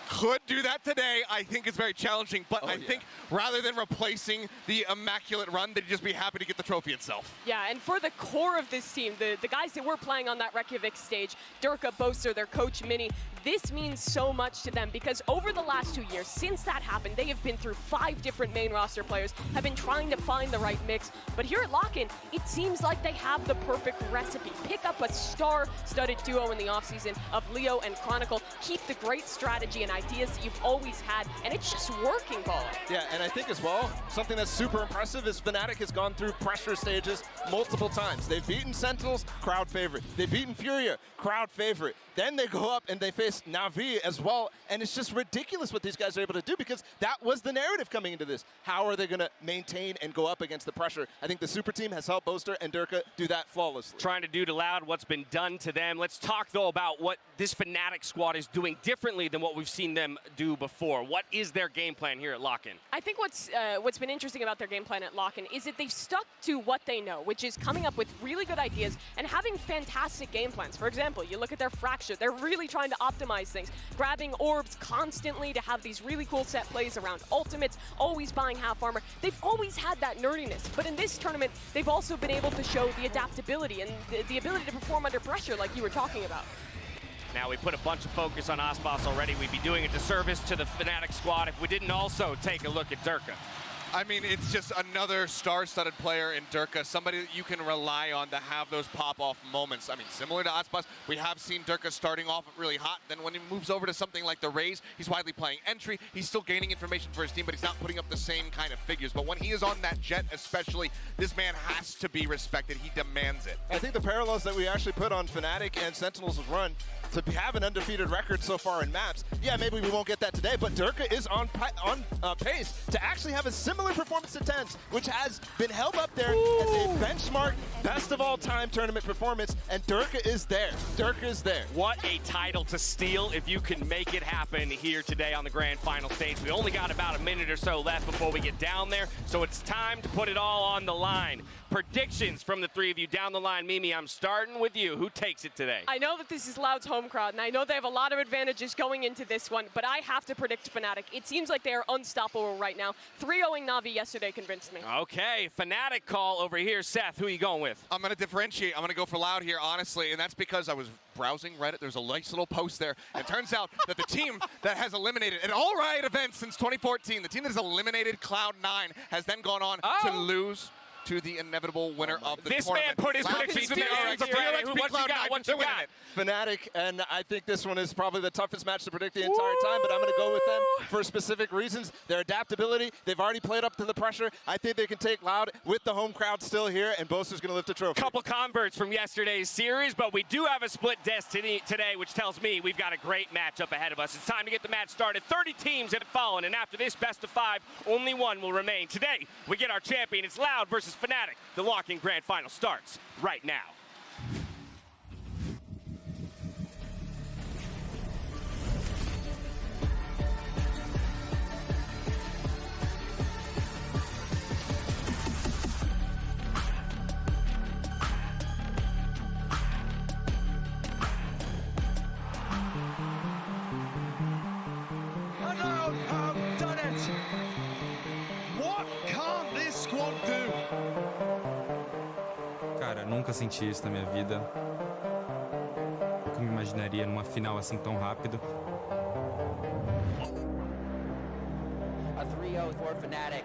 could do that today. I think it's very challenging, but I think rather than replacing the immaculate run, they'd just be happy to get the trophy itself. Yeah, and for the core of this team, the guys that were playing on that Reykjavik stage, Durka, Boaster, their coach Mini, this means so much to them because over the last 2 years, since that happened, they have been through 5 different main roster players, have been trying to find the right mix. But here at Lock-In, it seems like they have the perfect recipe. Pick up a star-studded duo in the offseason of Leo and Chronicle, keep the great strategy and ideas that you've always had, and it's just working, Paula. Yeah, and I think as well, something that's super impressive is Fnatic has gone through pressure stages multiple times. They've beaten Sentinels, crowd favorite. They've beaten Furia, crowd favorite. Then they go up and they face Na'Vi as well, and it's just ridiculous what these guys are able to do because that was the narrative coming into this. How are they going to maintain and go up against the pressure? I think the super team has helped Boaster and Durka do that flawlessly. Trying to do to Loud what's been done to them. Let's talk, though, about what this Fnatic squad is doing differently than what we've seen them do before. What is their game plan here at Lock-In? I think what's been interesting about their game plan at Lock-In is that they've stuck to what they know, which is coming up with really good ideas and having fantastic game plans. For example, you look at their Fracture. They're really trying to optimize things, grabbing orbs constantly to have these really cool set plays around ultimates, always buying half armor. They've always had that nerdiness, but in this tournament, they've also been able to show the adaptability and the ability to perform under pressure like you were talking about. Now, we put a bunch of focus on Aspas already. We'd be doing a disservice to the Fnatic squad if we didn't also take a look at Durka. I mean, it's just another star-studded player in Durka, somebody that you can rely on to have those pop-off moments. I mean, similar to Aspas, we have seen Durka starting off really hot. Then when he moves over to something like the Raze, he's widely playing entry. He's still gaining information for his team, but he's not putting up the same kind of figures. But when he is on that jet especially, this man has to be respected. He demands it. I think the parallels that we actually put on Fnatic and Sentinels' run to have an undefeated record so far in maps, yeah, maybe we won't get that today, but Durka is on pace to actually have a similar performance to TenZ, which has been held up there as a benchmark best of all time tournament performance, and Durka is there. Durka is there. What a title to steal if you can make it happen here today on the grand final stage. We only got about a minute or so left before we get down there, so it's time to put it all on the line. Predictions from the three of you down the line. Mimi, I'm starting with you. Who takes it today? I know that this is Loud's home crowd, and I know they have a lot of advantages going into this one, but I have to predict Fnatic. It seems like they are unstoppable right now. 3-0ing Na'Vi yesterday convinced me. Okay, Fnatic call over here. Seth, who are you going with? I'm going to differentiate. I'm going to go for Loud here, honestly, and that's because I was browsing Reddit. There's a nice little post there. And it turns out that the team that has eliminated an All Riot event since 2014, the team that has eliminated Cloud9, has then gone on to lose to the inevitable winner of the tournament. This man put his predictions in there. What you got? What you got? Fnatic, and I think this one is probably the toughest match to predict the entire time, but I'm going to go with them for specific reasons. Their adaptability, they've already played up to the pressure. I think they can take Loud with the home crowd still here, and Boaster's going to lift a trophy. Couple converts from yesterday's series, but we do have a split destiny today, which tells me we've got a great matchup ahead of us. It's time to get the match started. 30 teams have fallen, and after this best of 5, only one will remain. Today, we get our champion. It's Loud versus Fnatic. The Lock-In Grand Final starts right now. Loud have done it! What can't this squad do? Cara, nunca senti isso na minha vida. Nunca me imaginaria numa final assim tão rápido. A 3-0 for Fnatic.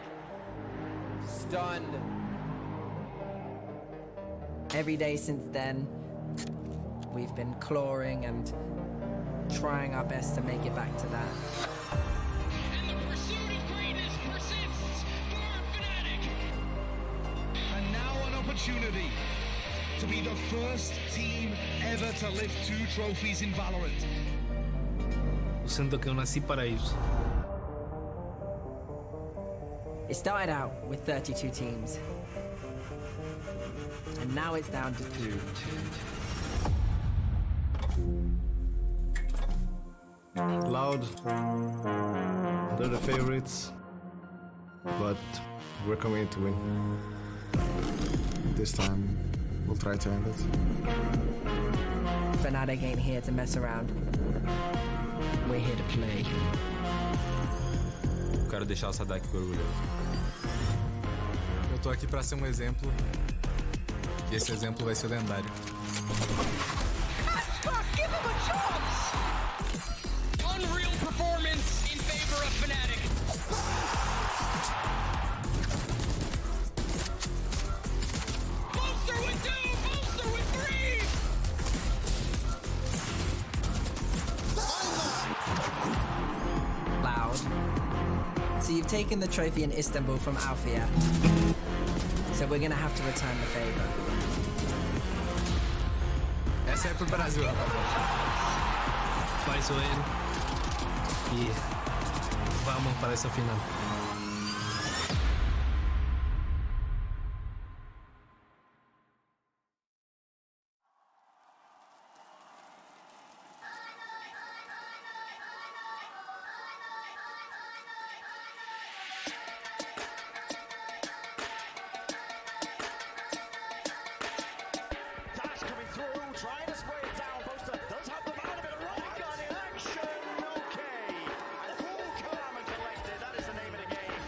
Stunned. Every day since then, we've been clawing and trying our best to make it back to that. And the pursuit of greatness persists for Fnatic. And now an opportunity to be the first team ever to lift 2 trophies in Valorant. Eu sinto que eu nasci para isso. It started out with 32 teams, and now it's down to 2. Loud, they're the favorites, but we're coming to win. This time, we'll try to end it. Fnatic ain't here to mess around. We're here to play. Eu quero deixar o Sadak orgulhoso. Eu tô aqui pra ser um exemplo, e esse exemplo vai ser lendário. Give him a chance! Unreal performance in favor of Fnatic. Boaster with 2, Boaster with 3! So you've taken the trophy in Istanbul from Alfia. So we're gonna have to return the favor. Essa é pro Brasil, rapaziada. Faz o N e vamos para essa final. Trying to spray it down. Bosa does have the man of it. Right gun in action. Okay. Cool, calm and collected. That is the name of the game.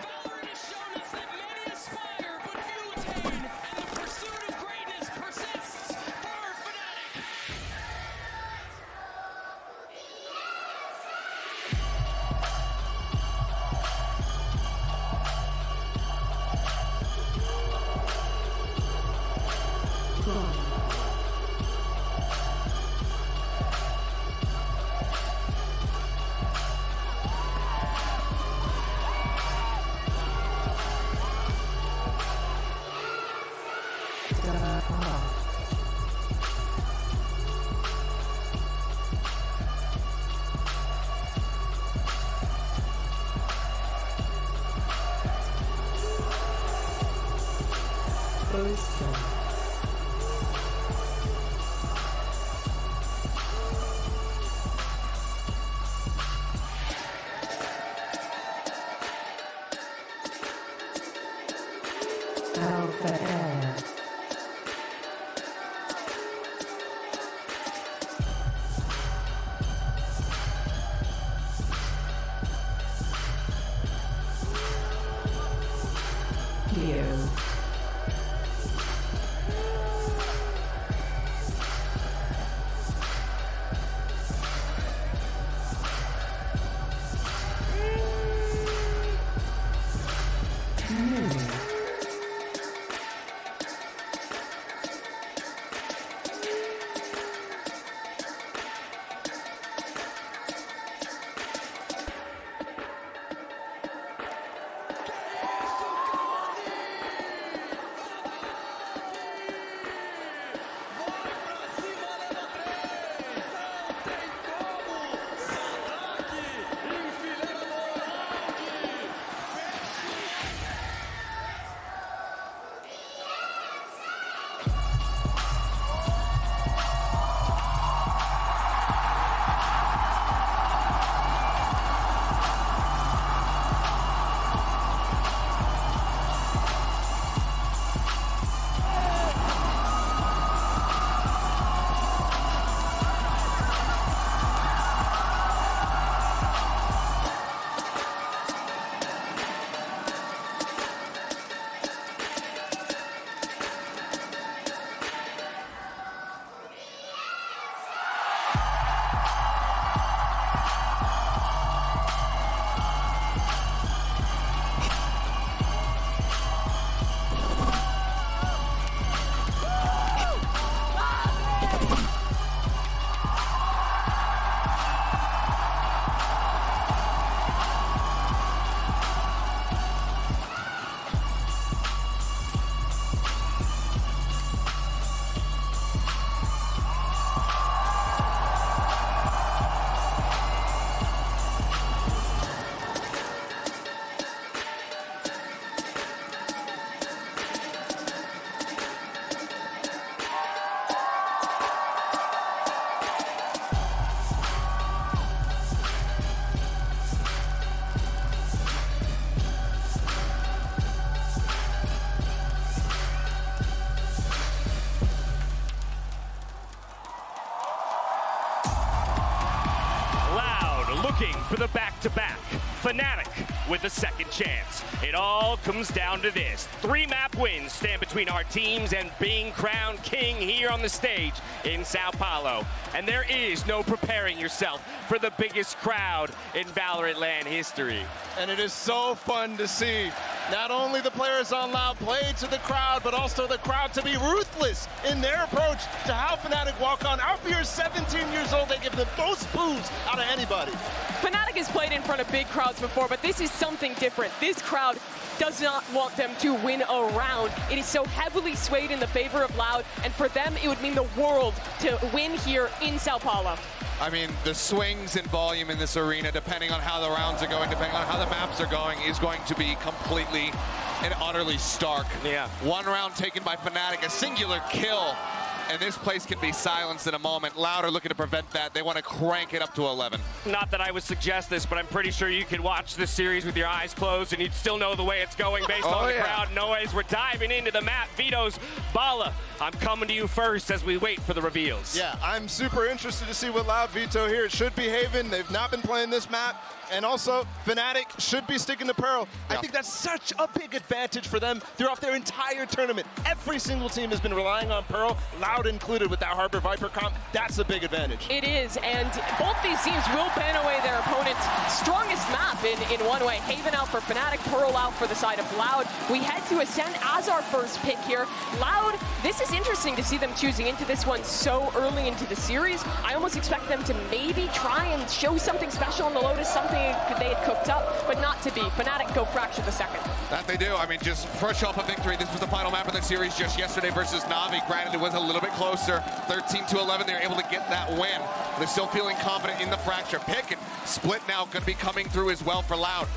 Valorant has shown us that many aspire, but few attain. And the pursuit of greatness persists for Fnatic. looking for the back-to-back. Fnatic with a second chance. It all comes down to this. 3 map wins stand between our teams and being crowned king here on the stage in Sao Paulo. And there is no preparing yourself for the biggest crowd in Valorant land history. And it is so fun to see not only the players on Loud play to the crowd, but also the crowd to be ruthless in their approach to how Fnatic walk on. Alfia is 17 years old. They give the most boos out of anybody. Fnatic has played in front of big crowds before, but this is something different. This crowd does not want them to win a round. It is so heavily swayed in the favor of Loud, and for them, it would mean the world to win here in Sao Paulo. I mean, the swings in volume in this arena, depending on how the rounds are going, depending on how the maps are going, is going to be completely and utterly stark. Yeah. One round taken by Fnatic, a singular kill, and this place can be silenced in a moment. Loud are looking to prevent that. They want to crank it up to 11. Not that I would suggest this, but I'm pretty sure you could watch this series with your eyes closed and you'd still know the way it's going based on the crowd noise. We're diving into the map. Vito's Bala, I'm coming to you first as we wait for the reveals. Yeah, I'm super interested to see what Loud Vito here. It should be Haven. They've not been playing this map. And also, Fnatic should be sticking to Pearl. I think that's such a big advantage for them throughout their entire tournament. Every single team has been relying on Pearl, Loud included with that Harbor Viper comp. That's a big advantage. It is, and both these teams will ban away their opponent's strongest map in one way. Haven out for Fnatic, Pearl out for the side of Loud. We head to Ascent as our first pick here. Loud, this is interesting to see them choosing into this one so early into the series. I almost expect them to maybe try and show something special on the Lotus, something they had cooked up, but not to be. Fnatic go Fracture the second. That they do. I mean, just fresh off a victory. This was the final map of the series just yesterday versus Na'Vi. Granted, it was a little bit closer. 13-11, they were able to get that win. They're still feeling confident in the Fracture pick, and Split now going to be coming through as well for Loud.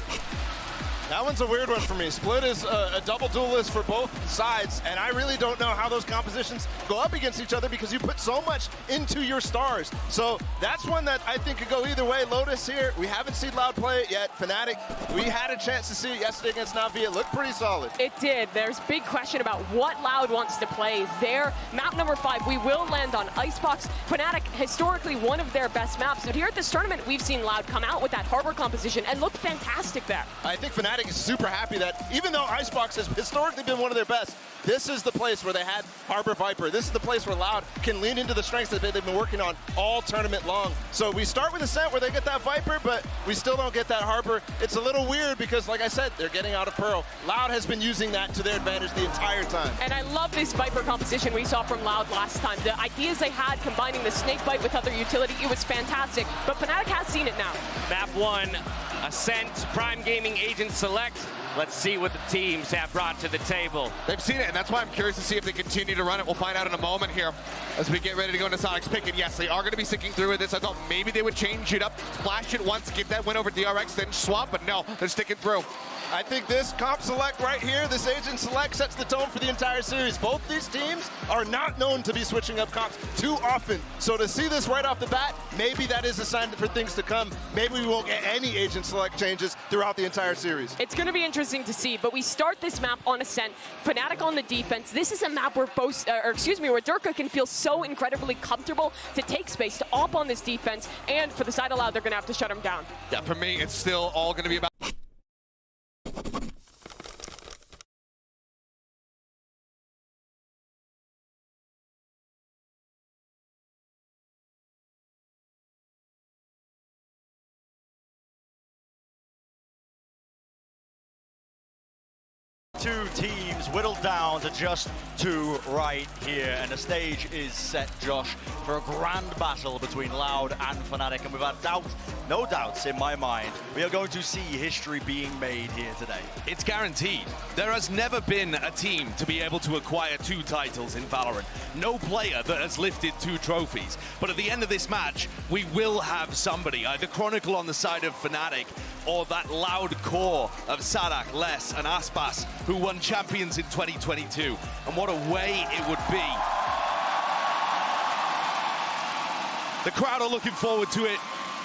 That one's a weird one for me. Split is a double duelist for both sides, and I really don't know how those compositions go up against each other because you put so much into your stars. So that's one that I think could go either way. Lotus here, we haven't seen Loud play it yet. Fnatic, we had a chance to see it yesterday against Na'Vi. It looked pretty solid. It did. There's big question about what Loud wants to play there. Map number 5, we will land on Icebox. Fnatic, historically one of their best maps, but here at this tournament, we've seen Loud come out with that Harbor composition and look fantastic there. I think Fnatic is super happy that even though Icebox has historically been one of their best, this is the place where they had Harbor Viper. This is the place where Loud can lean into the strengths that they've been working on all tournament long. So we start with Ascent where they get that Viper, but we still don't get that Harbor. It's a little weird because, like I said, they're getting out of Pearl. Loud has been using that to their advantage the entire time. And I love this Viper composition we saw from Loud last time. The ideas they had combining the Snake Bite with other utility, it was fantastic. But Fnatic has seen it now. Map 1, Ascent, Prime Gaming Agent Select. Let's see what the teams have brought to the table. They've seen it, and that's why I'm curious to see if they continue to run it. We'll find out in a moment here as we get ready to go into Sonic's pick. And yes, they are going to be sticking through with this. I thought maybe they would change it up, splash it once, get that win over DRX, then swap, but no, they're sticking through. I think this comp select right here, this agent select, sets the tone for the entire series. Both these teams are not known to be switching up comps too often. So to see this right off the bat, maybe that is a sign for things to come. Maybe we won't get any agent select changes throughout the entire series. It's going to be interesting to see, but we start this map on Ascent. Fnatic on the defense. This is a map where where Durka can feel so incredibly comfortable to take space, to op on this defense, and for the side of Loud, they're going to have to shut him down. Yeah, for me, it's still all going to be about two teams whittled down to just two right here, and the stage is set, Josh, for a grand battle between Loud and Fnatic, and without doubt, no doubts in my mind, we are going to see history being made here today. It's guaranteed. There has never been a team to be able to acquire 2 titles in Valorant. No player that has lifted 2 trophies. But at the end of this match, we will have somebody, either Chronicle on the side of Fnatic or that Loud core of Sadak, Les, and Aspas, who won champions in 2022. And what a way it would be. The crowd are looking forward to it.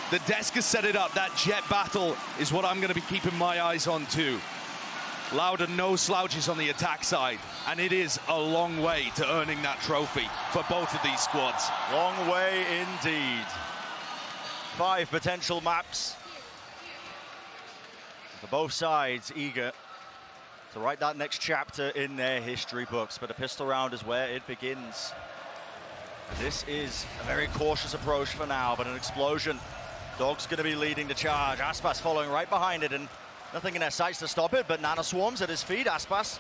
The desk has set it up. That jet battle is what I'm going to be keeping my eyes on too. Loud and no slouches on the attack side, and it is a long way to earning that trophy for both of these squads. Long way indeed. 5 potential maps for both sides, eager to write that next chapter in their history books, but a pistol round is where it begins. This is a very cautious approach for now, but an explosion. Dog's going to be leading the charge. Aspas following right behind it, and nothing in their sights to stop it, but Nana swarms at his feet. Aspas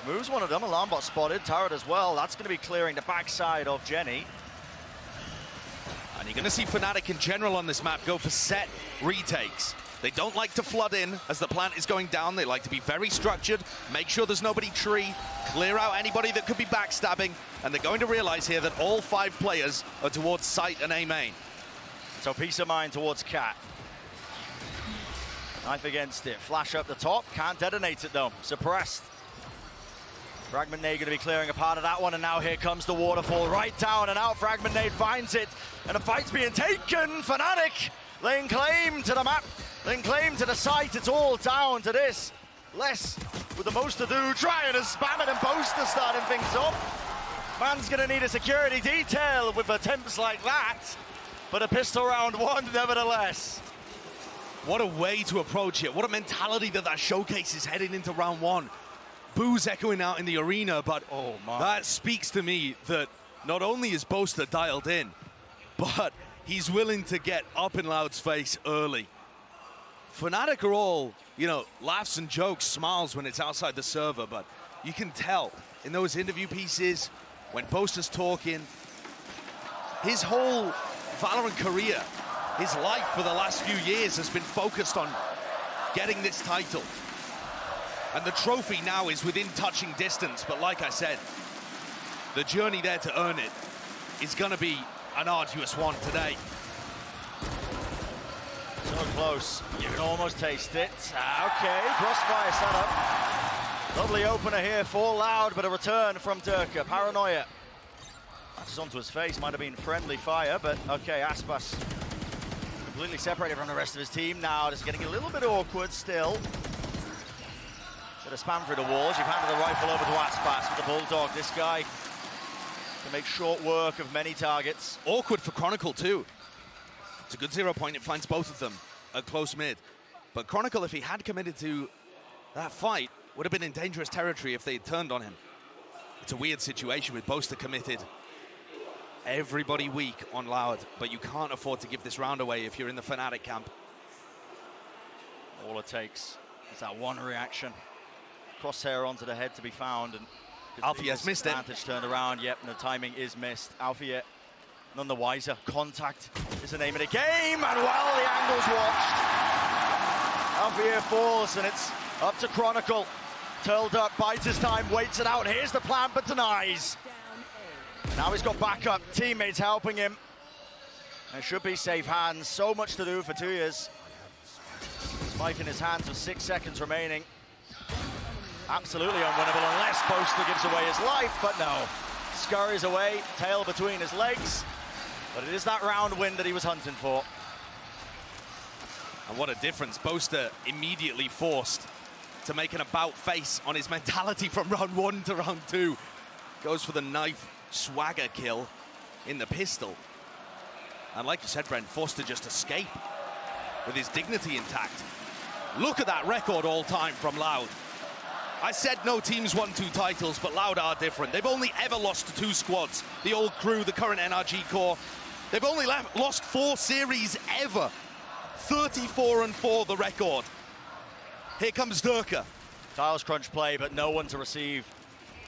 moves one of them. Alarm bot spotted. Turret as well. That's going to be clearing the backside of Jenny. And you're going to see Fnatic in general on this map go for set retakes. They don't like to flood in as the plant is going down. They like to be very structured, make sure there's nobody tree, clear out anybody that could be backstabbing, and they're going to realize here that all 5 players are towards site and A main. So peace of mind towards Cat. Knife against it, flash up the top, can't detonate it though, suppressed. Fragment Nade going to be clearing a part of that one, and now here comes the waterfall right down and out. Fragment Nade finds it, and a fight's being taken. Fnatic laying claim to the map, laying claim to the site. It's all down to this. Less with the most ado, trying to spam it, and Boaster starting things up. Man's going to need a security detail with attempts like that, but a pistol round 1 nevertheless. What a way to approach it. What a mentality that showcases heading into round 1. Boos echoing out in the arena, but that speaks to me that not only is Boaster dialed in, but he's willing to get up in Loud's face early. Fnatic are all, you know, laughs and jokes, smiles when it's outside the server, but you can tell in those interview pieces, when Boaster's talking, his whole Valorant career, his life for the last few years has been focused on getting this title. And the trophy now is within touching distance, but like I said, the journey there to earn it is going to be an arduous one today. So close, you can almost taste it. Okay, crossfire set up. Lovely opener here for Loud, but a return from Durka. Paranoia matches onto his face, might have been friendly fire, but okay, Aspas completely separated from the rest of his team now. Just getting a little bit awkward still. Bit of spam through the walls. You've handed the rifle over to Aspas with the Bulldog. This guy can make short work of many targets. Awkward for Chronicle too. It's a good 0 point. It finds both of them at close mid. But Chronicle, if he had committed to that fight, would have been in dangerous territory if they had turned on him. It's a weird situation with Boaster committed. Everybody weak on Loud, but you can't afford to give this round away if you're in the Fnatic camp. All it takes is that one reaction. Crosshair onto the head to be found, and Alfier's missed it. Advantage turned around, yep, and the timing is missed. Alfier, none the wiser. Contact is the name of the game, and well, the angle's watched. Alfier falls, and it's up to Chronicle. Turled up, bides his time, waits it out. Here's the plan, but denies. Now he's got backup, teammates helping him. It should be safe hands. So much to do for 2 years. Spike in his hands with 6 seconds remaining. Absolutely unwinnable unless Boaster gives away his life, but no. Scurries away, tail between his legs. But it is that round win that he was hunting for. And what a difference. Boaster immediately forced to make an about face on his mentality from round 1 to round 2. Goes for the knife swagger kill in the pistol. And like you said, Brent, forced to just escape with his dignity intact. Look at that record all time from Loud. I said no teams won 2 titles, but Loud are different. They've only ever lost to 2 squads. The old crew, the current NRG core. They've only lost 4 series ever. 34-4 the record. Here comes Durka. Tiles crunch play, but no one to receive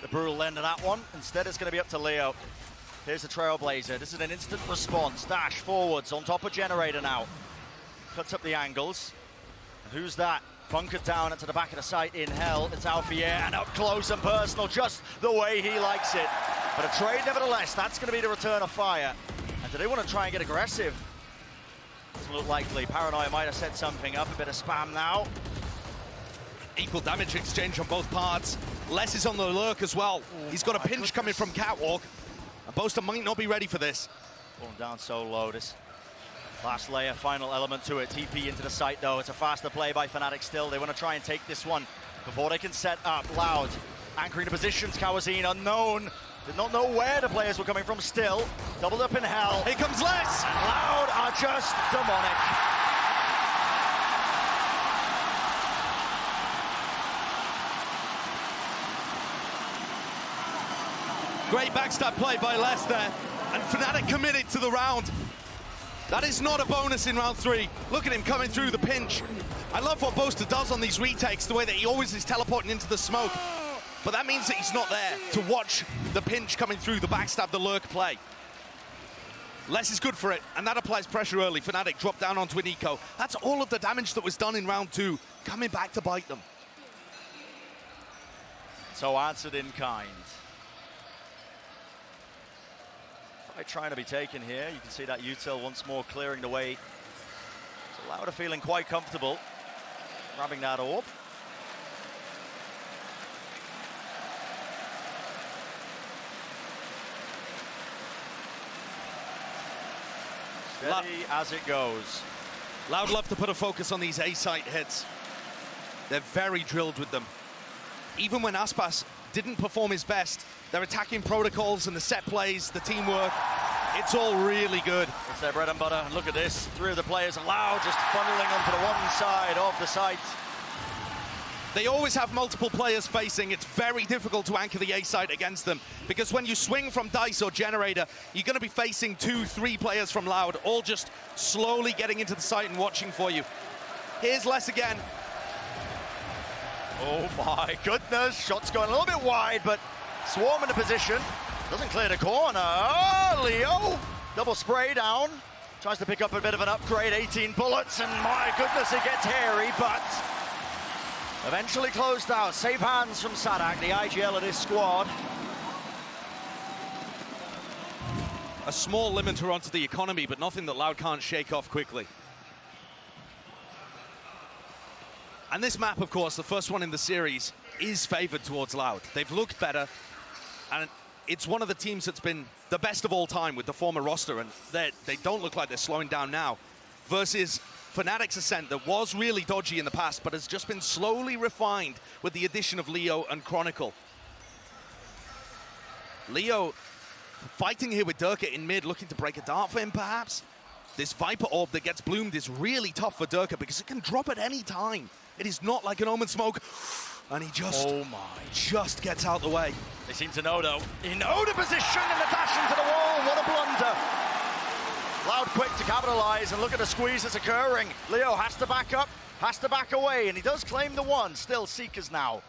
the brutal end of that one. Instead, it's going to be up to Leo. Here's the Trailblazer. This is an instant response. Dash forwards on top of Generator now. Cuts up the angles. And who's that? Bunkered down into the back of the site in hell. It's Alfier, and up close and personal, just the way he likes it. But a trade nevertheless. That's going to be the return of fire. And do they want to try and get aggressive? Doesn't look likely. Paranoia might have set something up. A bit of spam now. Equal damage exchange on both parts. Les is on the lurk as well. He's got a pinch coming from Catwalk. And Boaster might not be ready for this. Going down so low. This last layer, final element to it. TP into the site though. It's a faster play by Fnatic still. They want to try and take this one before they can set up. Loud anchoring the positions. Kawazine unknown. Did not know where the players were coming from still. Doubled up in hell. Here comes Les. And Loud are just demonic. Great backstab play by Les there, and Fnatic committed to the round. That is not a bonus in round 3. Look at him coming through the pinch. I love what Boaster does on these retakes, the way that he always is teleporting into the smoke. But that means that he's not there to watch the pinch coming through, the backstab, the lurk play. Less is good for it, and that applies pressure early. Fnatic drop down onto an eco. That's all of the damage that was done in round 2, coming back to bite them. So answered in kind. Fight trying to be taken here. You can see that util once more clearing the way. So Loud are feeling quite comfortable grabbing that orb. Steady as it goes. Loud love to put a focus on these A-site hits. They're very drilled with them. Even when Aspas didn't perform his best, their attacking protocols and the set plays, the teamwork, it's all really good. It's their bread and butter. And look at this. 3 of the players are Loud just funneling onto the one side of the site. They always have multiple players facing. It's very difficult to anchor the A site against them because when you swing from Dice or Generator, you're going to be facing 2-3 players from Loud, all just slowly getting into the site and watching for you. Here's Les again. Oh my goodness, shots going a little bit wide, but Swarm in a position. Doesn't clear the corner. Oh, Leo, double spray down. Tries to pick up a bit of an upgrade, 18 bullets, and my goodness, it gets hairy, but eventually closed out. Safe hands from Sadak, the IGL of this squad. A small limiter onto the economy, but nothing that Loud can't shake off quickly. And this map, of course, the first one in the series, is favored towards Loud. They've looked better, and it's one of the teams that's been the best of all time with the former roster, and they don't look like they're slowing down now, versus Fnatic's ascent that was really dodgy in the past, but has just been slowly refined with the addition of Leo and Chronicle. Leo fighting here with Durka in mid, looking to break a dart for him, perhaps. This Viper Orb that gets bloomed is really tough for Durka because it can drop at any time. It is not like an Omen Smoke. And he just, just gets out the way. They seem to know, though. He knows the position and the dash into the wall. What a blunder. Loud quick to capitalize, and look at the squeeze that's occurring. Leo has to back up, has to back away, and he does claim the one. Still Seekers now.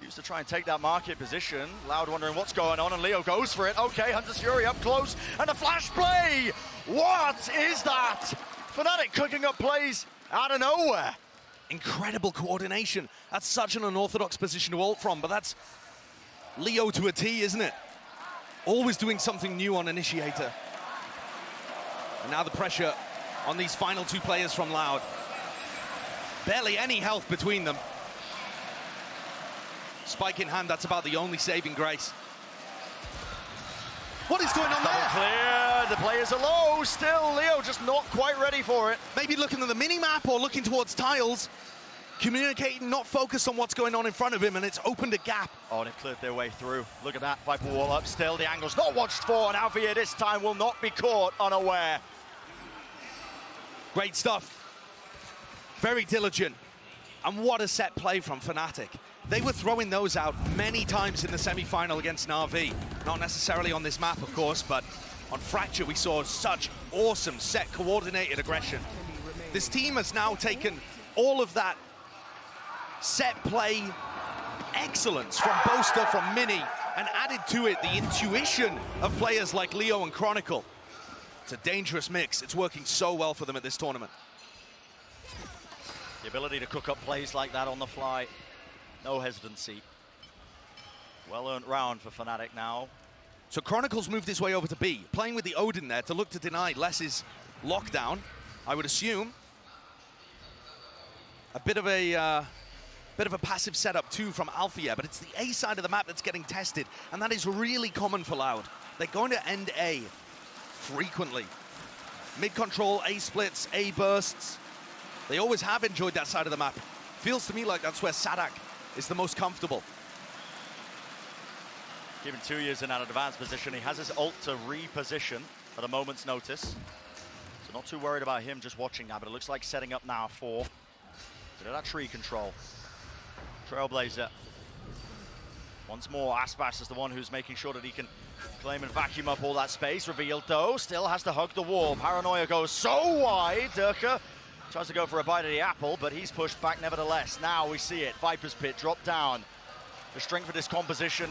Used to try and take that market position. Loud wondering what's going on, and Leo goes for it. Okay, Hunter's Fury up close, and a flash play! What is that? Fnatic cooking up plays out of nowhere. Incredible coordination. That's such an unorthodox position to ult from, but that's Leo to a T, isn't it? Always doing something new on Initiator. And now the pressure on these final 2 players from Loud. Barely any health between them. Spike in hand, that's about the only saving grace. What is going on there? Clear, the players are low, still Leo just not quite ready for it. Maybe looking at the mini-map or looking towards tiles, communicating, not focused on what's going on in front of him, and it's opened a gap. Oh, and they've cleared their way through. Look at that, Viper wall up still, the angle's not watched for, and Alvia this time will not be caught unaware. Great stuff. Very diligent. And what a set play from Fnatic. They were throwing those out many times in the semi-final against Na'Vi. Not necessarily on this map, of course, but on Fracture we saw such awesome set coordinated aggression. This team has now taken all of that set play excellence from Boaster, from Mini, and added to it the intuition of players like Leo and Chronicle. It's a dangerous mix. It's working so well for them at this tournament. The ability to cook up plays like that on the fly. No hesitancy. Well-earned round for Fnatic now. So Chronicle's moved his way over to B, playing with the Odin there to look to deny Les's lockdown, I would assume. A bit of a passive setup too from Althea, but it's the A side of the map that's getting tested, and that is really common for Loud. They're going to end A frequently. Mid-control, A splits, A bursts. They always have enjoyed that side of the map. Feels to me like that's where Sadak is the most comfortable. Given 2 years in an advanced position, he has his ult to reposition at a moment's notice. So not too worried about him just watching now, but it looks like setting up now for bit of that tree control. Trailblazer. Once more, Aspas is the one who's making sure that he can claim and vacuum up all that space. Revealed though, still has to hug the wall. Paranoia goes so wide. Durka tries to go for a bite of the apple, but he's pushed back nevertheless. Now we see it. Viper's Pit drop down. The strength of this composition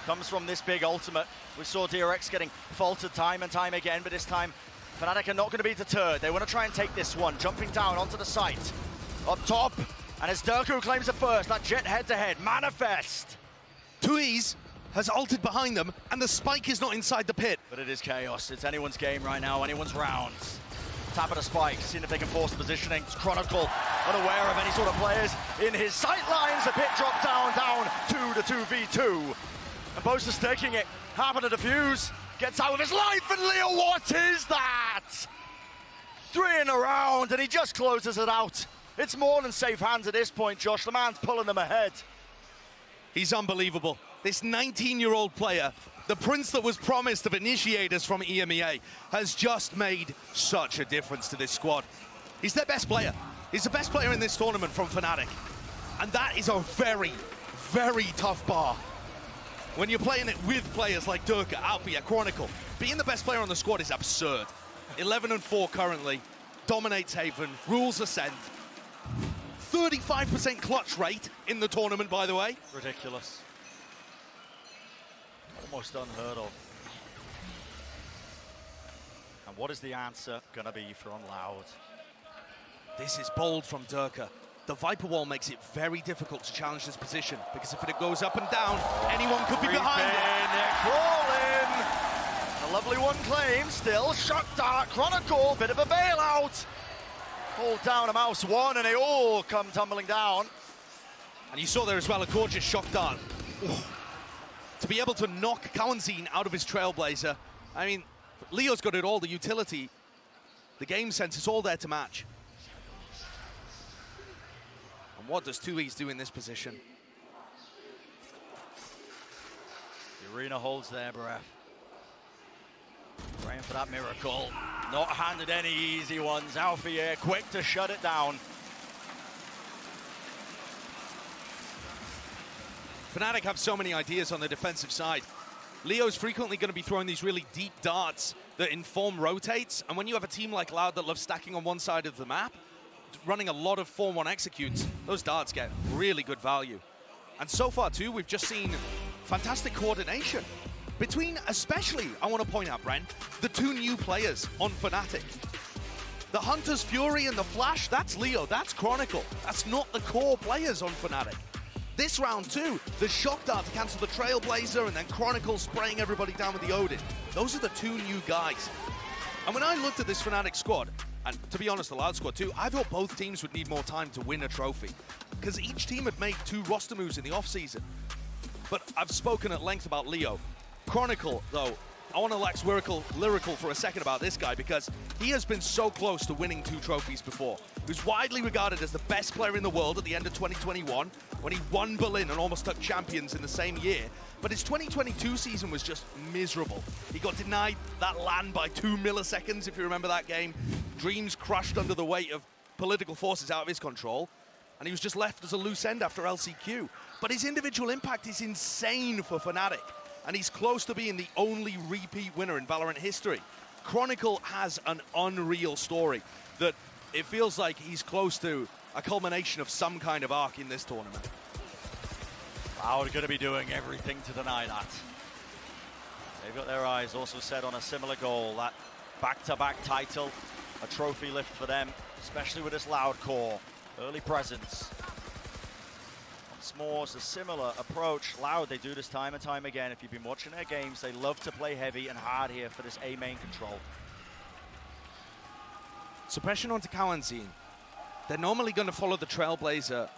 comes from this big ultimate. We saw DRX getting faltered time and time again, but this time Fnatic are not going to be deterred. They want to try and take this one, jumping down onto the site. Up top, and as Durku claims it first, that Jet head-to-head, Manifest. Tui's has ulted behind them, and the spike is not inside the pit. But it is chaos. It's anyone's game right now, anyone's rounds. Tap at a spike, seeing if they can force the positioning. It's Chronicle, unaware of any sort of players in his sight lines. The pit drop down 2 to 2v2. And Boaster's taking it, having a defuse. Gets out of his life, and Leo, what is that? 3 in a round, and he just closes it out. It's more than safe hands at this point, Josh. The man's pulling them ahead. He's unbelievable. This 19-year-old player, the prince that was promised of initiators from EMEA, has just made such a difference to this squad. He's their best player. He's the best player in this tournament from Fnatic. And that is a very, very tough bar. When you're playing it with players like Durka, Alpia, Chronicle, being the best player on the squad is absurd. 11-4 currently, dominates Haven, rules Ascent. 35% clutch rate in the tournament, by the way. Ridiculous. Almost unheard of. And what is the answer gonna be from Loud? This is bold from Durka. The Viper Wall makes it very difficult to challenge this position, because if it goes up and down, anyone could be behind it. They're crawling. A lovely one claim, still Shock Dart, Chronicle, bit of a bailout. Hold down a mouse one, and they all come tumbling down. And you saw there as well a gorgeous Shock Dart. To be able to knock Kawanzine out of his Trailblazer, I mean, Leo's got it all, the utility, the game sense, is all there to match. And what does 2Es do in this position? The arena holds their breath. Praying for that miracle. Not handed any easy ones. Alfier quick to shut it down. Fnatic have so many ideas on the defensive side. Leo's frequently going to be throwing these really deep darts that inform rotates, and when you have a team like Loud that loves stacking on one side of the map, running a lot of Form 1 executes, those darts get really good value. And so far too, we've just seen fantastic coordination between, especially, I want to point out, Brent, the 2 new players on Fnatic. The Hunter's Fury and the Flash, that's Leo, that's Chronicle. That's not the core players on Fnatic. This round too, the Shock Dart to cancel the Trailblazer, and then Chronicle spraying everybody down with the Odin. Those are the 2 new guys. And when I looked at this Fnatic squad, and to be honest, the Loud squad too, I thought both teams would need more time to win a trophy, because each team had made 2 roster moves in the offseason. But I've spoken at length about Leo. Chronicle, though, I want to wax lyrical for a second about this guy, because he has been so close to winning 2 trophies before. He was widely regarded as the best player in the world at the end of 2021, when he won Berlin and almost took champions in the same year. But his 2022 season was just miserable. He got denied that LAN by 2 milliseconds, if you remember that game. Dreams crushed under the weight of political forces out of his control, and he was just left as a loose end after LCQ. But his individual impact is insane for Fnatic, and he's close to being the only repeat winner in Valorant history. Chronicle has an unreal story that it feels like he's close to a culmination of some kind of arc in this tournament. Loud are going to be doing everything to deny that. They've got their eyes also set on a similar goal, that back-to-back title, a trophy lift for them, especially with this Loud core. Early presence. S'more's a similar approach. Loud, they do this time and time again. If you've been watching their games, they love to play heavy and hard here for this A main control. Suppression onto Kawanzine. They're normally going to follow the Trailblazer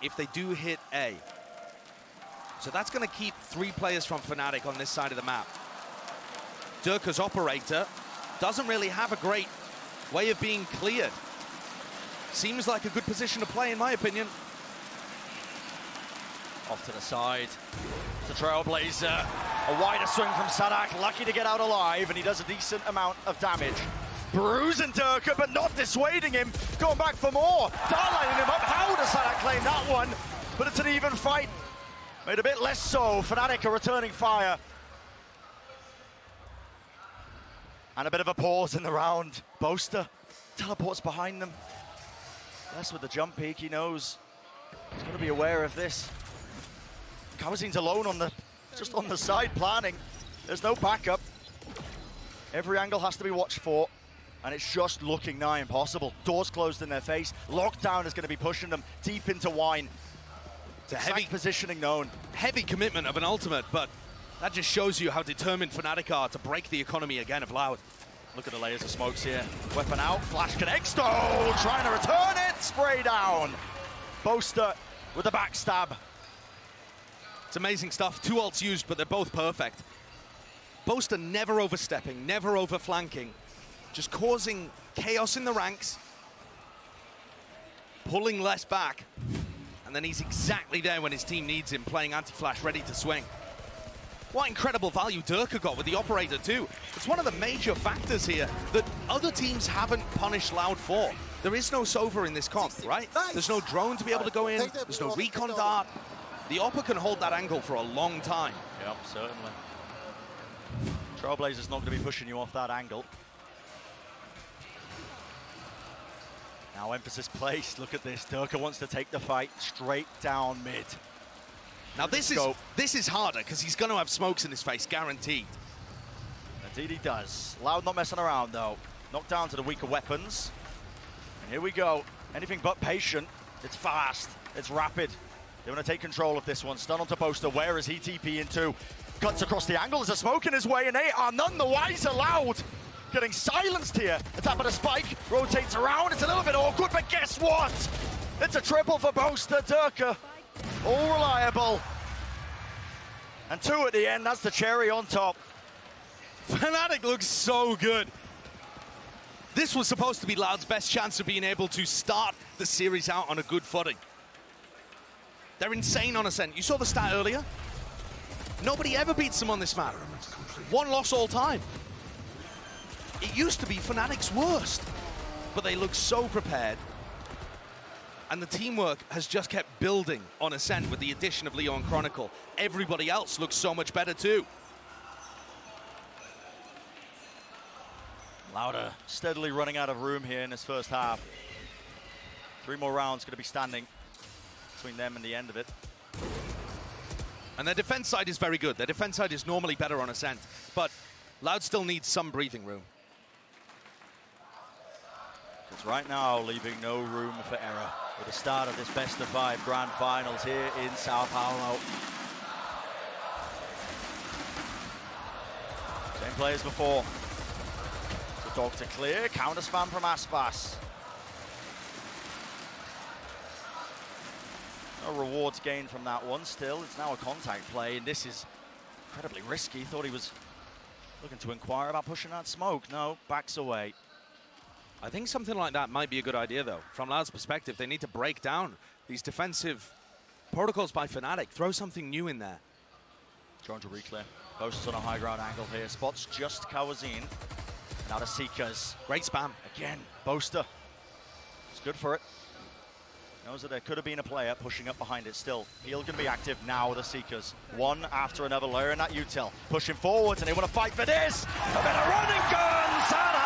if they do hit A. So that's going to keep 3 players from Fnatic on this side of the map. Durka's operator doesn't really have a great way of being cleared. Seems like a good position to play, in my opinion. Off to the side. The Trailblazer. A wider swing from Sadak, lucky to get out alive, and he does a decent amount of damage. Bruising Durka, but not dissuading him. Going back for more. Darlining him up. How does Sadak claim that one? But it's an even fight. Made a bit less so. Fnatic are returning fire. And a bit of a pause in the round. Boaster teleports behind them. Less with the jump peek, he knows. He's got to be aware of this. Kawazine's alone on the just on the side planning. There's no backup. Every angle has to be watched for, and it's just looking nigh impossible. Doors closed in their face. Lockdown is going to be pushing them deep into wine. It's a heavy positioning known. Heavy commitment of an ultimate, but that just shows you how determined Fnatic are to break the economy again of Loud. Look at the layers of smokes here. Weapon out, flash connects. Oh, trying to return it. Spray down. Boaster with a backstab. It's amazing stuff. 2 ults used, but they're both perfect. Boaster never overstepping, never overflanking, just causing chaos in the ranks, pulling less back, and then he's exactly there when his team needs him, playing anti-flash, ready to swing. What incredible value Durka got with the operator too. It's one of the major factors here that other teams haven't punished Loud for. There is no Sova in this comp, right? There's no drone to be able to go in, there's no recon dart. The Oppa can hold that angle for a long time. Yep, certainly. Trailblazer's not going to be pushing you off that angle. Now emphasis placed. Look at this. Durka wants to take the fight straight down mid. Now this is harder because he's going to have smokes in his face, guaranteed. Indeed he does. Loud not messing around though. Knocked down to the weaker weapons. And here we go. Anything but patient. It's fast. It's rapid. They want to take control of this one. Stun onto Boaster. Where is he TP into? Cuts across the angle. There's a smoke in his way, and they are none the wiser. Loud getting silenced here. A tap of a spike. Rotates around. It's a little bit awkward, but guess what? It's a triple for Boaster. Durka. All reliable. And 2 at the end. That's the cherry on top. Fnatic looks so good. This was supposed to be Loud's best chance of being able to start the series out on a good footing. They're insane on Ascent. You saw the stat earlier? Nobody ever beats them on this map. 1 loss all time. It used to be Fnatic's worst, but they look so prepared. And the teamwork has just kept building on Ascent with the addition of Leo and Chronicle. Everybody else looks so much better too. Lauda steadily running out of room here in this first half. 3 more rounds going to be standing between them and the end of it. And their defense side is very good. Their defense side is normally better on Ascent, but Loud still needs some breathing room. Because right now, leaving no room for error with the start of this best-of-5 grand finals here in Sao Paulo. Same play as before. So dog to clear, counter spam from Aspas. No rewards gained from that one still. It's now a contact play, and this is incredibly risky. Thought he was looking to inquire about pushing that smoke. No, backs away. I think something like that might be a good idea, though. From Loud's perspective, they need to break down these defensive protocols by Fnatic. Throw something new in there. Trying to reclear. Boaster's on a high ground angle here. Spots just Kawazin. Now the Seekers. Great spam. Again, Boaster. It's good for it. Knows that there could have been a player pushing up behind it still. Field can be active now, the Seekers. One after another, layering that util. Pushing forwards, and they want to fight for this. A bit of running gun, Sadak!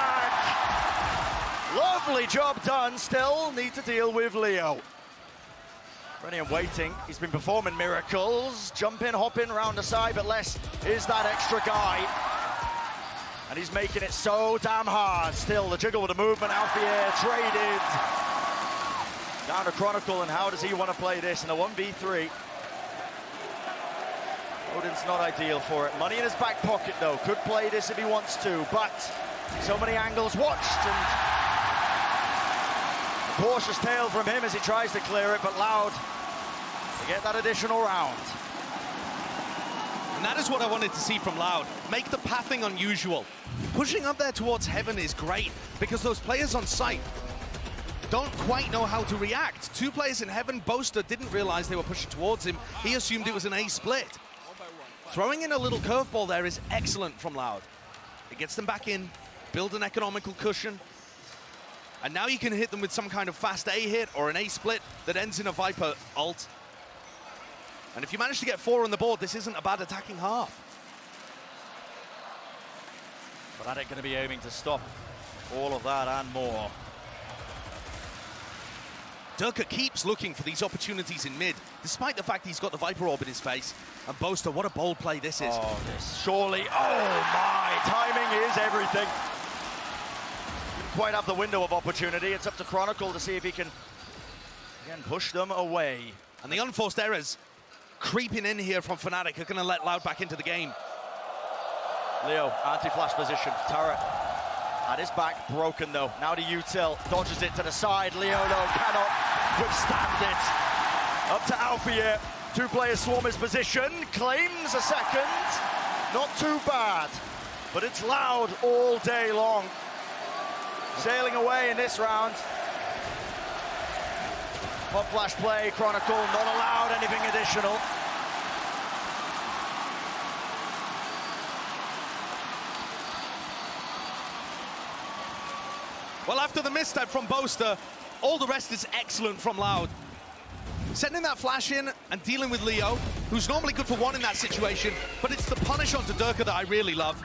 Lovely job done, still need to deal with Leo. Ready and waiting, he's been performing miracles. Jumping, hopping around the side, but Les is that extra guy. And he's making it so damn hard. Still, the jiggle with the movement, Alfier traded. Down to Chronicle, and how does he want to play this in a 1v3? Odin's not ideal for it. Money in his back pocket, though. Could play this if he wants to, but so many angles watched, and a cautious tail from him as he tries to clear it, but Loud to get that additional round. And that is what I wanted to see from Loud. Make the pathing unusual. Pushing up there towards Heaven is great, because those players on site don't quite know how to react. 2 players in Heaven, Boaster didn't realize they were pushing towards him. He assumed it was an A split. Throwing in a little curveball there is excellent from Loud. It gets them back in, build an economical cushion, and now you can hit them with some kind of fast A hit or an A split that ends in a Viper ult. And if you manage to get 4 on the board, this isn't a bad attacking half. Fnatic going to be aiming to stop all of that and more. Durka keeps looking for these opportunities in mid, despite the fact he's got the Viper Orb in his face. And Boaster, what a bold play this is. Oh, this surely, oh my, timing is everything. Didn't quite have the window of opportunity. It's up to Chronicle to see if he can, again, push them away. And the unforced errors creeping in here from Fnatic are going to let Loud back into the game. Leo, anti-flash position. Turret at his back, broken though. Now to Util, dodges it to the side. Leo though cannot withstand it. Up to Alfie. Two players swarm his position, claims a second. Not too bad, but it's Loud all day long. Sailing away in this round. Pop flash play, Chronicle, not allowed anything additional. Well, after the misstep from Boaster, all the rest is excellent from Loud. Sending that flash in and dealing with Leo, who's normally good for one in that situation, but it's the punish onto Durka that I really love.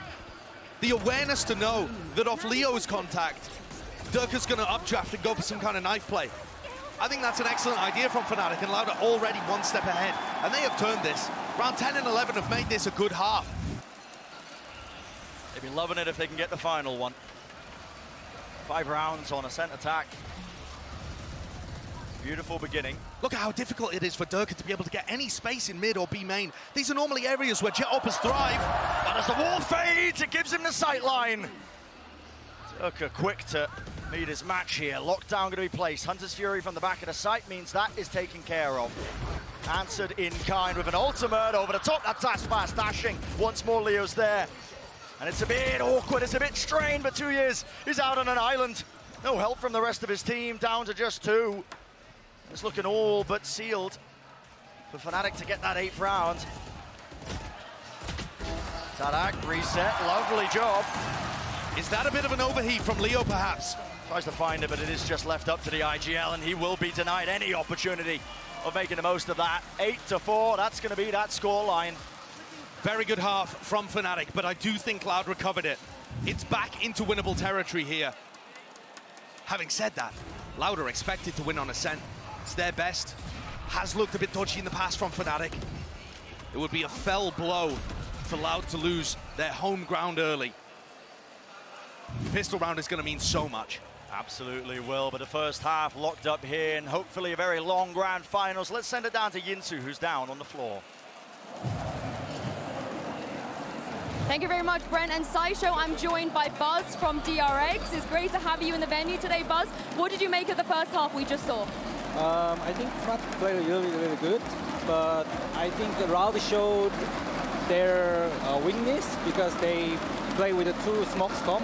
The awareness to know that off Leo's contact, Durka's going to updraft and go for some kind of knife play. I think that's an excellent idea from Fnatic, and Loud are already one step ahead, and they have turned this. Round 10 and 11 have made this a good half. They'd be loving it if they can get the final one. 5 rounds on a scent attack. Beautiful beginning. Look at how difficult it is for Durka to be able to get any space in mid or B main. These are normally areas where jet hoppers thrive. But as the wall fades, it gives him the sight line. Durka quick to meet his match here. Lockdown going to be placed. Hunter's Fury from the back of the site means that is taken care of. Answered in kind with an ultimate over the top. That's fast dashing. Once more, Leo's there. And it's a bit awkward, it's a bit strained, but 2 years is out on an island. No help from the rest of his team, down to just 2. It's looking all but sealed for Fnatic to get that 8th round. Tadak, reset, lovely job. Is that a bit of an overheat from Leo, perhaps? Tries to find it, but it is just left up to the IGL, and he will be denied any opportunity of making the most of that. 8-4, that's going to be that scoreline. Very good half from Fnatic, but I do think Loud recovered it. It's back into winnable territory here. Having said that, Loud are expected to win on Ascent. It's their best. Has looked a bit dodgy in the past from Fnatic. It would be a fell blow for Loud to lose their home ground early. Pistol round is going to mean so much. Absolutely will, but the first half locked up here, and hopefully a very long grand finals. Let's send it down to Yinsu, who's down on the floor. Thank you very much, Brent and Saisho. I'm joined by Buzz from DRX. It's great to have you in the venue today, Buzz. What did you make of the first half we just saw? I think Fnatic played really good, but I think the Loud showed their weakness because they play with the 2 smoke storm.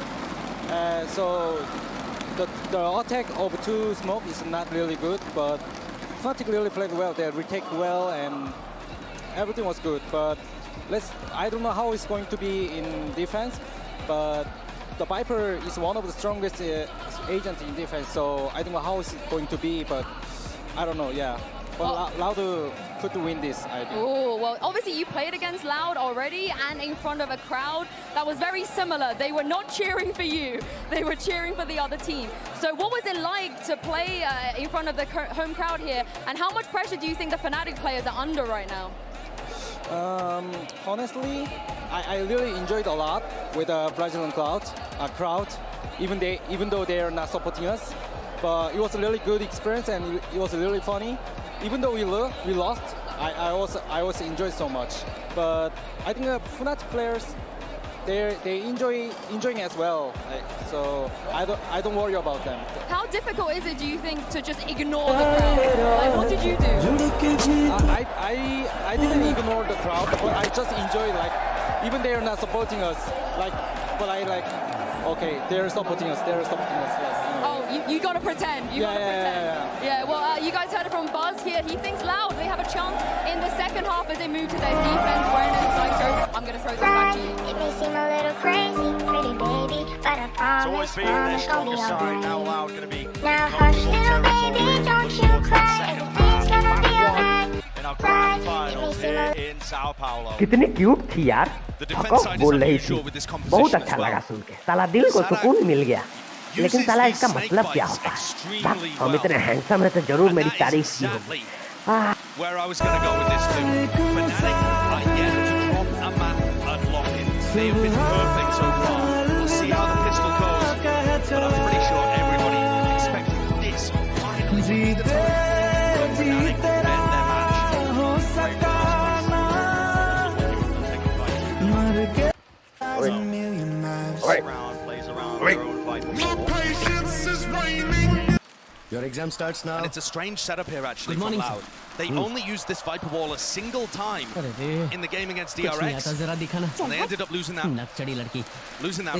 So the attack of 2 smoke is not really good, but Fnatic really played well. They retake well and everything was good, but I don't know how it's going to be in defense, but the Viper is one of the strongest agents in defense, so I don't know how it's going to be, but I don't know, yeah. But Loud could win this, I think. Oh, well, obviously you played against Loud already and in front of a crowd that was very similar. They were not cheering for you. They were cheering for the other team. So what was it like to play in front of the home crowd here, and how much pressure do you think the Fnatic players are under right now? Honestly, I really enjoyed a lot with the Brazilian crowd, even though they are not supporting us. But it was a really good experience and it was really funny. Even though we lost, I also enjoyed so much. But I think the Fnatic players, they enjoying as well. So I don't worry about them. How difficult is it, do you think, to just ignore the crowd? Like, what did you do? I didn't ignore the crowd, but I just enjoyed, like, even they're not supporting us, like, but I like, okay, they're supporting us, yes. Oh, you gotta pretend, you gotta pretend. Yeah, well, you guys heard it from Buzz here. He thinks Loud, they have a chance in the second half as they move to their defense. Brent and Saisho, I'm gonna throw this back to you. It may seem a little crazy, pretty baby, but I promise, it's always been their strongest side. Now Loud gonna be now hush, little baby, don't you cry, everything's gonna be alright. In our grand finals here in Sao Paulo. कितनी cute थी यार, बोल रही थी बहुत अच्छा लगा सुन के, साला दिल को सुकून मिल गया. लेकिन साला इसका मतलब क्या होता है? हम इतने हैंडसम है तो जरूर मेरी तारीफ की होगी। Where I was going to go with this too. Fnatic are yet to drop a map at lock-in. They have been perfect so far. We'll see how the pistol goes, but I'm pretty sure everybody expected this finally to be the time when Fnatic win their match. Your exam starts now. And it's a strange setup here actually. Good morning, from Loud. They only used this Viper Wall a single time in the game against DRX. And they ended up losing that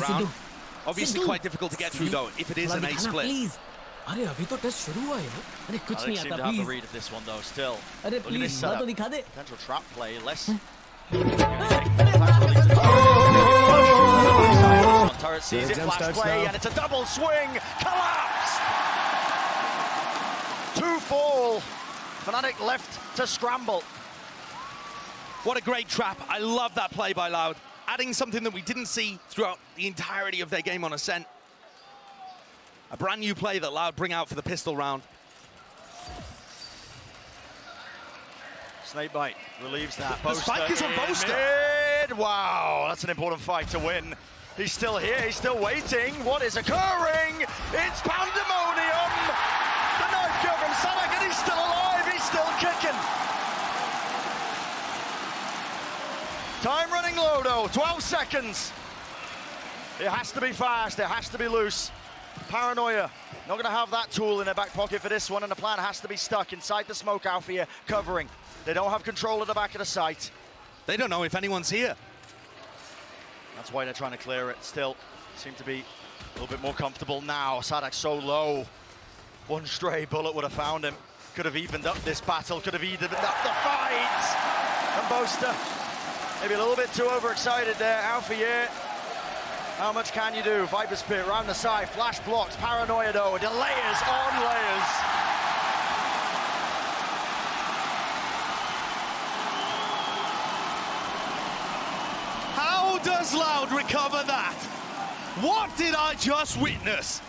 round. Obviously quite difficult to get through though, if it is an A split. अरे अभी तो test शुरू हुआ है ना। अरे कुछ नहीं आता please. have the read of this one though still. अरे प्लीज बात तो दिखा दे। Potential trap play less. Turret sees it, flash play, and it's a double swing. Collapse. 2 fall. Fnatic left to scramble. What a great trap. I love that play by Loud. Adding something that we didn't see throughout the entirety of their game on Ascent. A brand new play that Loud bring out for the pistol round. Snakebite relieves that. The spike is on Boaster. Mid. Wow, that's an important fight to win. He's still here, he's still waiting. What is occurring? It's pandemonium. The knife kill from Sadak, and he's still alive, he's still kicking. Time running low though, 12 seconds. It has to be fast, it has to be loose. Paranoia, not going to have that tool in their back pocket for this one, and the plan has to be stuck inside the smoke out here, covering. They don't have control of the back of the site. They don't know if anyone's here. That's why they're trying to clear it. Still seem to be a little bit more comfortable now. Sadak's so low. One stray bullet would have found him. Could have evened up this battle, could have evened up the fight. And Boaster, maybe a little bit too overexcited there. Alpha, how much can you do? Viper's Pit around the side, flash blocks, Paranoia though, layers on layers. How does Loud recover that? What did I just witness?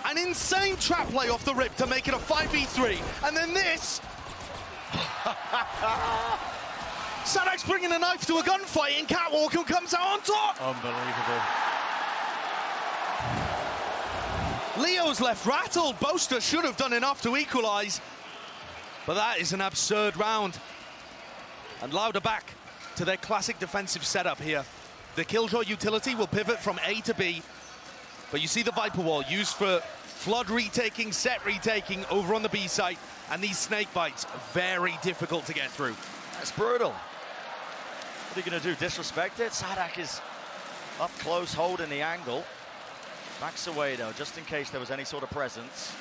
An insane trap play off the rip to make it a 5v3, and then this. Sadak's bringing a knife to a gunfight in Catwalk, who comes out on top. Unbelievable. Leo's left rattled. Boaster should have done enough to equalize, but that is an absurd round. And Loud are back to their classic defensive setup here. The Killjoy utility will pivot from A to B, but you see the Viper Wall used for flood retaking, set retaking over on the B site, and these snake bites very difficult to get through. That's brutal. What are you going to do, disrespect it? Sadak is up close, holding the angle. Backs away though, just in case there was any sort of presence.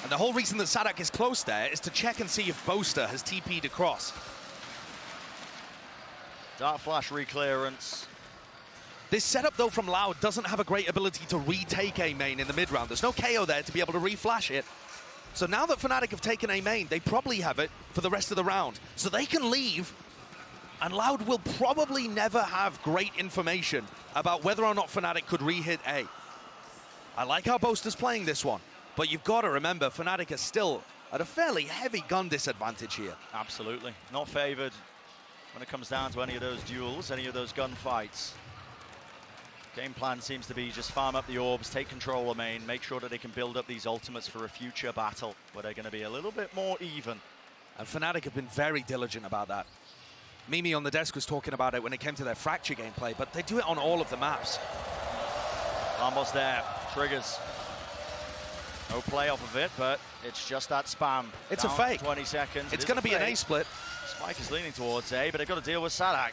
And the whole reason that Sadak is close there is to check and see if Boaster has TP'd across. Dark flash reclearance. This setup though from Loud doesn't have a great ability to retake A main in the mid round. There's no KO there to be able to reflash it. So now that Fnatic have taken A main, they probably have it for the rest of the round. So they can leave, and Loud will probably never have great information about whether or not Fnatic could re-hit A. I like how Boaster's playing this one, but you've got to remember Fnatic are still at a fairly heavy gun disadvantage here. Absolutely. Not favored when it comes down to any of those duels, any of those gunfights. Game plan seems to be just farm up the orbs, take control of main, make sure that they can build up these ultimates for a future battle where they're going to be a little bit more even. And Fnatic have been very diligent about that. Mimi on the desk was talking about it when it came to their Fracture gameplay, but they do it on all of the maps. Almost there. Triggers. No play off of it, but it's just that spam. It's Down a fake. 20 seconds. It's going to be an A split. Spike is leaning towards A, but they've got to deal with Sadak.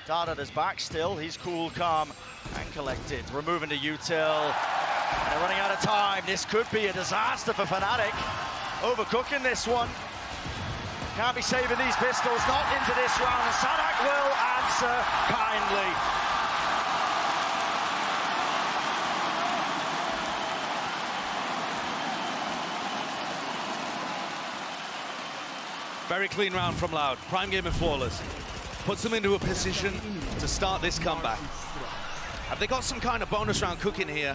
Dart at his back still. He's cool, calm, and collected. Removing the util. And they're running out of time. This could be a disaster for Fnatic. Overcooking this one. Can't be saving these pistols. Not into this round. And Sadak will answer kindly. Very clean round from Loud. Prime game and flawless. Puts them into a position to start this comeback. Have they got some kind of bonus round cooking here?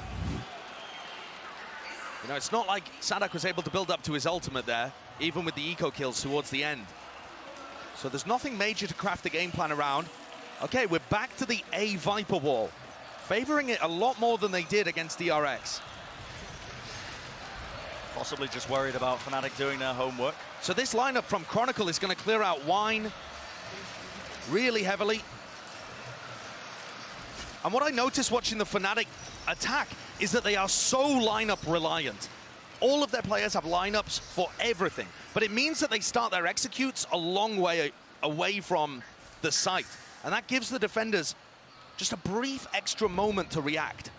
You know, it's not like Sadak was able to build up to his ultimate there, even with the eco kills towards the end. So there's nothing major to craft the game plan around. Okay, we're back to the A Viper wall, favoring it a lot more than they did against DRX. Possibly just worried about Fnatic doing their homework. So this lineup from Chronicle is going to clear out Wine really heavily. And what I noticed watching the Fnatic attack is that they are so lineup reliant. All of their players have lineups for everything, but it means that they start their executes a long way away from the site. And that gives the defenders just a brief extra moment to react.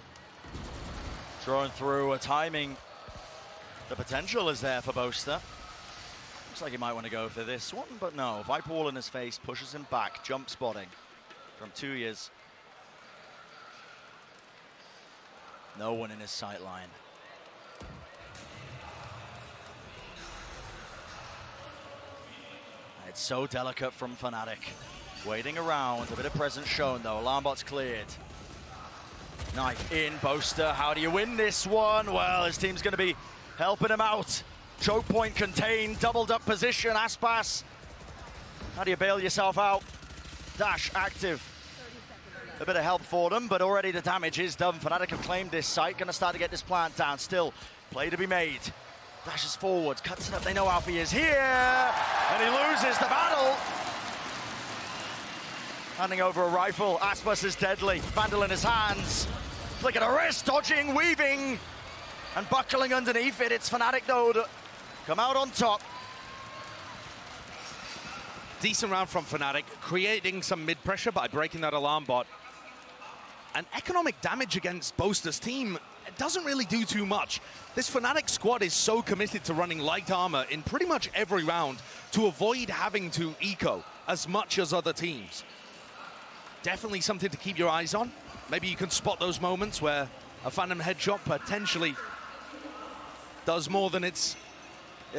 Drawing through a timing. The potential is there for Boaster. Looks like he might want to go for this one, but no. Viper wall in his face pushes him back. Jump spotting from 2 years. No one in his sight line. It's so delicate from Fnatic. Waiting around, a bit of presence shown though. Alarm bot's cleared. Knife in, Boaster. How do you win this one? Well, his team's going to be helping him out. Choke point contained, doubled up position. Aspas. How do you bail yourself out? Dash active. A bit of help for them, but already the damage is done. Fnatic have claimed this site, going to start to get this plant down. Still, play to be made. Dashes forward, cuts it up. They know Alfie is here, and he loses the battle. Handing over a rifle. Aspas is deadly. Vandal in his hands. Flick at a wrist, dodging, weaving, and buckling underneath it. It's Fnatic though to come out on top. Decent round from Fnatic, creating some mid-pressure by breaking that alarm bot. And economic damage against Boaster's team, it doesn't really do too much. This Fnatic squad is so committed to running light armor in pretty much every round to avoid having to eco as much as other teams. Definitely something to keep your eyes on. Maybe you can spot those moments where a Phantom headshot potentially does more than it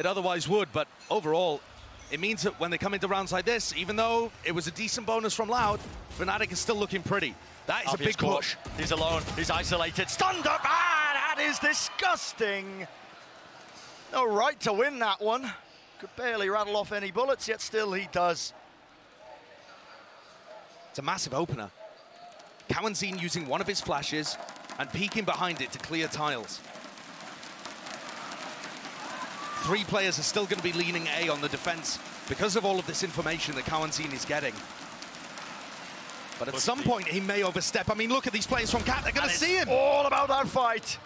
otherwise would, but overall, it means that when they come into rounds like this, even though it was a decent bonus from Loud, Fnatic is still looking pretty. That is a big push. He's alone, he's isolated, stunned up, that is disgusting. No right to win that one. Could barely rattle off any bullets, yet still he does. It's a massive opener. Cowanzine using one of his flashes and peeking behind it to clear tiles. 3 players are still going to be leaning A on the defense because of all of this information that Cowanzine is getting. But at some point, he may overstep. I mean, look at these players from Cat. They're going to see him. All about that fight.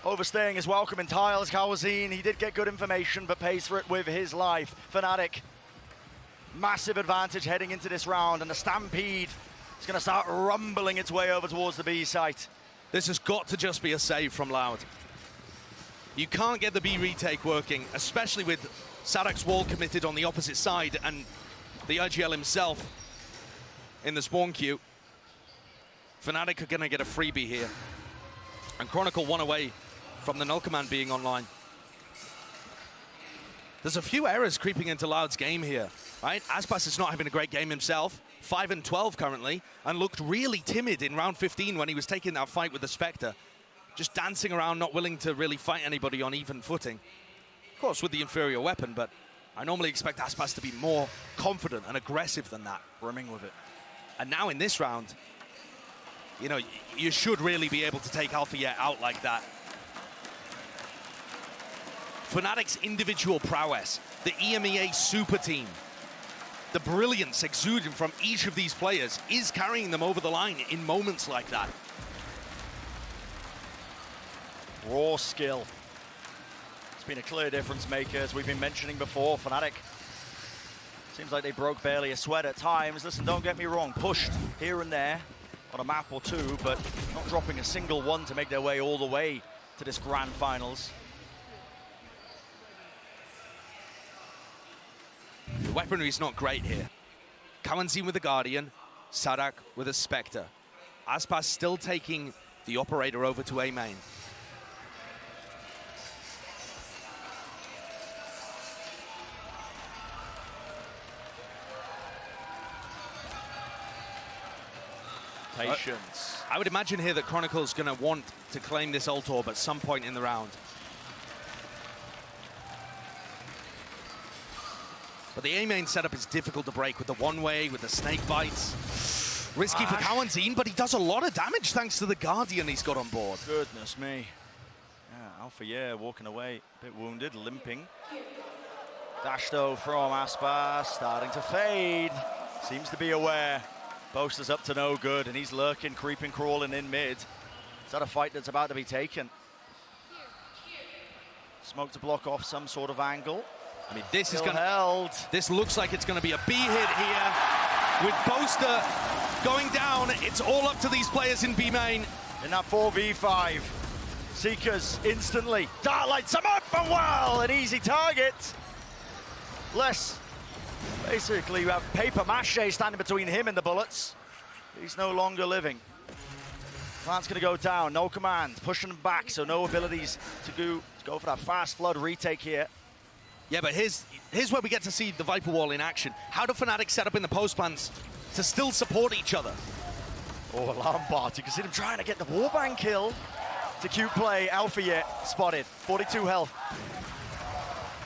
Overstaying his welcome in tiles. Cowanzine, he did get good information, but pays for it with his life. Fnatic, massive advantage heading into this round, and the Stampede is going to start rumbling its way over towards the B site. This has got to just be a save from Loud. You can't get the B retake working, especially with Sadak's wall committed on the opposite side and the IGL himself in the spawn queue. Fnatic are going to get a freebie here. And Chronicle 1 away from the Null Command being online. There's a few errors creeping into Loud's game here, right? Aspas is not having a great game himself. 5 and 12 currently, and looked really timid in round 15 when he was taking that fight with the Spectre. Just dancing around, not willing to really fight anybody on even footing. Of course, with the inferior weapon, but I normally expect Aspas to be more confident and aggressive than that. Brimming with it. And now in this round, you know, you should really be able to take Alpha out like that. Fnatic's individual prowess, the EMEA super team, the brilliance exuding from each of these players is carrying them over the line in moments like that. Raw skill. It's been a clear difference maker, as we've been mentioning before. Fnatic, seems like they broke barely a sweat at times. Listen, don't get me wrong, pushed here and there on a map or two, but not dropping a single one to make their way all the way to this grand finals. The weaponry is not great here. Cowanzine with the Guardian, Sadak with a Spectre. Aspas still taking the Operator over to A main. Patience. I would imagine here that Chronicle's going to want to claim this ult orb at some point in the round. But the A-main setup is difficult to break with the one-way, with the snake bites. Risky for Cowanteen, but he does a lot of damage thanks to the Guardian he's got on board. Goodness me. Yeah, Alpha, yeah, walking away, a bit wounded, limping. Dash though from Aspar, starting to fade. Seems to be aware. Boaster's up to no good, and he's lurking, creeping, crawling in mid. Is that a fight that's about to be taken? Smoke to block off some sort of angle. I mean, this Still is going held. This looks like it's going to be a B hit here. With Boaster going down, it's all up to these players in B main. In that 4v5, Seekers instantly. Dart lights him up, and well, an easy target. Less. Basically, you have paper mache standing between him and the bullets. He's no longer living. Plant's going to go down, no command, pushing him back, so no abilities to go for that fast flood retake here. Yeah, but here's where we get to see the Viper Wall in action. How do Fnatic set up in the post plans to still support each other? Oh, Lombard, you can see them trying to get the warband kill. To cute play, Alpha yet spotted, 42 health.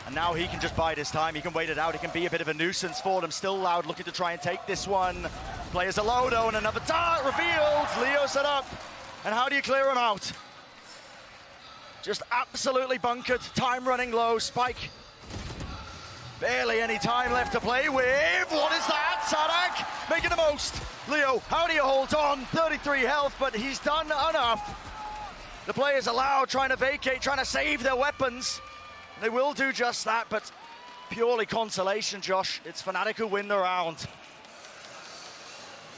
And now he can just bide his time, he can wait it out, he can be a bit of a nuisance for them. Still Loud looking to try and take this one. Players are low though, and another dart revealed. Leo set up, and how do you clear him out? Just absolutely bunkered, time running low, Spike. Barely any time left to play with. What is that? Sadak making the most. Leo, how do you hold on? 33 health, but he's done enough. The players are Loud, trying to vacate, trying to save their weapons. They will do just that, but purely consolation, Josh. It's Fnatic who win the round.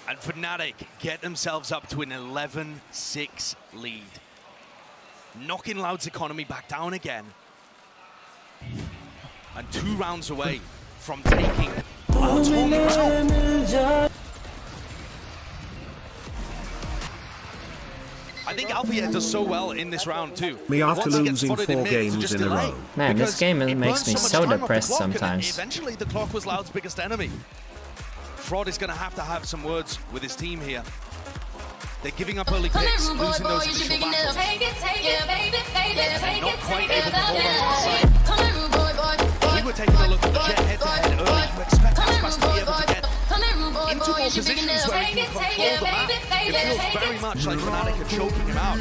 And Fnatic get themselves up to an 11-6 lead. Knocking Loud's economy back down again. And 2 rounds away from taking Loud's home ground. I think Alpha does so well in this round too. Me after losing 4 games in a row. Man, this game makes me so depressed sometimes. Eventually the clock was Loud's biggest enemy. Fraud is going to have some words with his team here. They're giving up early picks, losing those initial battles. Not quite able to hold on to the side. We were taking a look at the Jet head-to-head early. You expect Aspas to be able to get into more positions where he can control the map. It feels very much like Fnatic are choking him out.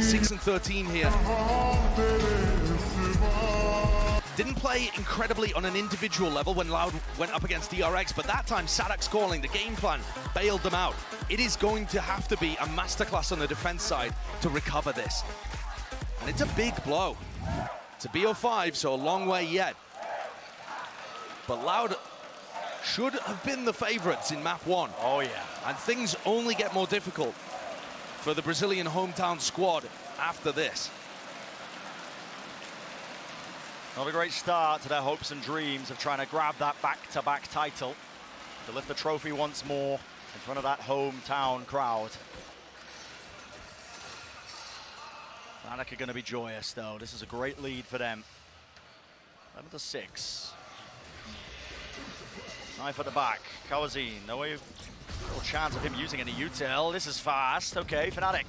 6-13 here. Didn't play incredibly on an individual level when Loud went up against DRX, but that time Sadak's calling, the game plan, bailed them out. It is going to have to be a masterclass on the defense side to recover this. And it's a big blow. It's a BO5, so a long way yet. But Loud should have been the favorites in map 1. Oh yeah. And things only get more difficult for the Brazilian hometown squad after this. Not a great start to their hopes and dreams of trying to grab that back-to-back title, to lift the trophy once more in front of that hometown crowd. Fnatic are going to be joyous though. This is a great lead for them. 11-6. Knife at the back. Kawazine, no chance of him using any util. This is fast. Okay, Fnatic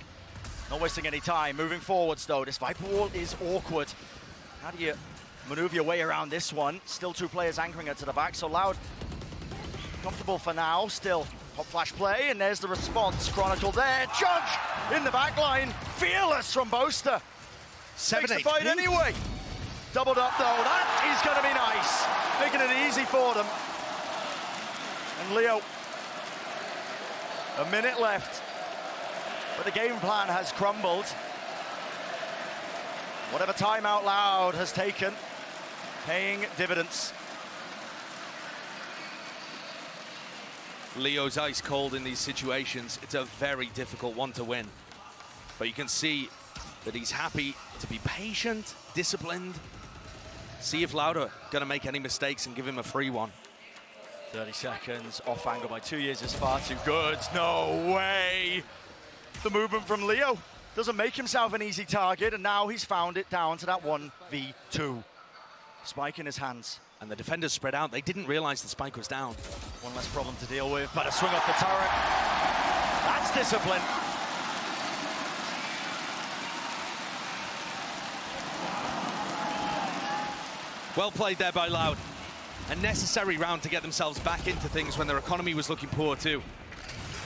not wasting any time. Moving forwards though. This Viper Wall is awkward. How do you maneuver your way around this one? Still 2 players anchoring it to the back, so Loud comfortable for now. Still hot flash play, and there's the response. Chronicle there. Judge in the back line. Fearless from Boaster. 7 Takes the fight anyway. Doubled up though. That is going to be nice. Making it easy for them. And Leo, a minute left. But the game plan has crumbled. Whatever timeout Loud has taken, paying dividends. Leo's ice cold in these situations. It's a very difficult one to win. But you can see that he's happy to be patient, disciplined. See if Loud are going to make any mistakes and give him a free one. 30 seconds, off angle by 2 years is far too good. No way! The movement from Leo doesn't make himself an easy target, and now he's found it down to that 1v2. Spike in his hands. And the defenders spread out. They didn't realize the spike was down. One less problem to deal with, but a swing off the turret. That's discipline. Well played there by Loud. a necessary round to get themselves back into things when their economy was looking poor too.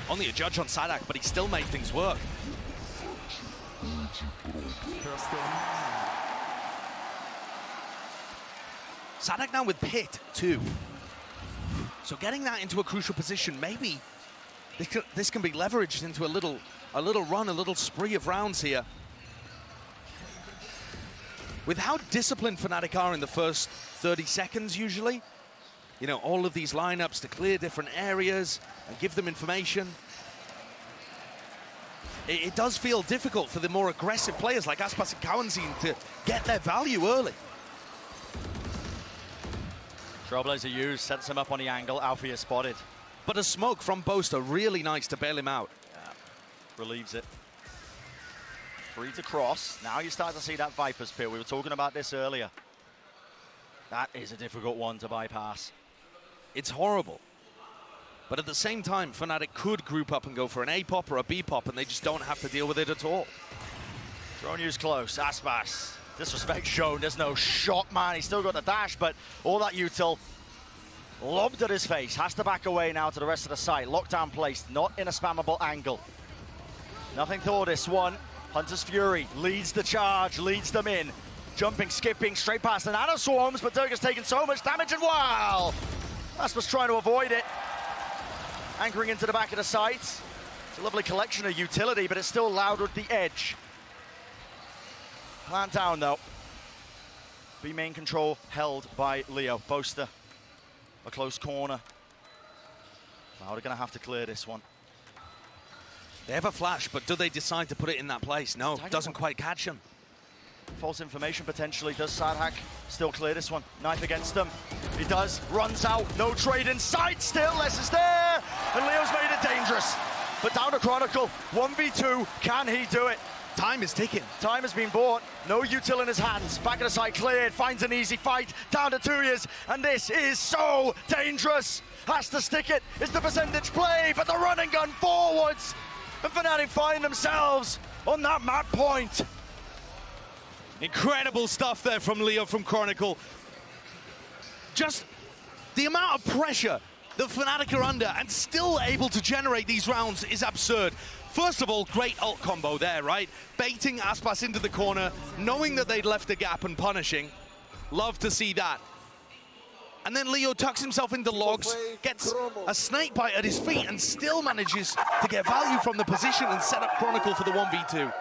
Only a judge on Sadak, but he still made things work. Sadak now with Pit too. So getting that into a crucial position, maybe this can be leveraged into a little run, a little spree of rounds here. With how disciplined Fnatic are in the first 30 seconds usually, you know, all of these lineups to clear different areas and give them information. It does feel difficult for the more aggressive players like Aspas and Kawanzin to get their value early. Trailblazer used, sets him up on the angle, Alfie is spotted. But a smoke from Boaster, really nice to bail him out. Yeah, relieves it. Free to cross. Now you start to see that Viper's Pit. We were talking about this earlier. That is a difficult one to bypass. It's horrible. But at the same time, Fnatic could group up and go for an A pop or a B pop, and they just don't have to deal with it at all. Drone use close, Aspas. Disrespect shown, there's no shot, man. He's still got the dash, but all that util lobbed at his face. Has to back away now to the rest of the site. Lockdown placed, not in a spammable angle. Nothing for this one. Hunter's Fury leads the charge, leads them in. Jumping, skipping, straight past the Nano Swarms, but Dirk has taken so much damage, and wow! Aspas trying to avoid it. Anchoring into the back of the site. It's a lovely collection of utility, but it's still Loud with the edge. Plant down though. B main control held by Leo. Boaster, a close corner. Loud are gonna have to clear this one. They have a flash, but do they decide to put it in that place? No, doesn't quite catch him. False information potentially. Does Sadhak still clear this one? Knife against them. He does. Runs out. No trade in sight. Still, Les is there. And Leo's made it dangerous. But down to Chronicle. 1v2. Can he do it? Time is ticking. Time has been bought. No util in his hands. Back of the side cleared. Finds an easy fight. Down to 2 years. And this is so dangerous. Has to stick it. It's the percentage play. But the run and gun forwards. And Fnatic find themselves on that map point. Incredible stuff there from Leo from Chronicle. Just the amount of pressure that Fnatic are under and still able to generate these rounds is absurd. First of all, great ult combo there, right? Baiting Aspas into the corner, knowing that they'd left a gap and punishing. Love to see that. And then Leo tucks himself into logs, gets a snake bite at his feet, and still manages to get value from the position and set up Chronicle for the 1v2.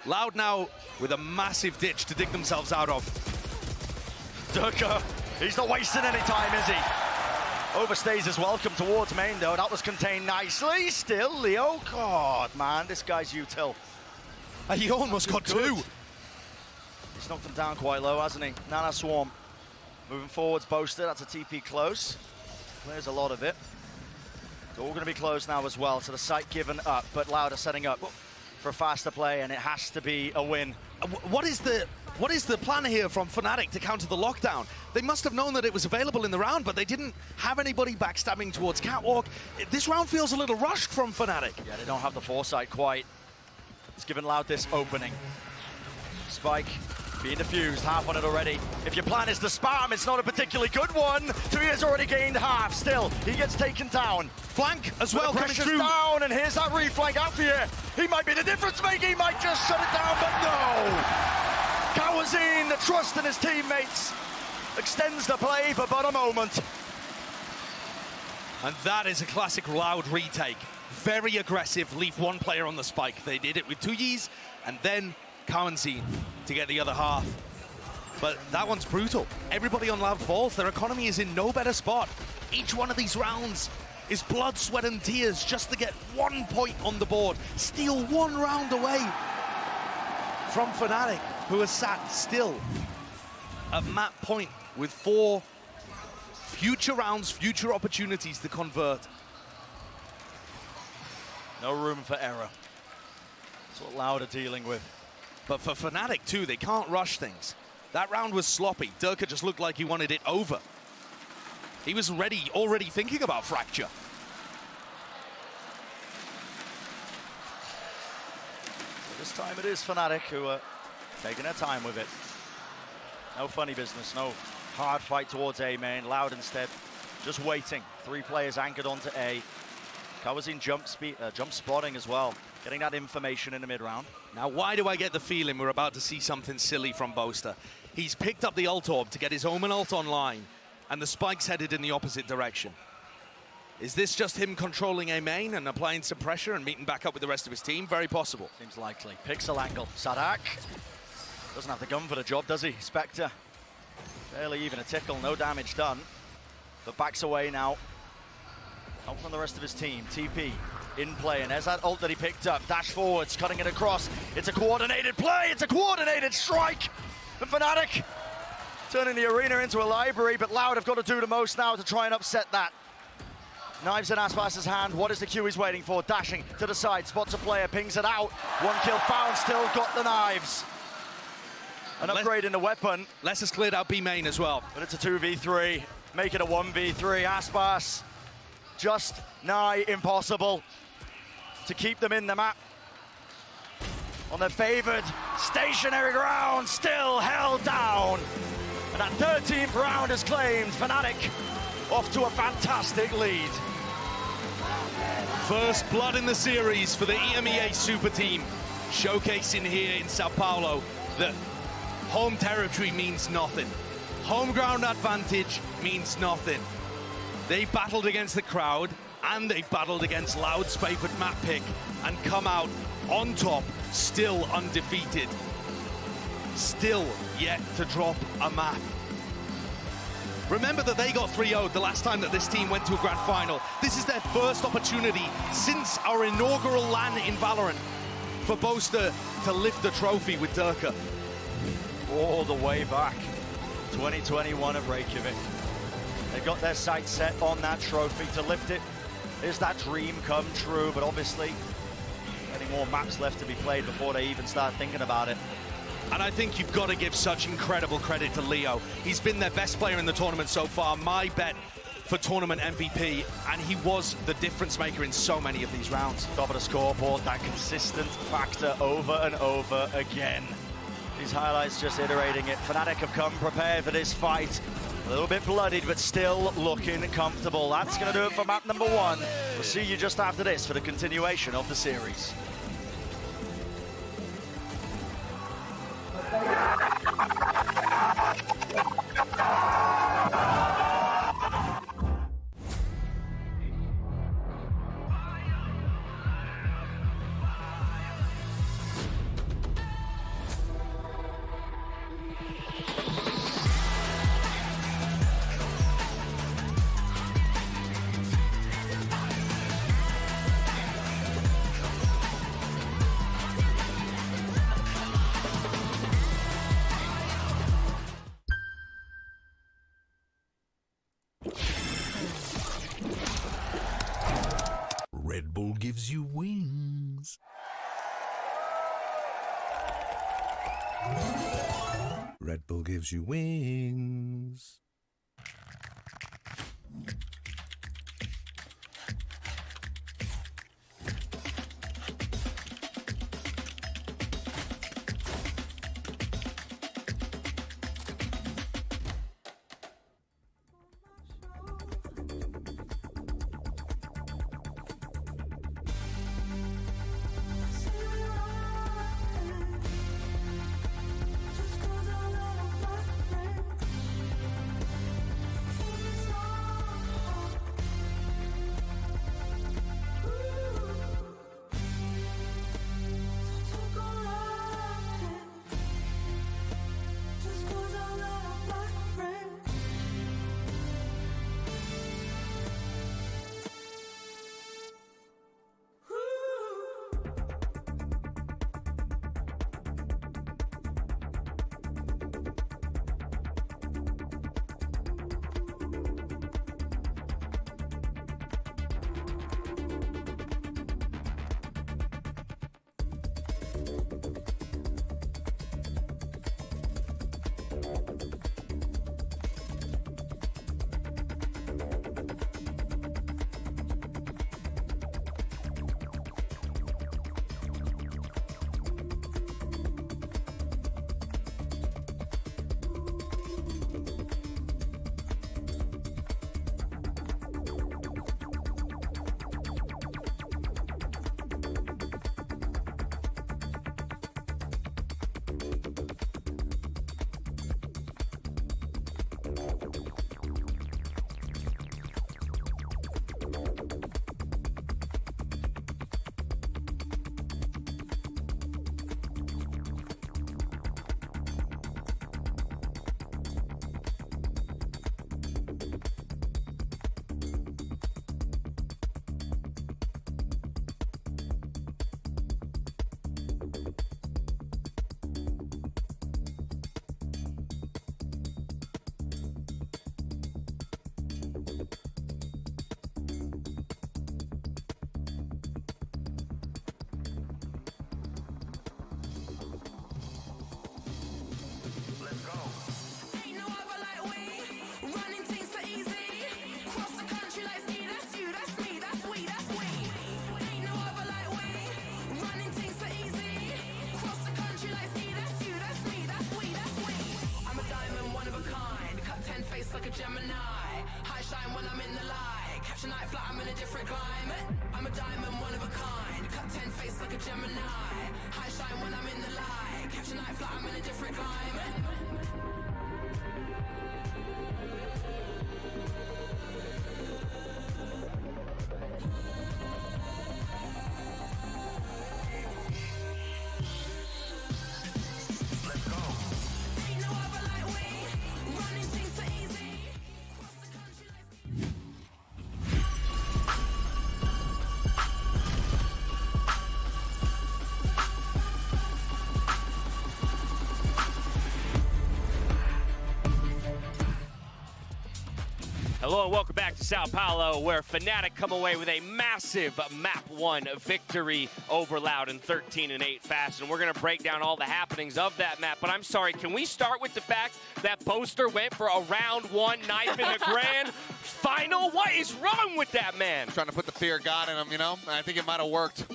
Loud now with a massive ditch to dig themselves out of. Durka, he's not wasting any time, is he? Overstays his welcome towards main, though. That was contained nicely. Still, Leo. God, man, this guy's util. He almost got two. He's knocked him down quite low, hasn't he? Nana Swarm. Moving forwards, Boaster. That's a TP close. Clears a lot of it. It's all going to be closed now as well. So the site given up, but Loud are setting up for a faster play, and it has to be a win. What is the plan here from Fnatic to counter the lockdown? They must have known that it was available in the round, but they didn't have anybody backstabbing towards Catwalk. This round feels a little rushed from Fnatic. Yeah, they don't have the foresight quite. It's given Loud this opening. Spike being defused, half on it already. If your plan is to spam, it's not a particularly good one. 2 years already gained half. Still, he gets taken down. Flank as well coming through. Down, and here's that reflank out here. He might be the difference maker. He might just shut it down, but no. Kawanzin, the trust in his teammates, extends the play for but a moment. And that is a classic Loud retake. Very aggressive, leave one player on the spike. They did it with 2Ys, and then Kawanzin to get the other half. But that one's brutal. Everybody on Loud falls. Their economy is in no better spot. Each one of these rounds is blood, sweat, and tears just to get 1 point on the board. Steal 1 round away from Fnatic, who has sat still at map point with 4 future rounds, future opportunities to convert. No room for error. That's what Loud are dealing with. But for Fnatic too, they can't rush things. That round was sloppy. Durka just looked like he wanted it over. He was already thinking about Fracture. So this time it is Fnatic who are taking their time with it. No funny business, no hard fight towards A main. Loud instead, just waiting. 3 players anchored onto A. Covers in jump spotting as well, getting that information in the mid-round. Now, why do I get the feeling we're about to see something silly from Boaster? He's picked up the ult orb to get his Omen ult online, and the spike's headed in the opposite direction. Is this just him controlling A main and applying some pressure and meeting back up with the rest of his team? Very possible. Seems likely. Pixel angle. Sadak doesn't have the gun for the job, does he? Spectre, barely even a tickle, no damage done. But backs away now. Help from the rest of his team. TP in play, and there's that ult that he picked up. Dash forwards, cutting it across. It's a coordinated play. It's a coordinated strike. And Fnatic turning the arena into a library, but Loud have got to do the most now to try and upset that. Knives in Aspas's hand. What is the Q he's waiting for? Dashing to the side, spots a player, pings it out. 1 kill found, still got the knives. An upgrade in the weapon. Les has cleared out B main as well. But it's a 2v3. Make it a 1v3. Aspas just nigh impossible to keep them in the map. On their favored stationary ground, still held down. And that 13th round is claimed. Fnatic off to a fantastic lead. First blood in the series for the EMEA Super Team, showcasing here in Sao Paulo that home territory means nothing. Home ground advantage means nothing. They battled against the crowd, and they battled against Loud's favored map pick, and come out on top, still undefeated. Still yet to drop a map. Remember that they got 3-0'd the last time that this team went to a grand final. This is their first opportunity since our inaugural LAN in Valorant for Boaster to lift the trophy with Durka. All the way back, 2021 at Reykjavik. They got their sights set on that trophy to lift it. Is that dream come true? But obviously, any more maps left to be played before they even start thinking about it. And I think you've got to give such incredible credit to Leo. He's been their best player in the tournament so far, my bet for tournament MVP, and he was the difference maker in so many of these rounds. Top of the scoreboard, that consistent factor over and over again. These highlights just iterating it. Fnatic have come prepared for this fight. A little bit bloodied, but still looking comfortable. That's going to do it for map number 1. We'll see you just after this for the continuation of the series. Red Bull gives you wings. Red Bull gives you wings. face like a Gemini. High shine when I'm in the light. Catch a night flight, I'm in a different climate. I'm a diamond, one of a kind. Cut 10 face like a Gemini. High shine when I'm in the light. Catch a night flight, I'm in a different climate. Hello and welcome back to Sao Paulo, where Fnatic come away with a massive Map 1 victory over Loud in 13-8 fashion. We're going to break down all the happenings of that map, but I'm sorry, can we start with the fact that Boaster went for a round 1 knife in the grand final? What is wrong with that man? Trying to put the fear of God in him, you know? I think it might have worked.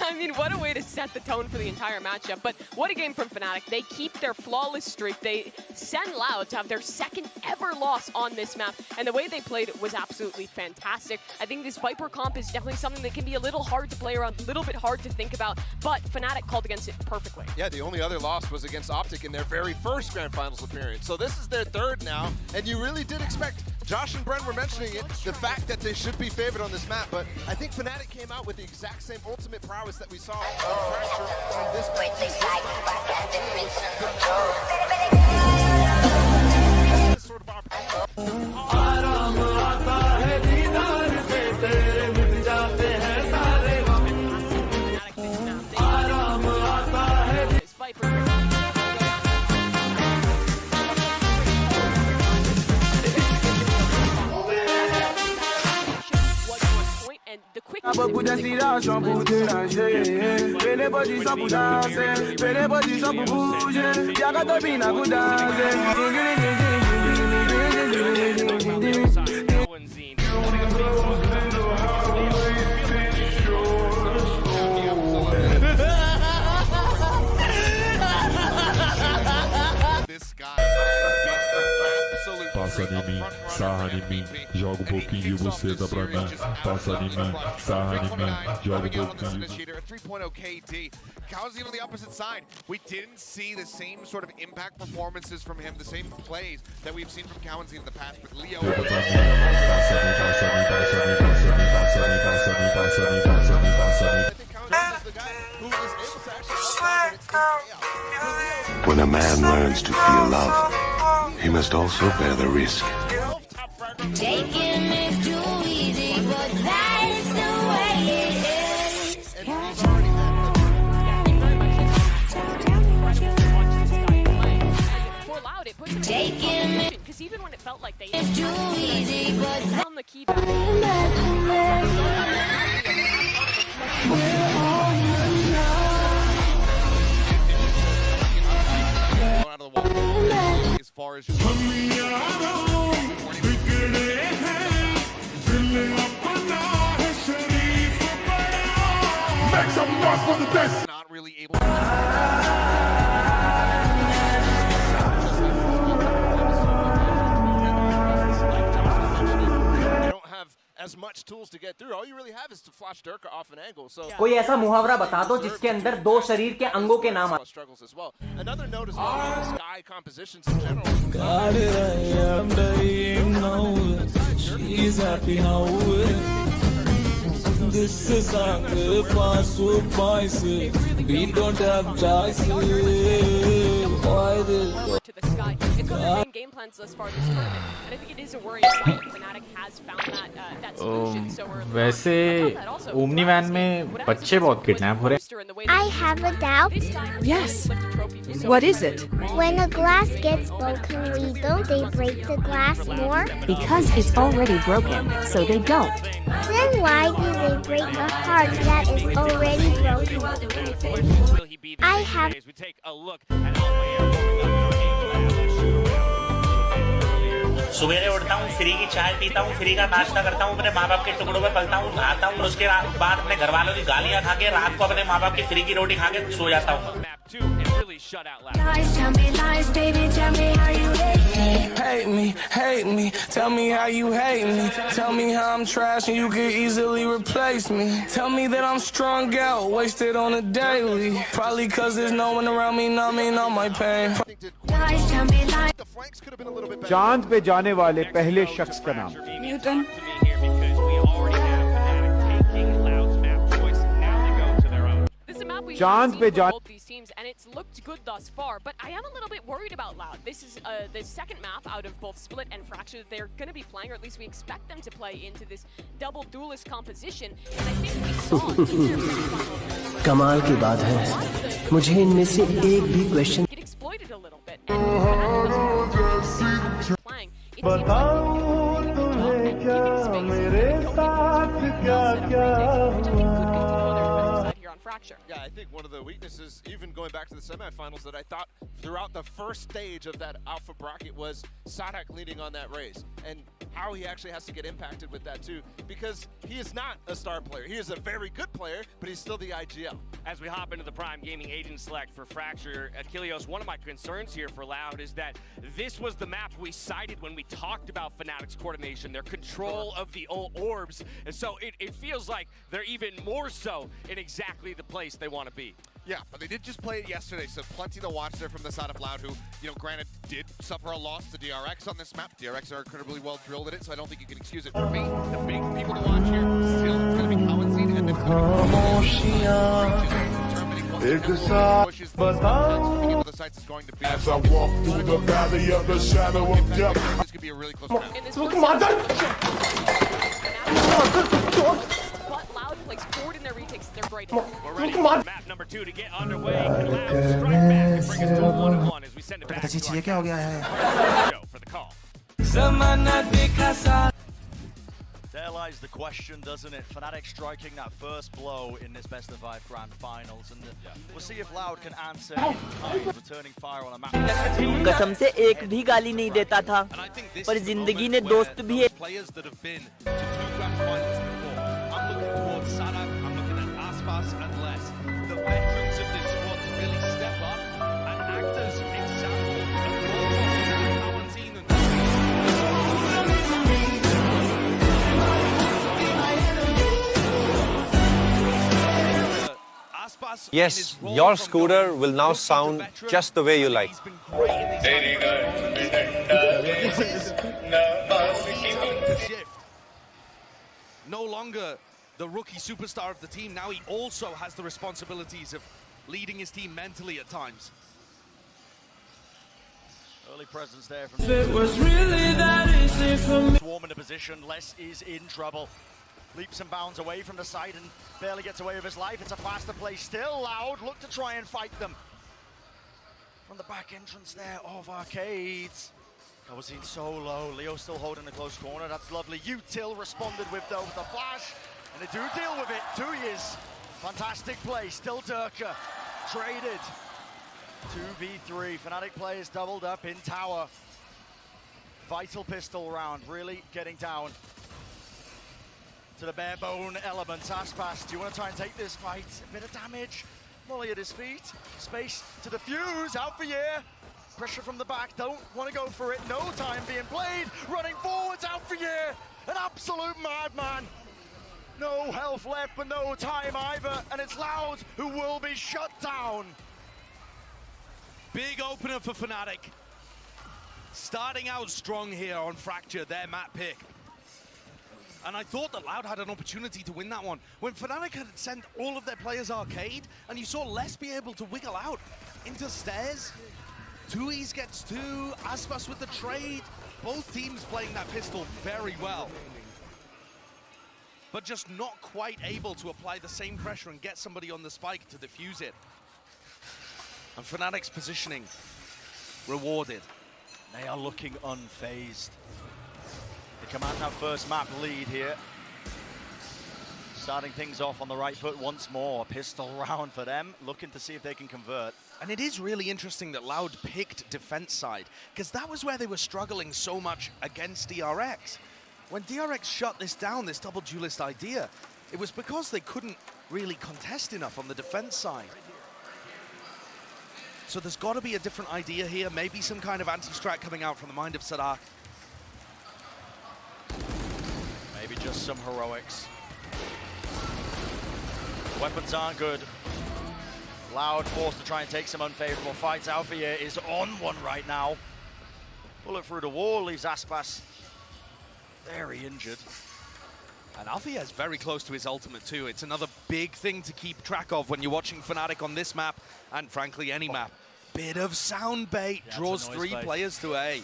I mean, what a way to set the tone for the entire matchup. But what a game from Fnatic. They keep their flawless streak. They send Loud to have their second ever loss on this map. And the way they played it was absolutely fantastic. I think this Viper comp is definitely something that can be a little hard to play around, a little bit hard to think about, but Fnatic called against it perfectly. Yeah, the only other loss was against Optic in their very first Grand Finals appearance. So this is their third now, and you really did expect, Josh and Bren were mentioning it, the fact that they should be favored on this map, but I think Fnatic came out with the exact same ultimate prowess that we saw on Fracture on this map. Sort of Beaucoup d'inspiration pour te ranger. Fais les bodies sans pour danser. Fais les bodies sans pour bouger. Y'a qu'à te bina pour danser. This guy. Passa em mim, sarra em mim, joga pouquinho de buceta pra mim. Passa em mim, sarra em mí, joga pouquinho. 3.0 KD. Cows on the opposite side. We didn't see the same sort of impact performances from him, the same plays that we've seen from Cowan's in the past. But Leo. When a man learns to feel love, he must also bear the risk. Taking is too easy, but that is the way it is. For Loud, it puts them because even when it felt like they it's too easy, but on the key back. Out of the wall. As far as Make some noise for the best. Not really able to. as much tools to get through. All you really have is to flash Durka off an angle. So कोई ऐसा मुहावरा बता दो जिसके अंदर दो शरीर के अंगों के नाम आए. Struggles as well. Another note is the sky compositions in general. God, I am dying now. She's happy now. This is sacrifice. We don't have choice. Why this? To the sky. It's one of the main game plans thus far this tournament, and I think it is a worry that Fnatic has found that solution so early. वैसे ओमनीमैन में बच्चे बहुत kidnap हो रहे हैं. I have a doubt. Yes. What is it? When a glass gets broken, don't they break the glass more? Because it's already broken, so they don't. Then why do they break a heart that is already broken? I have. We take a look at सुबह उठता हूँ, free की चाय पीता हूँ, free का नाश्ता करता हूँ, अपने माँ बाप के टुकड़ों में पलता हूँ, आता हूँ, उसके बाद अपने घर वालों की गालियाँ खा के रात को अपने माँ बाप की फ्री की रोटी खा के सो जाता हूँ. Lies, tell me lies, baby, tell me how you hate me. hate me. Tell me how you hate me. Tell me how I'm trash and you could easily replace me. Tell me that I'm strung out, wasted on a daily. Probably cause there's no one around me numbing all my pain. चांद पे जाने वाले पहले शख्स का नाम Newton. चांद पे जाने both these teams, and it's looked good thus far. But I am a little bit worried about Loud. This is the second map out of both Split and Fracture that they're going to be playing, or at least we expect them to play into this double duelist composition. And I think we saw in their semifinal कमाल की बात है मुझे इनमें से एक भी question get exploited a little bit. And playing. बताओ तुम्हें क्या मेरे साथ क्या on Fracture. Yeah, I think one of the weaknesses, even going back to the semifinals, that I thought throughout the first stage of that alpha bracket was Sadak leading on that race, and how he actually has to get impacted with that too, because he is not a star player. He is a very good player, but he's still the IGL. As we hop into the Prime Gaming Agent Select for Fracture, Achilleos, one of my concerns here for Loud is that this was the map we cited when we talked about Fnatic's coordination, their control of the orbs, and so it feels like they're even more so in exactly the place they want to be. Yeah, but they did just play it yesterday, so plenty to watch there from the side of Loud, who, you know, granted, did suffer a loss to DRX on this map. DRX are incredibly well drilled at it, so I don't think you can excuse it. For me, the big people to watch here, still, it's going to be Cohen's and then it's going to be the sites is going to be. As I walk through the valley of the shadow of death. This could be a really close match. But Loud plays forward in their retakes. They're great. We're ready for map number 2 to get underway. Can Loud strike back and bring us to a 1-1 as we send it back to our show for the call. There lies the question, doesn't it? Fnatic striking that first blow in this best of 5 grand finals, and we'll see if Loud can answer in time, returning fire on a map. कसम से एक भी गाली नहीं देता था, पर जिंदगी ने दोस्त भी है. Players that have been to 2 grand finals before. I'm looking towards Sadak, I'm looking at Aspas and Les. The veterans of this squad to really step up and act as examples of role models in the Yes, your scooter will now sound just the way you like. No longer the rookie superstar of the team, now he also has the responsibilities of leading his team mentally at times. Early presence there from It was really that easy for me. Swarm into position, Les is in trouble. Leaps and bounds away from the side and barely gets away with his life. It's a faster play still. Loud look to try and fight them. From the back entrance there of Arcades. I was seen so low. Leo still holding the close corner. That's lovely. Util responded with though with the flash. And they do deal with it. 2 years. Fantastic play. Still Durka. Traded. 2v3. Fnatic players doubled up in tower. Vital pistol round. Really getting down to the bare bone elements. Aspas, do you want to try and take this fight? A bit of damage. Molly at his feet. Space to defuse. Out for year. Pressure from the back. Don't want to go for it. No time being played. Running forwards. Out for year. An absolute madman. No health left, but no time either. And it's Loud who will be shut down. Big opener for Fnatic. Starting out strong here on Fracture, their map pick. And I thought that Loud had an opportunity to win that one. When Fnatic had sent all of their players arcade, and you saw Les be able to wiggle out into stairs. Tui's gets 2, Aspas with the trade. Both teams playing that pistol very well. But just not quite able to apply the same pressure and get somebody on the spike to defuse it. And Fnatic's positioning rewarded. They are looking unfazed. They command that first map lead here. Starting things off on the right foot once more. Pistol round for them, looking to see if they can convert. And it is really interesting that Loud picked defense side, because that was where they were struggling so much against DRX. When DRX shut this down, this double duelist idea, it was because they couldn't really contest enough on the defense side. So there's got to be a different idea here, maybe some kind of anti-strat coming out from the mind of Sadak. Maybe just some heroics. Weapons aren't good. Loud forced to try and take some unfavorable fights. Alfia is on one right now. Bullet through the wall leaves Aspas very injured. And Alfia is very close to his ultimate too. It's another big thing to keep track of when you're watching Fnatic on this map, and frankly any map. Bit of sound bait, draws 3 players to A.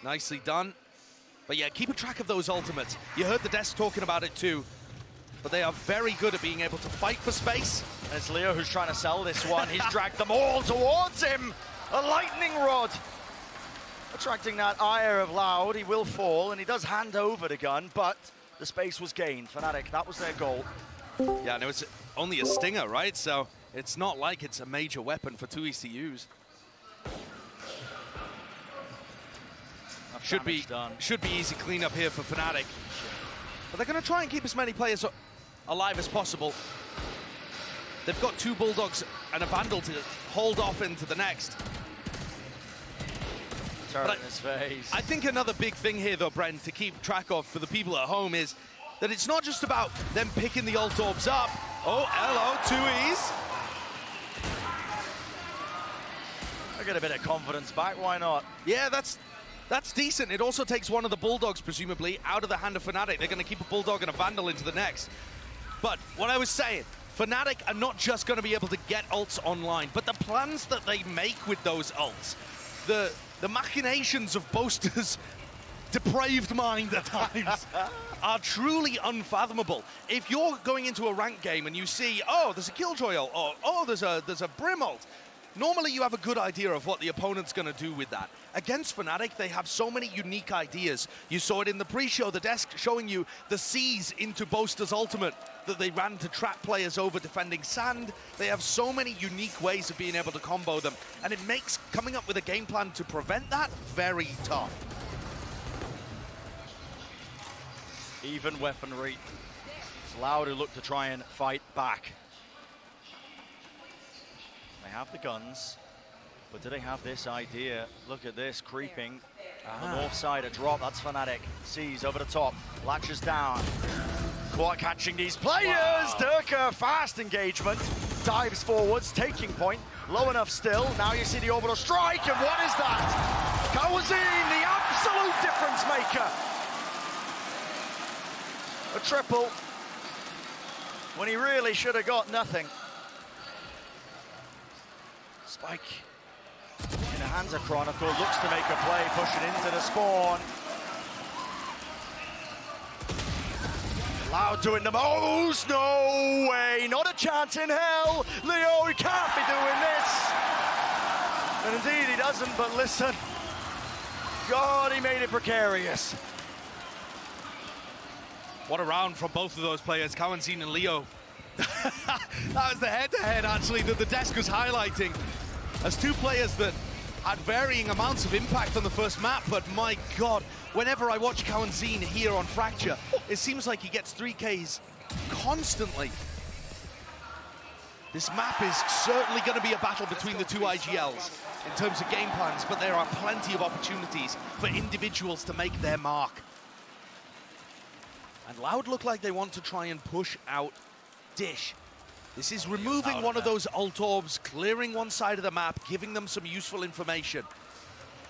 Nicely done. But yeah, keep a track of those ultimates. You heard the desk talking about it too. But they are very good at being able to fight for space. And it's Leo who's trying to sell this one. He's dragged them all towards him. A lightning rod. Attracting that ire of Loud. He will fall, and he does hand over the gun, but the space was gained. Fnatic, that was their goal. Yeah, and it was only a stinger, right? So it's not like it's a major weapon for 2E's to use. Should be easy cleanup here for Fnatic. But they're going to try and keep as many players alive as possible. They've got 2 Bulldogs and a Vandal to hold off into the next. Turn in his face. I think another big thing here, though, Brent, to keep track of for the people at home is that it's not just about them picking the ult orbs up. Oh, hello, 2E's. I get a bit of confidence back, why not? Yeah, that's decent. It also takes one of the Bulldogs, presumably, out of the hand of Fnatic. They're going to keep a Bulldog and a Vandal into the next. But what I was saying, Fnatic are not just going to be able to get ults online, but the plans that they make with those ults, the machinations of Boaster's depraved mind at times are truly unfathomable. If you're going into a ranked game and you see, oh, there's a Killjoy ult, or oh, there's a Brim ult, normally you have a good idea of what the opponent's going to do with that. Against Fnatic, they have so many unique ideas. You saw it in the pre-show, the desk showing you the C's into Boaster's ultimate that they ran to trap players over defending sand. They have so many unique ways of being able to combo them, and it makes coming up with a game plan to prevent that very tough. Even weaponry. It's Loud who look to try and fight back. They have the guns, but do they have this idea? Look at this, creeping. On the north side, a drop, that's Fnatic. Sees over the top, latches down. Quad catching these players! Wow. Durka, fast engagement, dives forwards, taking point, low enough still. Now you see the orbital strike, and what is that? Kawazin, the absolute difference maker. A triple, when he really should have got nothing. Spike in the hands of Chronicle, looks to make a play, pushing into the spawn. Loud doing the most, no way, not a chance in hell. Leo, he can't be doing this. And indeed he doesn't, but listen. God, he made it precarious. What a round from both of those players, Kawazin and Leo. That was the head-to-head, actually, that the desk was highlighting as 2 players that had varying amounts of impact on the first map, but my God, whenever I watch Kawazin here on Fracture, it seems like he gets 3Ks constantly. This map is certainly going to be a battle between the 2 IGLs in terms of game plans, but there are plenty of opportunities for individuals to make their mark. And Loud look like they want to try and push out Dish. This is removing one of those ult orbs, clearing one side of the map, giving them some useful information.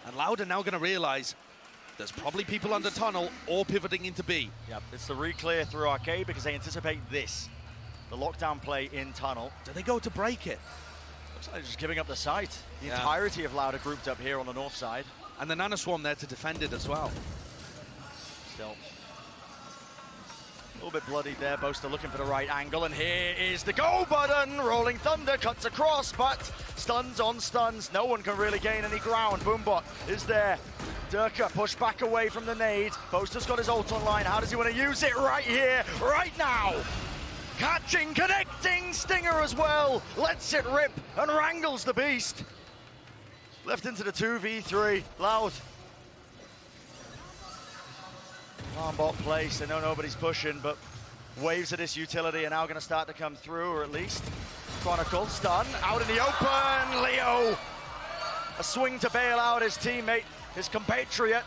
And Loud are now going to realize there's probably people under tunnel or pivoting into B. Yep, it's the re-clear through Arcade because they anticipate this. The lockdown play in tunnel. Do they go to break it? Looks like they're just giving up the site. The entirety of Loud are grouped up here on the north side. And the Nanoswarm there to defend it as well. Still. A little bit bloodied there, Boaster looking for the right angle, and here is the go button. Rolling Thunder cuts across, but stuns on stuns. No one can really gain any ground. Boombot is there. Durka pushed back away from the nade. Boaster's got his ult online. How does he want to use it? Right here, right now. Catching, connecting, Stinger as well. Lets it rip and wrangles the beast. Left into the 2v3. Loud. Bot place, they know nobody's pushing, but waves of this utility are now going to start to come through, or at least Chronicle. Stun, out in the open, Leo! A swing to bail out his teammate, his compatriot.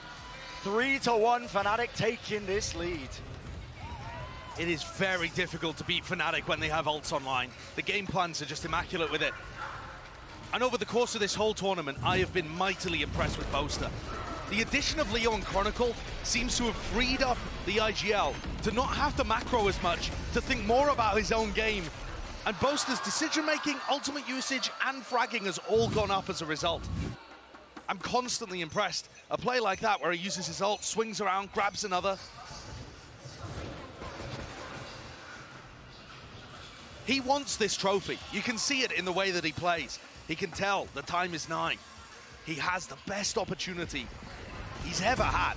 3-1, Fnatic taking this lead. It is very difficult to beat Fnatic when they have ults online. The game plans are just immaculate with it. And over the course of this whole tournament, I have been mightily impressed with Boaster. The addition of Leo and Chronicle seems to have freed up the IGL to not have to macro as much, to think more about his own game. And Boaster's decision-making, ultimate usage, and fragging has all gone up as a result. I'm constantly impressed. A play like that where he uses his ult, swings around, grabs another. He wants this trophy. You can see it in the way that he plays. He can tell the time is nigh. He has the best opportunity he's ever had.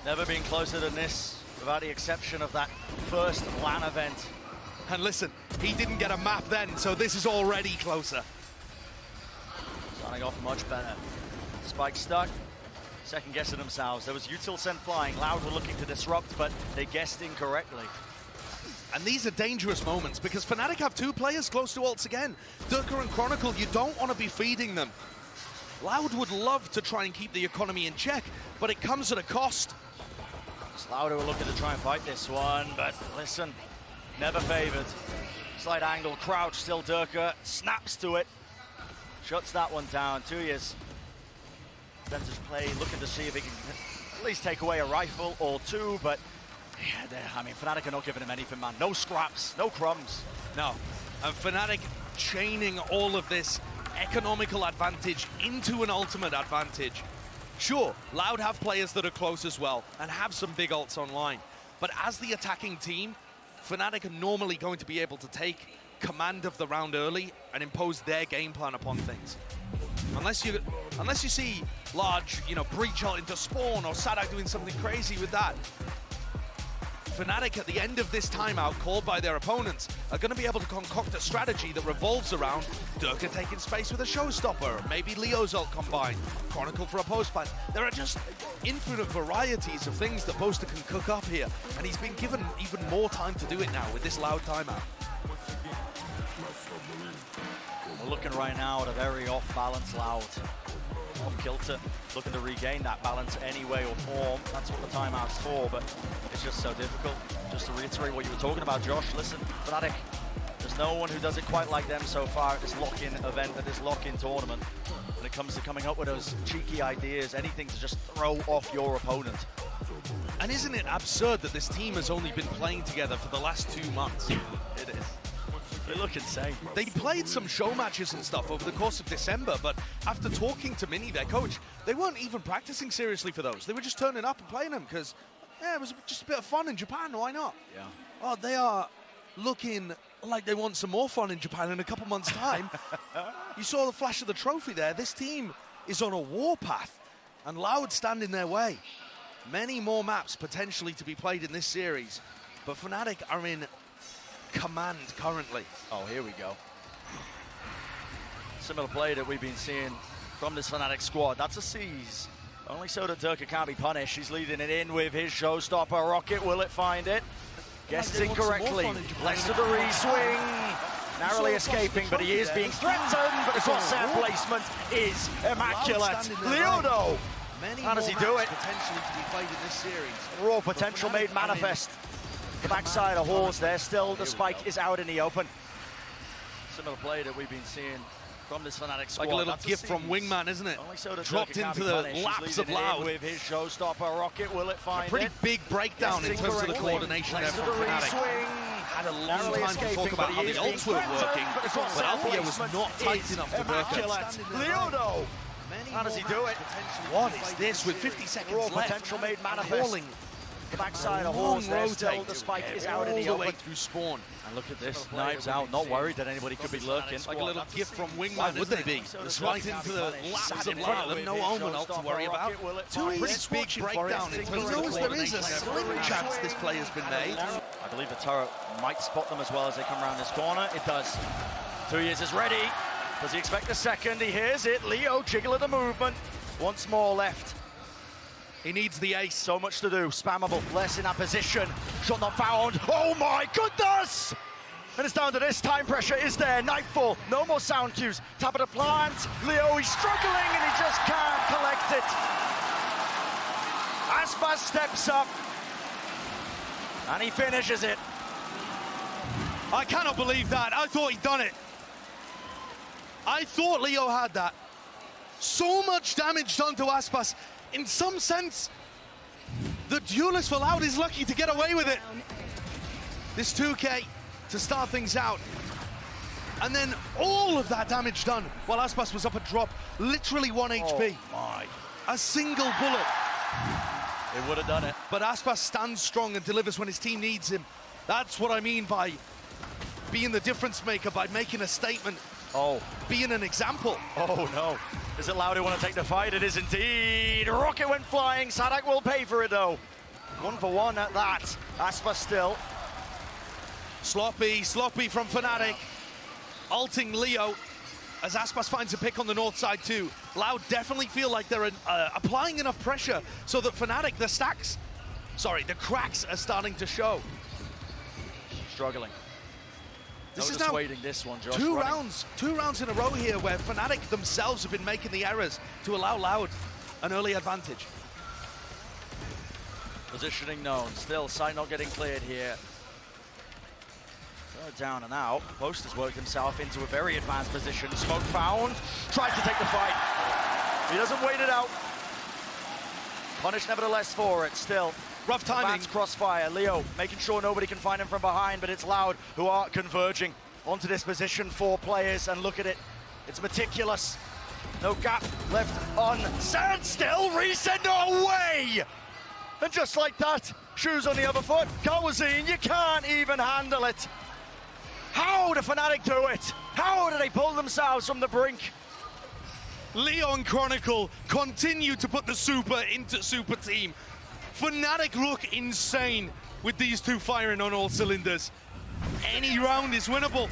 Never been closer than this, without the exception of that first LAN event. And listen, he didn't get a map then, so this is already closer. Starting off much better. Spike stuck, second guessing themselves. There was util sent flying. Loud were looking to disrupt, but they guessed incorrectly. And these are dangerous moments because Fnatic have two players close to ults again. Durka and Chronicle, you don't want to be feeding them. Loud would love to try and keep the economy in check, but it comes at a cost. Loud were looking to try and fight this one, but listen, never favored. Slight angle, crouch, still Durka, snaps to it. Shuts that one down. 2 years. Vintage play, looking to see if he can at least take away a rifle or two, but yeah, I mean, Fnatic are not giving him anything, man. No scraps, no crumbs. No, and Fnatic chaining all of this economical advantage into an ultimate advantage. Sure, Loud have players that are close as well and have some big ults online, but as the attacking team, Fnatic are normally going to be able to take command of the round early and impose their game plan upon things. Unless you see large, breach ult into spawn or Sadak doing something crazy with that. Fnatic at the end of this timeout called by their opponents are going to be able to concoct a strategy that revolves around Durka taking space with a showstopper, maybe Leo's ult combined, Chronicle for a post plant. There are just infinite varieties of things that Boaster can cook up here, and he's been given even more time to do it now with this Loud timeout. We're looking right now at a very off-balance Loud. Off kilter, looking to regain that balance any way or form. That's what the timeout's for, but it's just so difficult. Just to reiterate what you were talking about, Josh, listen, Fnatic, there's no one who does it quite like them so far at this lock-in event, at this lock-in tournament. When it comes to coming up with those cheeky ideas, anything to just throw off your opponent. And isn't it absurd that this team has only been playing together for the last 2 months? It is. They look insane. They played some show matches and stuff over the course of December, but after talking to Mini, their coach, they weren't even practicing seriously for those. They were just turning up and playing them because, yeah, it was just a bit of fun in Japan, why not? Yeah. Oh, they are looking like they want some more fun in Japan in a couple months' time. You saw the flash of the trophy there. This team is on a warpath, and Loud stand in their way. Many more maps potentially to be played in this series, but Fnatic are in command currently. Oh, here we go. Similar play that we've been seeing from this Fnatic squad. That's a seize. Only so that Durka can't be punished. He's leading it in with his showstopper rocket. Will it find it? Guessed incorrectly. Less to the re-swing. Narrowly escaping, but he is being threatened. But the crosshair placement is immaculate. Leodo! How does he do it? Potentially to be played in this series. Raw potential made manifest. The backside of Horse there, still the spike is out in the open. Similar play that we've been seeing from this Fnatic squad. Like a little gift from Wingman, isn't it? Dropped into the laps of Loud. With his showstopper rocket, will it find a pretty big breakdown in terms of the coordination there from Fnatic. Had a long time to talk about how the ults weren't working, but Althea was not tight enough to work it. Leodo! How does he do it? What is this with 50 seconds Raw left? potential made manifest. The backside of Horse there, still the spike is out in the all the way open. through spawn. And look at this, knives out, not worried that anybody could be lurking. Like a little gift from Wingman, wouldn't it be? The spike into the laps of Loud, no omen ult to worry about. Two pretty big breakdown in terms of the there is a slim chance this play has been made. I believe the turret might spot them as well as they come around this corner. It does. 2 years is ready. Does he expect a second? He hears it. Leo jiggle of the movement. Once more left. He needs the ace. So much to do. Spammable. Less in that position. Shot not found. Oh my goodness! And it's down to this. Time pressure is there. Nightfall. No more sound cues. Top of the plant. Leo, he's struggling and he just can't collect it. Aspas steps up. And he finishes it. I cannot believe that. I thought he'd done it. I thought Leo had that. So much damage done to Aspas. In some sense, the duelist for Loud is lucky to get away with it. This 2K to start things out. And then all of that damage done while Aspas was up a drop. Literally 1 HP. Oh my. A single bullet. It would have done it. But Aspas stands strong and delivers when his team needs him. That's what I mean by being the difference maker, by making a statement. Oh. Being an example. Oh no. Is it Loud who want to take the fight? It is indeed. Rocket went flying. Sadak will pay for it though. 1 for 1 at that. Aspas still. Sloppy from Fnatic. Ulting Leo as Aspas finds a pick on the north side too. Loud definitely feel like they're applying enough pressure so that Fnatic, the cracks are starting to show. Struggling. This no is dissuading this one, Josh. Two rounds in a row here where Fnatic themselves have been making the errors to allow Loud an early advantage. Positioning known. Still, sight not getting cleared here. Third down and out. Post has worked himself into a very advanced position. Smoke found. Tries to take the fight. He doesn't wait it out. Punished nevertheless for it. Still. Rough timing. Advanced crossfire. Leo making sure nobody can find him from behind, but it's Loud who are converging onto this position. 4 players, and look at it. It's meticulous. No gap left on standstill. Reset, no way! And just like that, shoes on the other foot. Kawazine, you can't even handle it. How did Fnatic do it? How did they pull themselves from the brink? Leo and Chronicle continue to put the super into super team. Fnatic look insane with these two firing on all cylinders. Any round is winnable.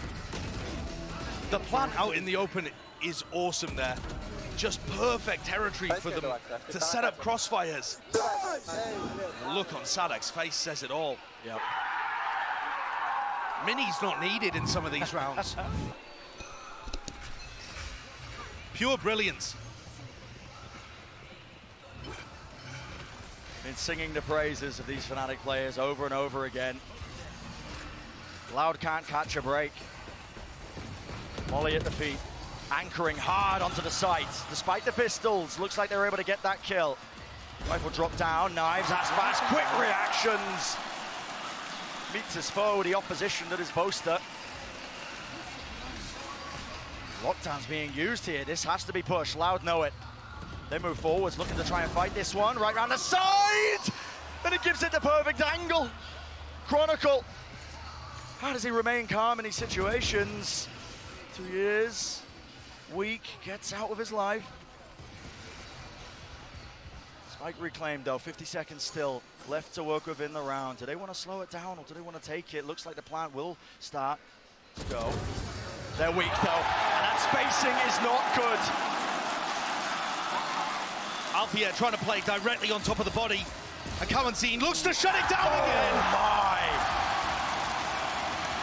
The plant out in the open is awesome there. Just perfect territory for them to set up crossfires. The look on Sadak's face says it all. Yep. Mini's not needed in some of these rounds. Pure brilliance. Been singing the praises of these Fnatic players over and over again. Loud can't catch a break. Molly at the feet, anchoring hard onto the site. Despite the pistols, looks like they were able to get that kill. Rifle drop down, knives, Aspas, quick reactions. Meets his foe, the opposition that is Boaster. Lockdown's being used here. This has to be pushed. Loud know it. They move forwards, looking to try and fight this one. Right round the side! And it gives it the perfect angle. Chronicle. How does he remain calm in these situations? 2 years. Weak. Gets out of his life. Spike reclaimed though. 50 seconds still left to work within the round. Do they want to slow it down or do they want to take it? Looks like the plant will start to go. They're weak though. And that spacing is not good. Althea trying to play directly on top of the body. And Kawazine looks to shut it down again. My.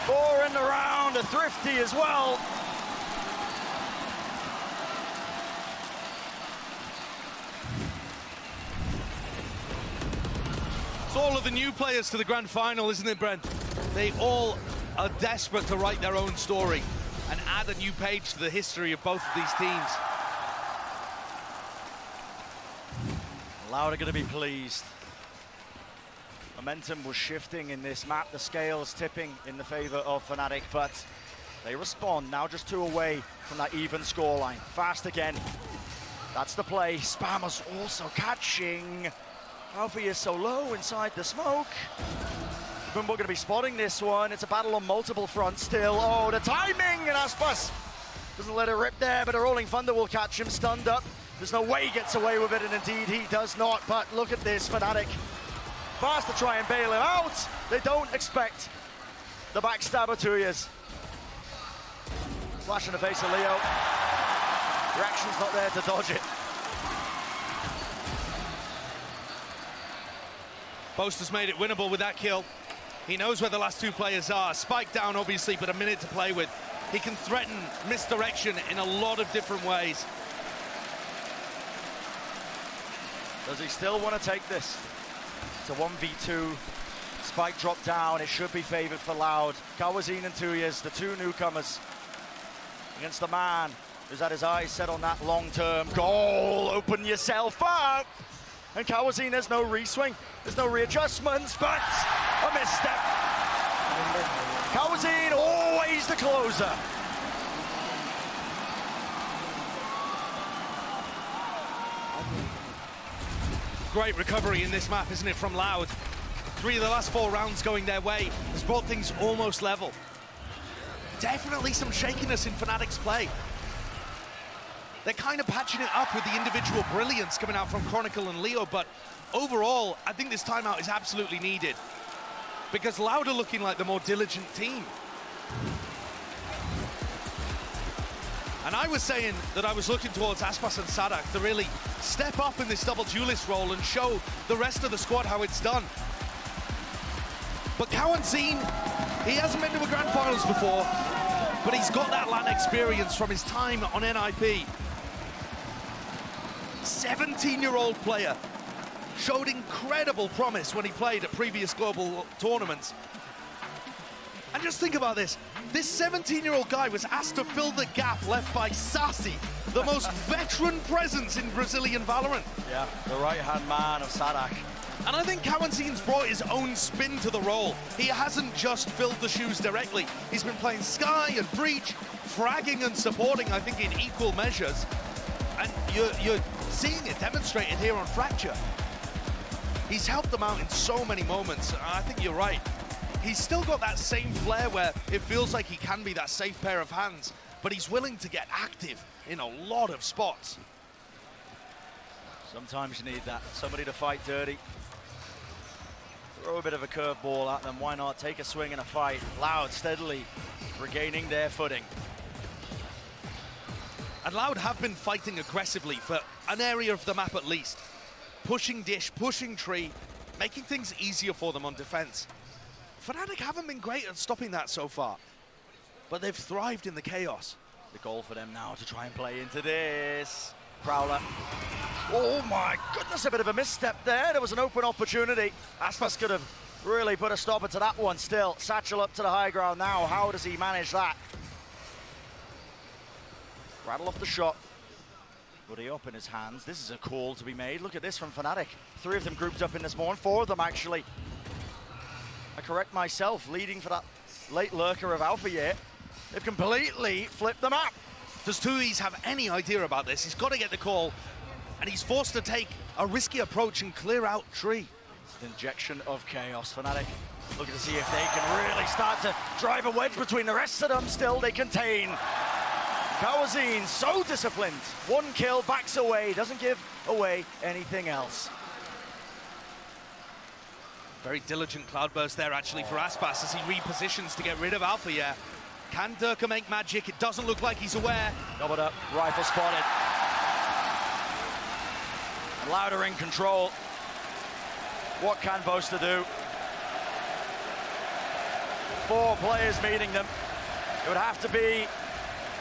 4 in the round, a Thrifty as well. It's all of the new players to the grand final, isn't it, Brent? They all are desperate to write their own story and add a new page to the history of both of these teams. Loud are going to be pleased. Momentum was shifting in this map. The scales tipping in the favor of Fnatic, but they respond. Now just 2 away from that even scoreline. Fast again. That's the play. Spammers also catching. Alfie is so low inside the smoke. We're going to be spotting this one. It's a battle on multiple fronts still. Oh, the timing! And Aspas doesn't let it rip there, but a Rolling Thunder will catch him stunned up. There's no way he gets away with it, and indeed he does not. But look at this, Fnatic. Fast to try and bail him out. They don't expect the backstabber 2 years. Flash in the face of Leo. Reaction's not there to dodge it. Boaster's made it winnable with that kill. He knows where the last two players are. Spike down, obviously, but a minute to play with. He can threaten misdirection in a lot of different ways. Does he still want to take this? It's a 1v2. Spike dropped down. It should be favored for Loud. Kawazine and Tuyas, the two newcomers, against the man who's had his eyes set on that long-term goal. Open yourself up. And Kawazine, there's no re-swing. There's no readjustments, but a misstep. Kawazine, always the closer. Great recovery in this map, isn't it, from Loud? 3 of the last 4 rounds going their way has brought things almost level. Definitely some shakiness in Fnatic's play. They're kind of patching it up with the individual brilliance coming out from Chronicle and Leo, but overall, I think this timeout is absolutely needed because Loud are looking like the more diligent team. And I was saying that I was looking towards Aspas and Sadak to really step up in this double duelist role and show the rest of the squad how it's done. But Kawazine, he hasn't been to a grand finals before, but he's got that LAN experience from his time on NIP. 17-year-old player, showed incredible promise when he played at previous global tournaments. And just think about this. This 17-year-old guy was asked to fill the gap left by Sassy, the most veteran presence in Brazilian Valorant. Yeah, the right-hand man of Sadak. And I think Kawanzine's brought his own spin to the role. He hasn't just filled the shoes directly. He's been playing Sky and Breach, fragging and supporting, I think, in equal measures. And you're seeing it demonstrated here on Fracture. He's helped them out in so many moments. I think you're right. He's still got that same flair where it feels like he can be that safe pair of hands, but he's willing to get active in a lot of spots. Sometimes you need that, somebody to fight dirty. Throw a bit of a curveball at them, why not? Take a swing in a fight. Loud steadily regaining their footing. And Loud have been fighting aggressively for an area of the map at least. Pushing Dish, pushing Tree, making things easier for them on defense. Fnatic haven't been great at stopping that so far, but they've thrived in the chaos. The goal for them now to try and play into this. Prowler. Oh my goodness, a bit of a misstep there. There was an open opportunity. Aspas could have really put a stopper to that one still. Satchel up to the high ground now. How does he manage that? Rattle off the shot. Buddy up in his hands. This is a call to be made. Look at this from Fnatic. 3 of them grouped up in this morning. 4 of them actually. I correct myself, leading for that late lurker of Alpha Year. They've completely flipped the map. Does Tui's have any idea about this? He's got to get the call, and he's forced to take a risky approach and clear out Tree. Injection of chaos. Fnatic looking to see if they can really start to drive a wedge between the rest of them. Still, they contain. Kawazine, so disciplined. 1 kill, backs away, doesn't give away anything else. Very diligent cloudburst there, actually, for Aspas as he repositions to get rid of Alpha Year. Can Durka make magic? It doesn't look like he's aware. Doubled up, rifle spotted. Louder in control. What can Boaster do? 4 players meeting them. It would have to be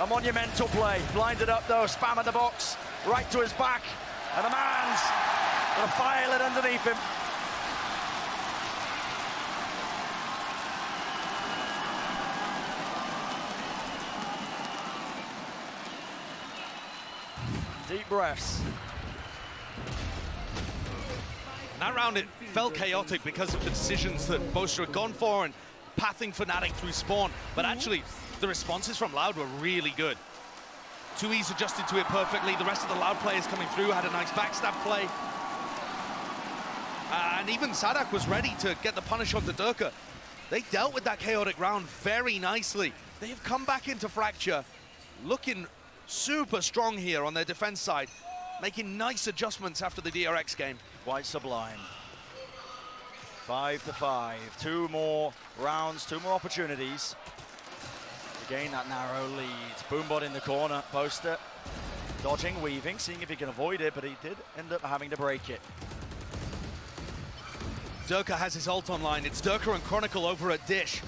a monumental play. Blinded up though, spamming the box, right to his back. And the man's gonna file it underneath him. Deep breaths. And that round, it felt chaotic because of the decisions that Boaster had gone for and pathing Fnatic through spawn. But actually, the responses from Loud were really good. Tui's adjusted to it perfectly. The rest of the Loud players coming through had a nice backstab play. And even Sadak was ready to get the punish on the Durka. They dealt with that chaotic round very nicely. They have come back into Fracture, looking super strong here on their defense side, making nice adjustments after the DRX game. Quite sublime. 5-5, 2 more rounds, 2 more opportunities to gain that narrow lead. Boombot in the corner, Boaster dodging, weaving, seeing if he can avoid it, but he did end up having to break it. Durka has his ult online. It's Durka and Chronicle over at Dish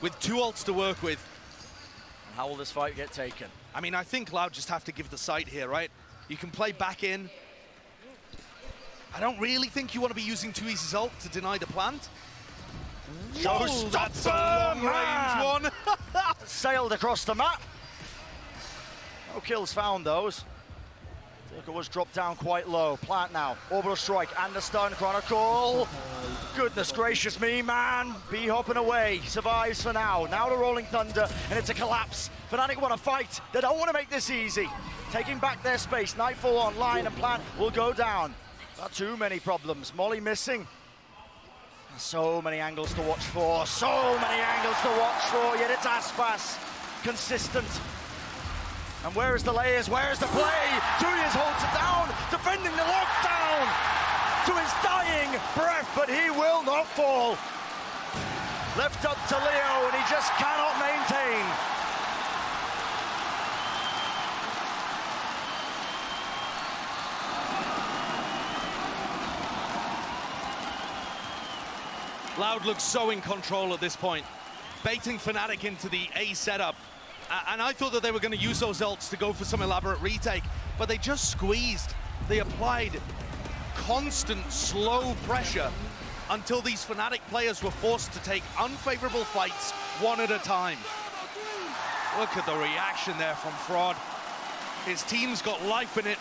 with 2 ults to work with. And how will this fight get taken? I mean, I think Loud just have to give the site here, right? You can play back in. I don't really think you want to be using 2Easy's ult to deny the plant. Whoa, that's a long-range one. Sailed across the map. No kills found, those. Durka was dropped down quite low. Plant now. Orbital strike and the stun. Chronicle. Goodness gracious me, man. Bee hopping away. Survives for now. Now the Rolling Thunder, and it's a collapse. Fnatic want to fight. They don't want to make this easy. Taking back their space. Nightfall online, and Plant will go down. Not too many problems. Molly missing. So many angles to watch for. So many angles to watch for. Yet it's Aspas. Consistent. And where is the layers? Where is the play? 2 years holds it down, defending the lockdown to his dying breath, but he will not fall. Left up to Leo, and he just cannot maintain. Loud looks so in control at this point, baiting Fnatic into the A setup. And I thought that they were going to use those ults to go for some elaborate retake, but they just squeezed. They applied constant, slow pressure until these Fnatic players were forced to take unfavorable fights one at a time. Look at the reaction there from Fraud. His team's got life in it,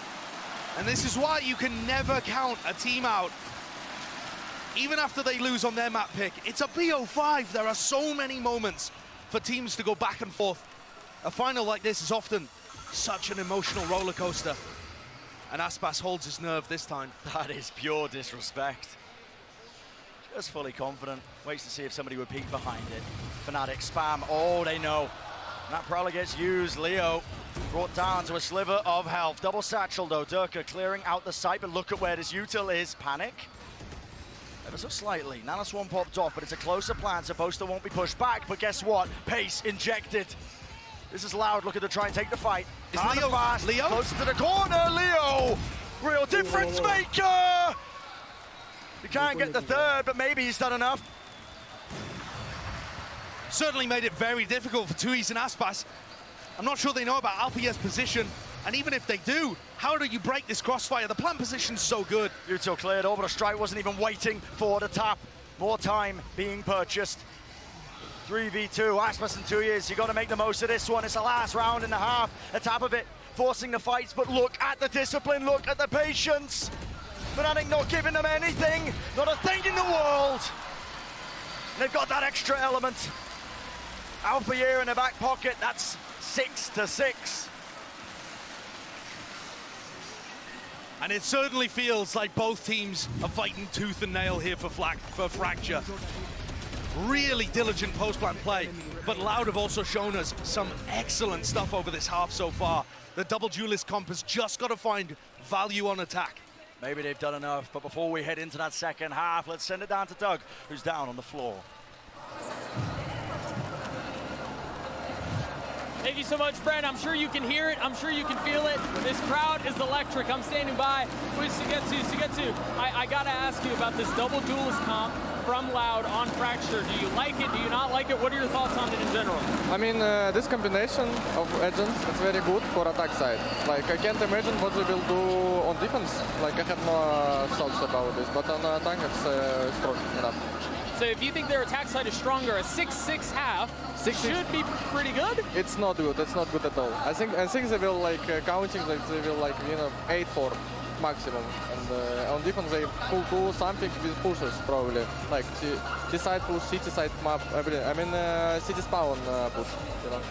and this is why you can never count a team out. Even after they lose on their map pick, it's a BO5. There are so many moments for teams to go back and forth. A final like this is often such an emotional roller coaster. And Aspas holds his nerve this time. That is pure disrespect. Just fully confident. Waits to see if somebody would peek behind it. Fnatic spam. Oh, they know. And that probably gets used. Leo brought down to a sliver of health. Double satchel though. Durka clearing out the site, but look at where this util is. Panic. Ever so slightly. Nanoswarm popped off, but it's a closer plan, so Poster won't be pushed back. But guess what? Pace injected. This is Loud looking to try and take the fight. Is Leo fast? Leo? Closer to the corner, Leo! Real difference maker! He can't get the third, but maybe he's done enough. Certainly made it very difficult for 2Easy and Aspas. I'm not sure they know about Alpia's position, and even if they do, how do you break this crossfire? The plant position's so good. Util cleared. Orbital strike wasn't even waiting for the tap. More time being purchased. 3v2, Aspas in 2 years. You got to make the most of this one. It's the last round and a half. A tap of it, forcing the fights, but look at the discipline, look at the patience. Fnatic not giving them anything, not a thing in the world. They've got that extra element. Alpha in the back pocket, that's 6-6. And it certainly feels like both teams are fighting tooth and nail here for Fracture. Really diligent post-plant play, but Loud have also shown us some excellent stuff over this half so far. The double duelist comp has just got to find value on attack. Maybe they've done enough, but before we head into that second half, let's send it down to Doug, who's down on the floor. Thank you so much, Brent. I'm sure you can hear it. I'm sure you can feel it. This crowd is electric. I'm standing by. Sugetsu, I gotta ask you about this double duelist comp from Loud on Fracture. Do you like it? Do you not like it? What are your thoughts on it in general? I mean, this combination of agents is very good for attack side. Like, I can't imagine what they will do on defense. Like, I have no thoughts about this, but on attack it's strong enough. So if you think their attack side is stronger, a 6-6 half should be pretty good? It's not good. It's not good at all. I think they will like counting, like they will like 8-4 maximum. And on defense they could do something with pushes probably, like T side push, city side map. I mean city spawn push. You know.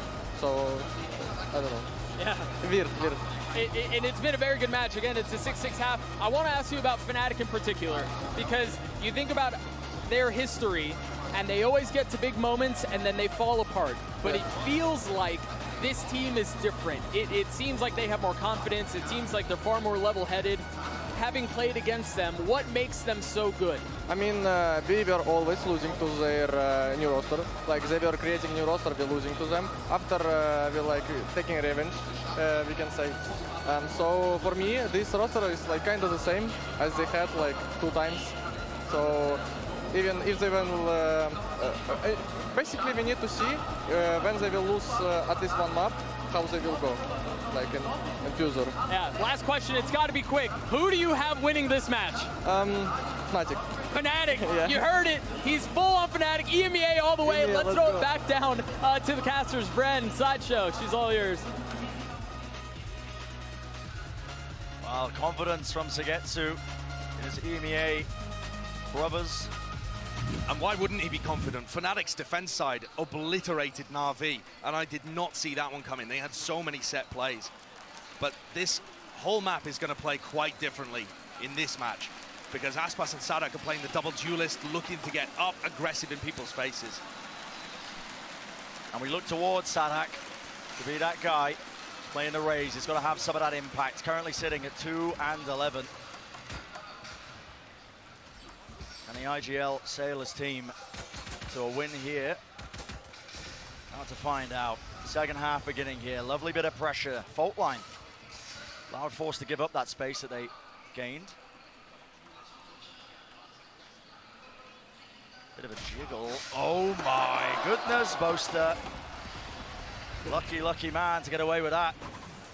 So I don't know. Yeah. Weird. And it's been a very good match. Again, it's a 6-6 half. I want to ask you about Fnatic in particular, because you think about their history, and they always get to big moments and then they fall apart. But it feels like this team is different. It seems like they have more confidence. It seems like they're far more level-headed. Having played against them, what makes them so good? I mean, we were always losing to their new roster. Like, they were creating new roster, we're losing to them. After we're like taking revenge, we can say. So for me, this roster is like kind of the same as they had like 2 times. So even if they will, basically we need to see when they will lose at least one map, how they will go, like in Fuser. Yeah, last question, it's got to be quick. Who do you have winning this match? Fnatic. Fnatic, Yeah. You heard it. He's full on Fnatic, EMEA all the way. Yeah, let's let's throw go. it back down to the casters. Bren, Sideshow, she's all yours. Well, confidence from Sagetsu in his EMEA brothers. And why wouldn't he be confident? Fnatic's defense side obliterated Na'Vi, and I did not see that one coming. They had so many set plays. But this whole map is going to play quite differently in this match, because Aspas and Sadak are playing the double duelist, looking to get up aggressive in people's faces. And we look towards Sadak to be that guy playing the Rays. He's got to have some of that impact. Currently sitting at 2-11. And the IGL Sailors team to a win here. Now to find out. Second half beginning here. Lovely bit of pressure. Fault line. Loud forced to give up that space that they gained. Bit of a jiggle. Oh my goodness, Boaster. Lucky man to get away with that.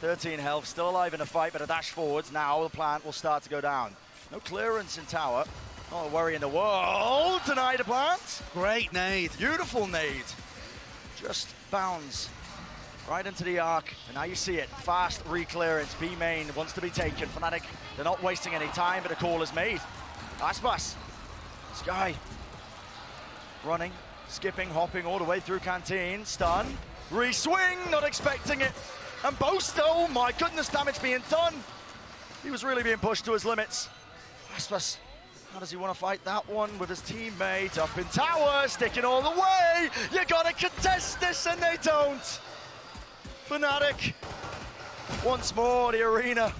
13 health, still alive in the fight, but a dash forwards. Now the plant will start to go down. No clearance in tower. Not a worry in the world. Denied a plant. Great nade. Beautiful nade. Just bounds right into the arc. And now you see it. Fast re-clearance. B main wants to be taken. Fnatic, they're not wasting any time, but a call is made. Aspas. Sky. Running, skipping, hopping all the way through Canteen. Stun. Re-swing, not expecting it. And Boaster, oh my goodness, damage being done. He was really being pushed to his limits. Aspas, how does he want to fight that one with his teammate? Up in tower, sticking all the way. You gotta contest this, and they don't. Fnatic, once more, the arena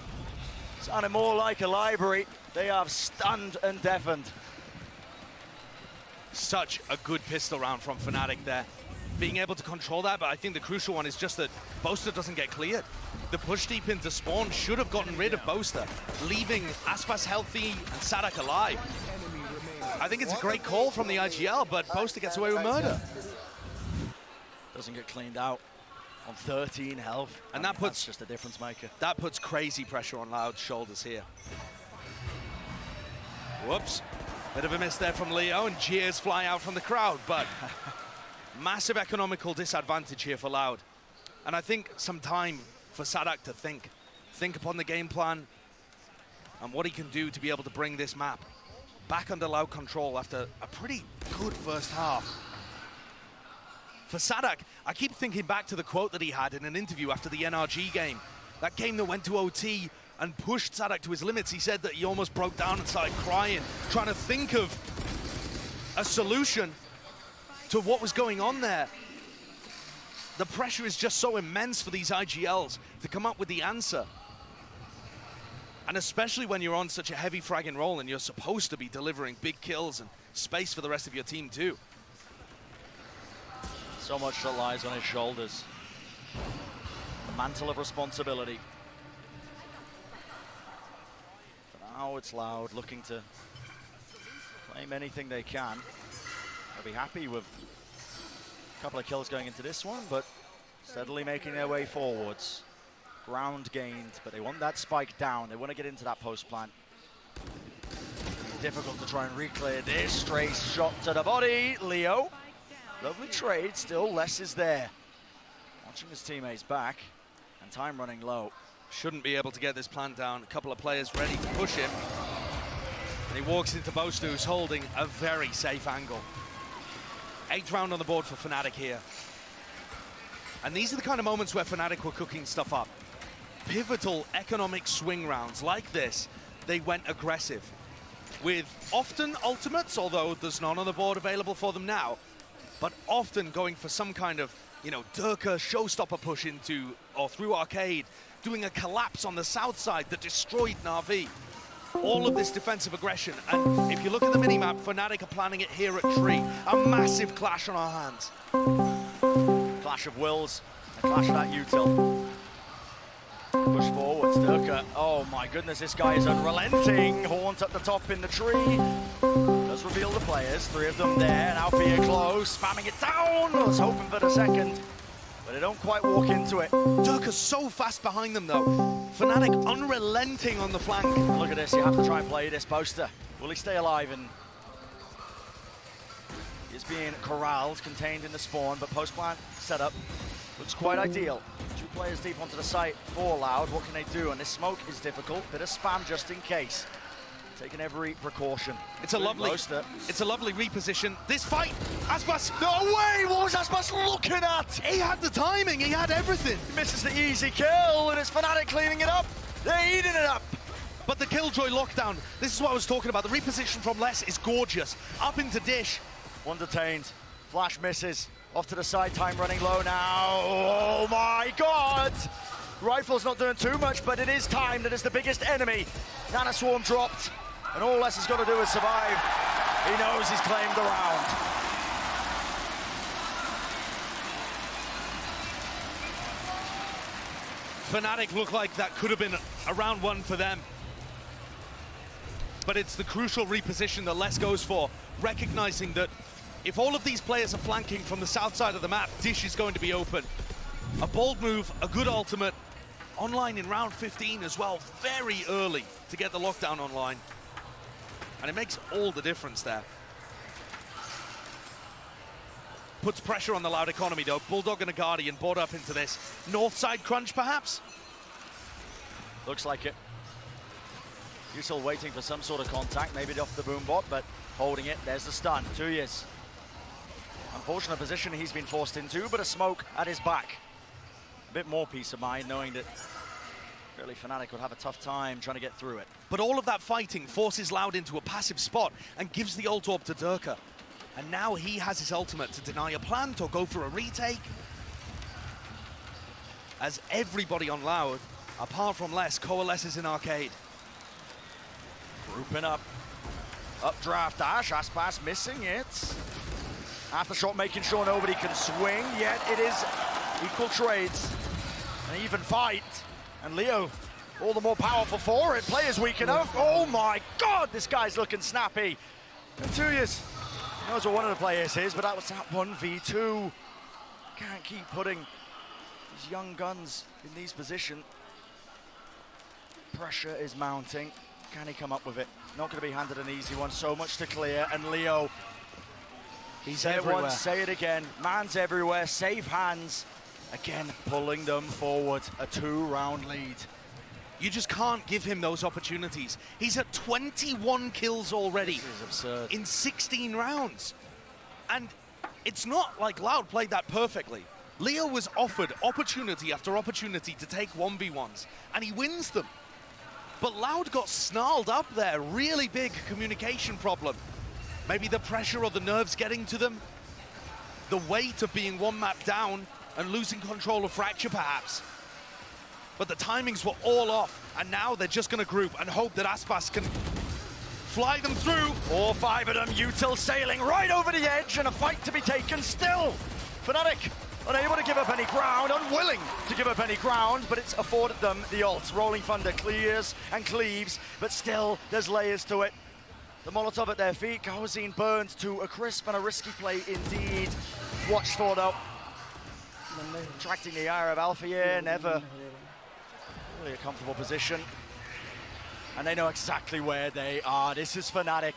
sounding more like a library. They have stunned and deafened. Such a good pistol round from Fnatic there. Being able to control that, but I think the crucial one is just that Boaster doesn't get cleared. The push deep into spawn should have gotten rid of Boaster, leaving Aspas healthy and Sadak alive. I think it's a great call from the IGL, but Boaster gets away with murder. Doesn't get cleaned out on 13 health. And that puts that's just a difference maker. That puts crazy pressure on Loud's shoulders here. Whoops. Bit of a miss there from Leo, and jeers fly out from the crowd, but massive economical disadvantage here for Loud. And I think some time for Sadak to think upon the game plan and what he can do to be able to bring this map back under Loud control after a pretty good first half. For Sadak, I keep thinking back to the quote that he had in an interview after the NRG game. That game that went to OT and pushed Sadak to his limits. He said that he almost broke down and started crying, trying to think of a solution to what was going on there. The pressure is just so immense for these IGLs to come up with the answer. And especially when you're on such a heavy fragging roll and you're supposed to be delivering big kills and space for the rest of your team too. So much that lies on his shoulders. The mantle of responsibility. For now it's Loud, looking to claim anything they can. They'll be happy with a couple of kills going into this one, but steadily making their way forwards. Ground gained, but they want that spike down. They want to get into that post plant. Difficult to try and re-clear this. Stray shot to the body. Leo. Lovely trade, still less is there. Watching his teammates back, and time running low. Shouldn't be able to get this plant down. A couple of players ready to push him. And he walks into Boaster, who's holding a very safe angle. 8th round on the board for Fnatic here. And these are the kind of moments where Fnatic were cooking stuff up. Pivotal economic swing rounds like this, they went aggressive. With often ultimates, although there's none on the board available for them now, but often going for some kind of, you know, Durka showstopper push into or through arcade, doing a collapse on the south side that destroyed Na'Vi. All of this defensive aggression, and if you look at the minimap, Fnatic are planning it here at Tree. A massive clash on our hands. Clash of wills, a clash of that util. Push forwards, Durka. Oh my goodness, this guy is unrelenting. Haunt at the top in the tree. Doesn't does reveal the players. 3 of them there, now Fear close, spamming it down. I was hoping for the second, but they don't quite walk into it. Durka's so fast behind them though. Fnatic unrelenting on the flank. Look at this, you have to try and play this poster. Will he stay alive? And he's being corralled, contained in the spawn, but post-plant setup looks quite ideal. 2 players deep onto the site for Loud. What can they do? And this smoke is difficult. Bit of spam just in case. Taking every precaution. It's a lovely reposition. This fight, Aspas, no way! What was Aspas looking at? He had the timing, he had everything. He misses the easy kill, and it's Fnatic cleaning it up. They're eating it up. But the Killjoy lockdown, this is what I was talking about. The reposition from Les is gorgeous. Up into Dish. One detained. Flash misses. Off to the side, time running low now. Oh my God! Rifle's not doing too much, but it is time that is the biggest enemy. Nana Swarm dropped, and all Les has got to do is survive. He knows he's claimed the round. Fnatic look like that could have been a round 1 for them. But it's the crucial reposition that Les goes for, recognizing that if all of these players are flanking from the south side of the map, Dish is going to be open. A bold move, a good ultimate. Online in round 15 as well, very early to get the lockdown online. And it makes all the difference there. Puts pressure on the Loud economy though. Bulldog and a Guardian brought up into this. North side crunch perhaps? Looks like it. Usul waiting for some sort of contact, maybe off the boom bot, but holding it. There's the stun. 2 years. Unfortunate position he's been forced into, but a smoke at his back. A bit more peace of mind knowing that really Fnatic would have a tough time trying to get through it. But all of that fighting forces Loud into a passive spot and gives the ult orb to Durka. And now he has his ultimate to deny a plant or go for a retake. As everybody on Loud, apart from Les, coalesces in arcade. Grouping up. Updraft dash, Aspas missing it. Aftershock making sure nobody can swing, yet it is equal trades. An even fight. And Leo, all the more powerful for it. Players weak enough. Oh my God, this guy's looking snappy. And 2 years. He knows what one of the players is, but that was that 1v2. Can't keep putting these young guns in these positions. Pressure is mounting. Can he come up with it? Not going to be handed an easy one. So much to clear. And Leo, he's everywhere. Say it again. Man's everywhere. Safe hands. Again, pulling them forward. A 2-round lead. You just can't give him those opportunities. He's at 21 kills already. This is absurd. In 16 rounds. And it's not like Loud played that perfectly. Leo was offered opportunity after opportunity to take 1v1s, and he wins them. But Loud got snarled up there. Really big communication problem. Maybe the pressure or the nerves getting to them. The weight of being 1 map down and losing control of Fracture, perhaps. But the timings were all off, and now they're just going to group and hope that Aspas can fly them through. All 5 of them, Util sailing right over the edge, and a fight to be taken still. Fnatic unable to give up any ground, unwilling to give up any ground, but it's afforded them the ult. Rolling Thunder clears and cleaves, but still there's layers to it. The Molotov at their feet, Gaozine burned to a crisp and a risky play indeed. Watched for though. Attracting the ire of Alpha, never really a comfortable position. And they know exactly where they are. This is Fnatic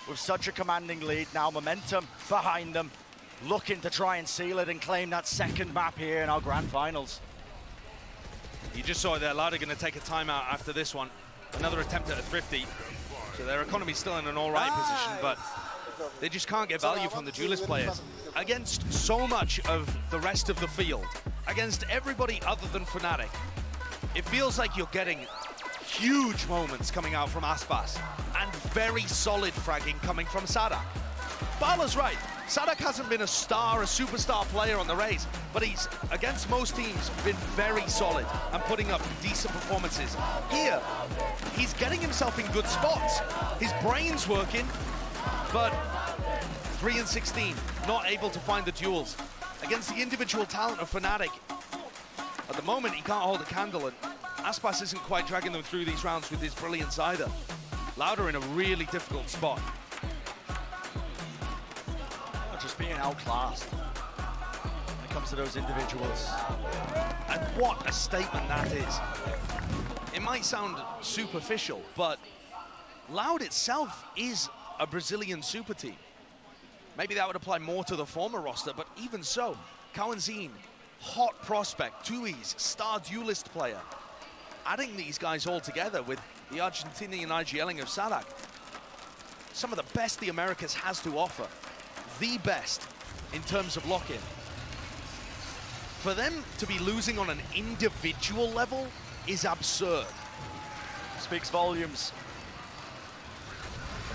with such a commanding lead. Now momentum behind them, looking to try and seal it and claim that second map here in our grand finals. You just saw it there, Loud are going to take a timeout after this one. Another attempt at a thrifty. So their economy's still in an all right position, but they just can't get value from the duelist players. Against so much of the rest of the field, against everybody other than Fnatic, it feels like you're getting huge moments coming out from Aspas and very solid fragging coming from Sadak. Bala's right. Sadak hasn't been a superstar player on the Rays, but he's, against most teams, been very solid and putting up decent performances. Here, he's getting himself in good spots. His brain's working, but 3 and 16, not able to find the duels. Against the individual talent of Fnatic, at the moment, he can't hold a candle, and Aspas isn't quite dragging them through these rounds with his brilliance either. Loud are in a really difficult spot. just being outclassed when it comes to those individuals. And what a statement that is. It might sound superficial, but Loud itself is a Brazilian super team. Maybe that would apply more to the former roster, but even so, Cauanzin, hot prospect, Tui's star duelist player. Adding these guys all together with the Argentinian IGLing of Sadak, some of the best the Americas has to offer, the best in terms of lock-in. For them to be losing on an individual level is absurd. Speaks volumes.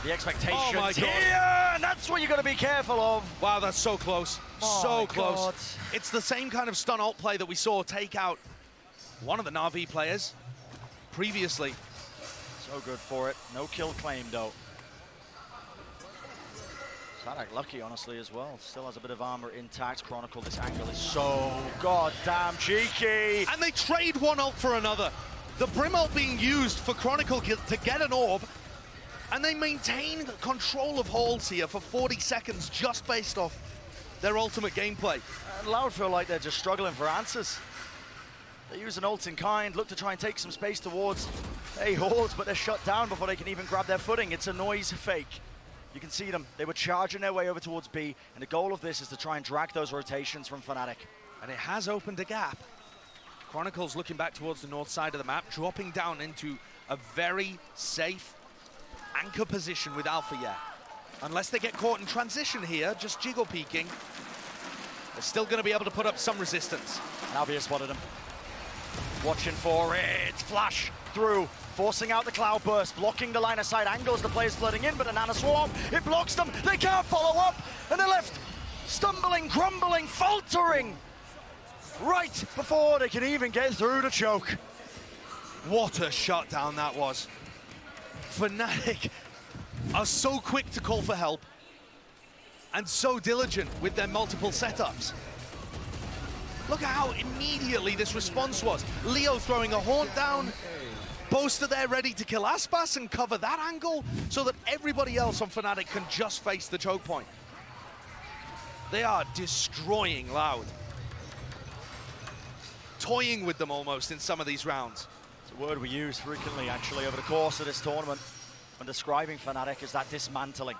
The expectations oh my God. Here, and that's what you got to be careful of. Wow, that's so close. So close. God. It's the same kind of stun ult play that we saw take out one of the Na'Vi players previously. So good for it. No kill claim, though. Sadak lucky, honestly, as well. Still has a bit of armor intact. Chronicle, this angle is so goddamn cheeky. And they trade one ult for another. The Brim ult being used for Chronicle to get an orb, and they maintain control of halls here for 40 seconds just based off their ultimate gameplay. And Loud feel like they're just struggling for answers. They use an ult in kind, look to try and take some space towards a horse, but they're shut down before they can even grab their footing. It's a noise fake. You can see them. They were charging their way over towards B, and the goal of this is to try and drag those rotations from Fnatic. And it has opened a gap. Chronicles looking back towards the north side of the map, dropping down into a very safe anchor position with Alpha Yet. Unless they get caught in transition here, just jiggle peeking, they're still going to be able to put up some resistance. Alvia spotted him. Watching for it. Flash through, forcing out the cloud burst, blocking the line of sight angles. The players flooding in, but a Nana Swarm, it blocks them. They can't follow up, and they're left stumbling, grumbling, faltering right before they can even get through the choke. What a shutdown that was. Fnatic are so quick to call for help and so diligent with their multiple setups. Look at how immediately this response was. Leo throwing a haunt down, Boaster there ready to kill Aspas and cover that angle so that everybody else on Fnatic can just face the choke point. They are destroying Loud. Toying with them almost in some of these rounds. It's a word we use frequently, actually, over the course of this tournament when describing Fnatic is that dismantling.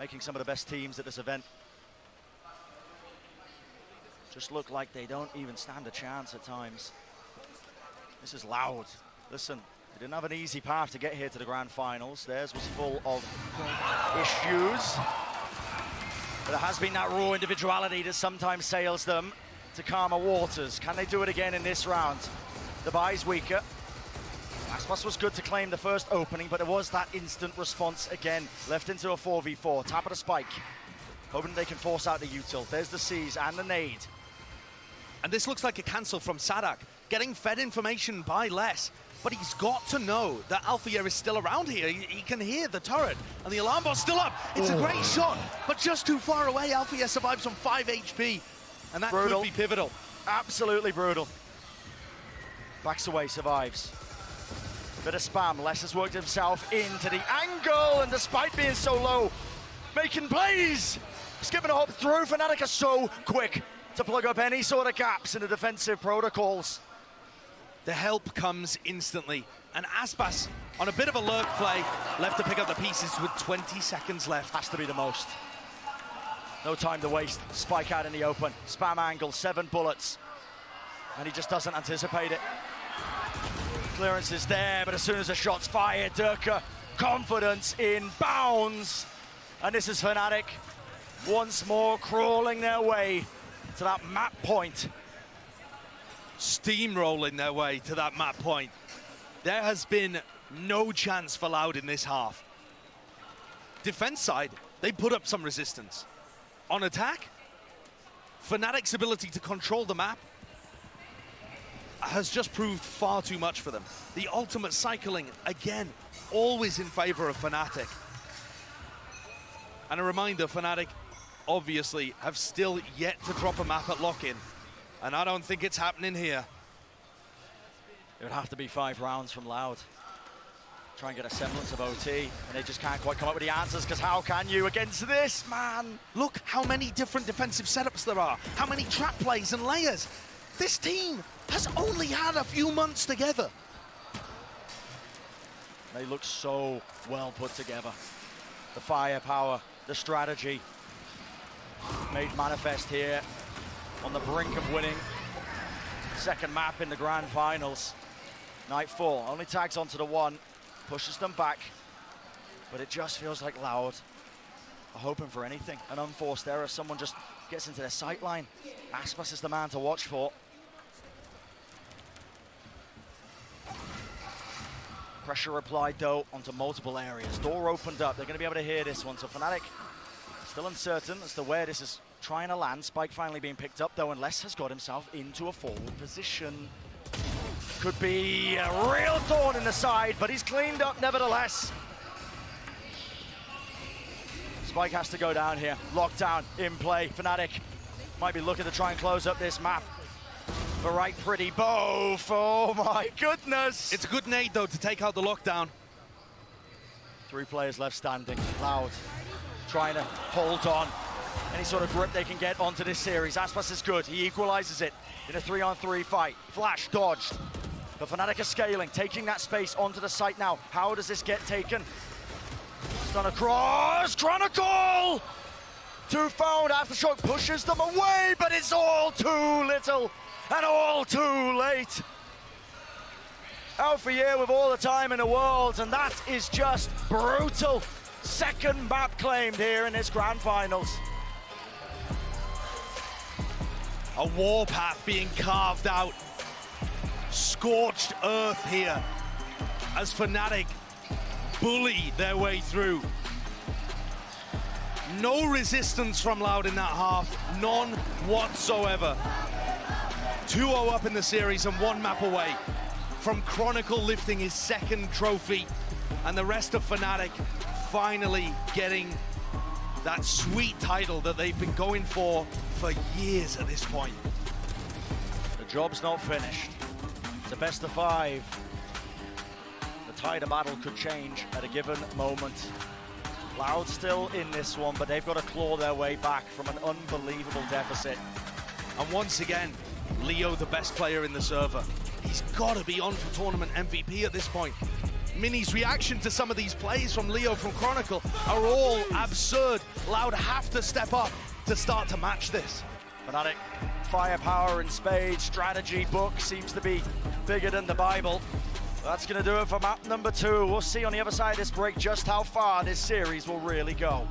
Making some of the best teams at this event just look like they don't even stand a chance at times. This is Loud. Listen, they didn't have an easy path to get here to the grand finals. Theirs was full of issues. But there has been that raw individuality that sometimes sails them to calmer waters. Can they do it again in this round? The buy's weaker. Aspas was good to claim the first opening, but there was that instant response again. Left into a 4v4, tap of the spike. Hoping they can force out the util. There's the C's and the nade. And this looks like a cancel from Sadak, getting fed information by less. But he's got to know that Althea is still around here. He can hear the turret, and the alarm bot's still up. It's a great shot, but just too far away. Althea survives on 5 HP, and that Brutal. could be pivotal. Absolutely brutal. Backs away, survives. Bit of spam. Les has worked himself into the angle, and despite being so low, making plays. Skipping a hop through. Fnatic are so quick to plug up any sort of gaps in the defensive protocols. The help comes instantly, and Aspas on a bit of a lurk play, left to pick up the pieces with 20 seconds left. Has to be the most. No time to waste. Spike out in the open. Spam angle, 7 bullets. And he just doesn't anticipate it. Clearance is there, but as soon as the shot's fired, Durka, confidence in bounds. And this is Fnatic once more crawling their way to that map point. Steamrolling their way to that map point. There has been no chance for Loud in this half. Defense side, they put up some resistance. On attack, Fnatic's ability to control the map has just proved far too much for them. The ultimate cycling, again, always in favor of Fnatic. And a reminder, Fnatic obviously have still yet to drop a map at lock-in. And I don't think it's happening here. It would have to be 5 rounds from Loud. Try and get a semblance of OT, and they just can't quite come up with the answers, because how can you against this, man? Look how many different defensive setups there are, how many trap plays and layers. This team has only had a few months together. They look so well put together. The firepower, the strategy, made manifest here on the brink of winning. Second map in the grand finals. Nightfall only tags onto the one, pushes them back, but it just feels like Loud are hoping for anything. An unforced error, someone just gets into their sight line. Aspas is the man to watch for. Pressure applied though onto multiple areas. Door opened up, they're going to be able to hear this one. So Fnatic still uncertain as to where this is trying to land. Spike finally being picked up though, and Les has got himself into a forward position. Could be a real thorn in the side, but he's cleaned up nevertheless. Spike has to go down here. Lockdown in play. Fnatic might be looking to try and close up this map. But right, pretty both. Oh my goodness. It's a good nade though to take out the lockdown. 3 players left standing. Loud trying to hold on. Any sort of grip they can get onto this series. Aspas is good. He equalizes it in a 3-on-3 fight. Flash dodged. But Fnatic are scaling, taking that space onto the site now. How does this get taken? Stun across. Chronicle! 2 found. Aftershock pushes them away, but it's all too little and all too late. Out for year with all the time in the world, and that is just brutal. Second map claimed here in this grand finals. A warpath being carved out. Scorched earth here as Fnatic bully their way through. No resistance from Loud in that half, none whatsoever. 2-0 up in the series and 1 map away from Chronicle lifting his second trophy, and the rest of Fnatic finally getting that sweet title that they've been going for years at this point. The job's not finished. It's a best of 5. The tide of battle could change at a given moment. Loud still in this one, but they've got to claw their way back from an unbelievable deficit. And once again, Leo, the best player in the server. He's got to be on for tournament MVP at this point. Mini's reaction to some of these plays from Leo from Chronicle are all absurd. Loud have to step up to start to match this. Fnatic, firepower in spades, strategy book seems to be bigger than the Bible. That's going to do it for map number 2. We'll see on the other side of this break just how far this series will really go.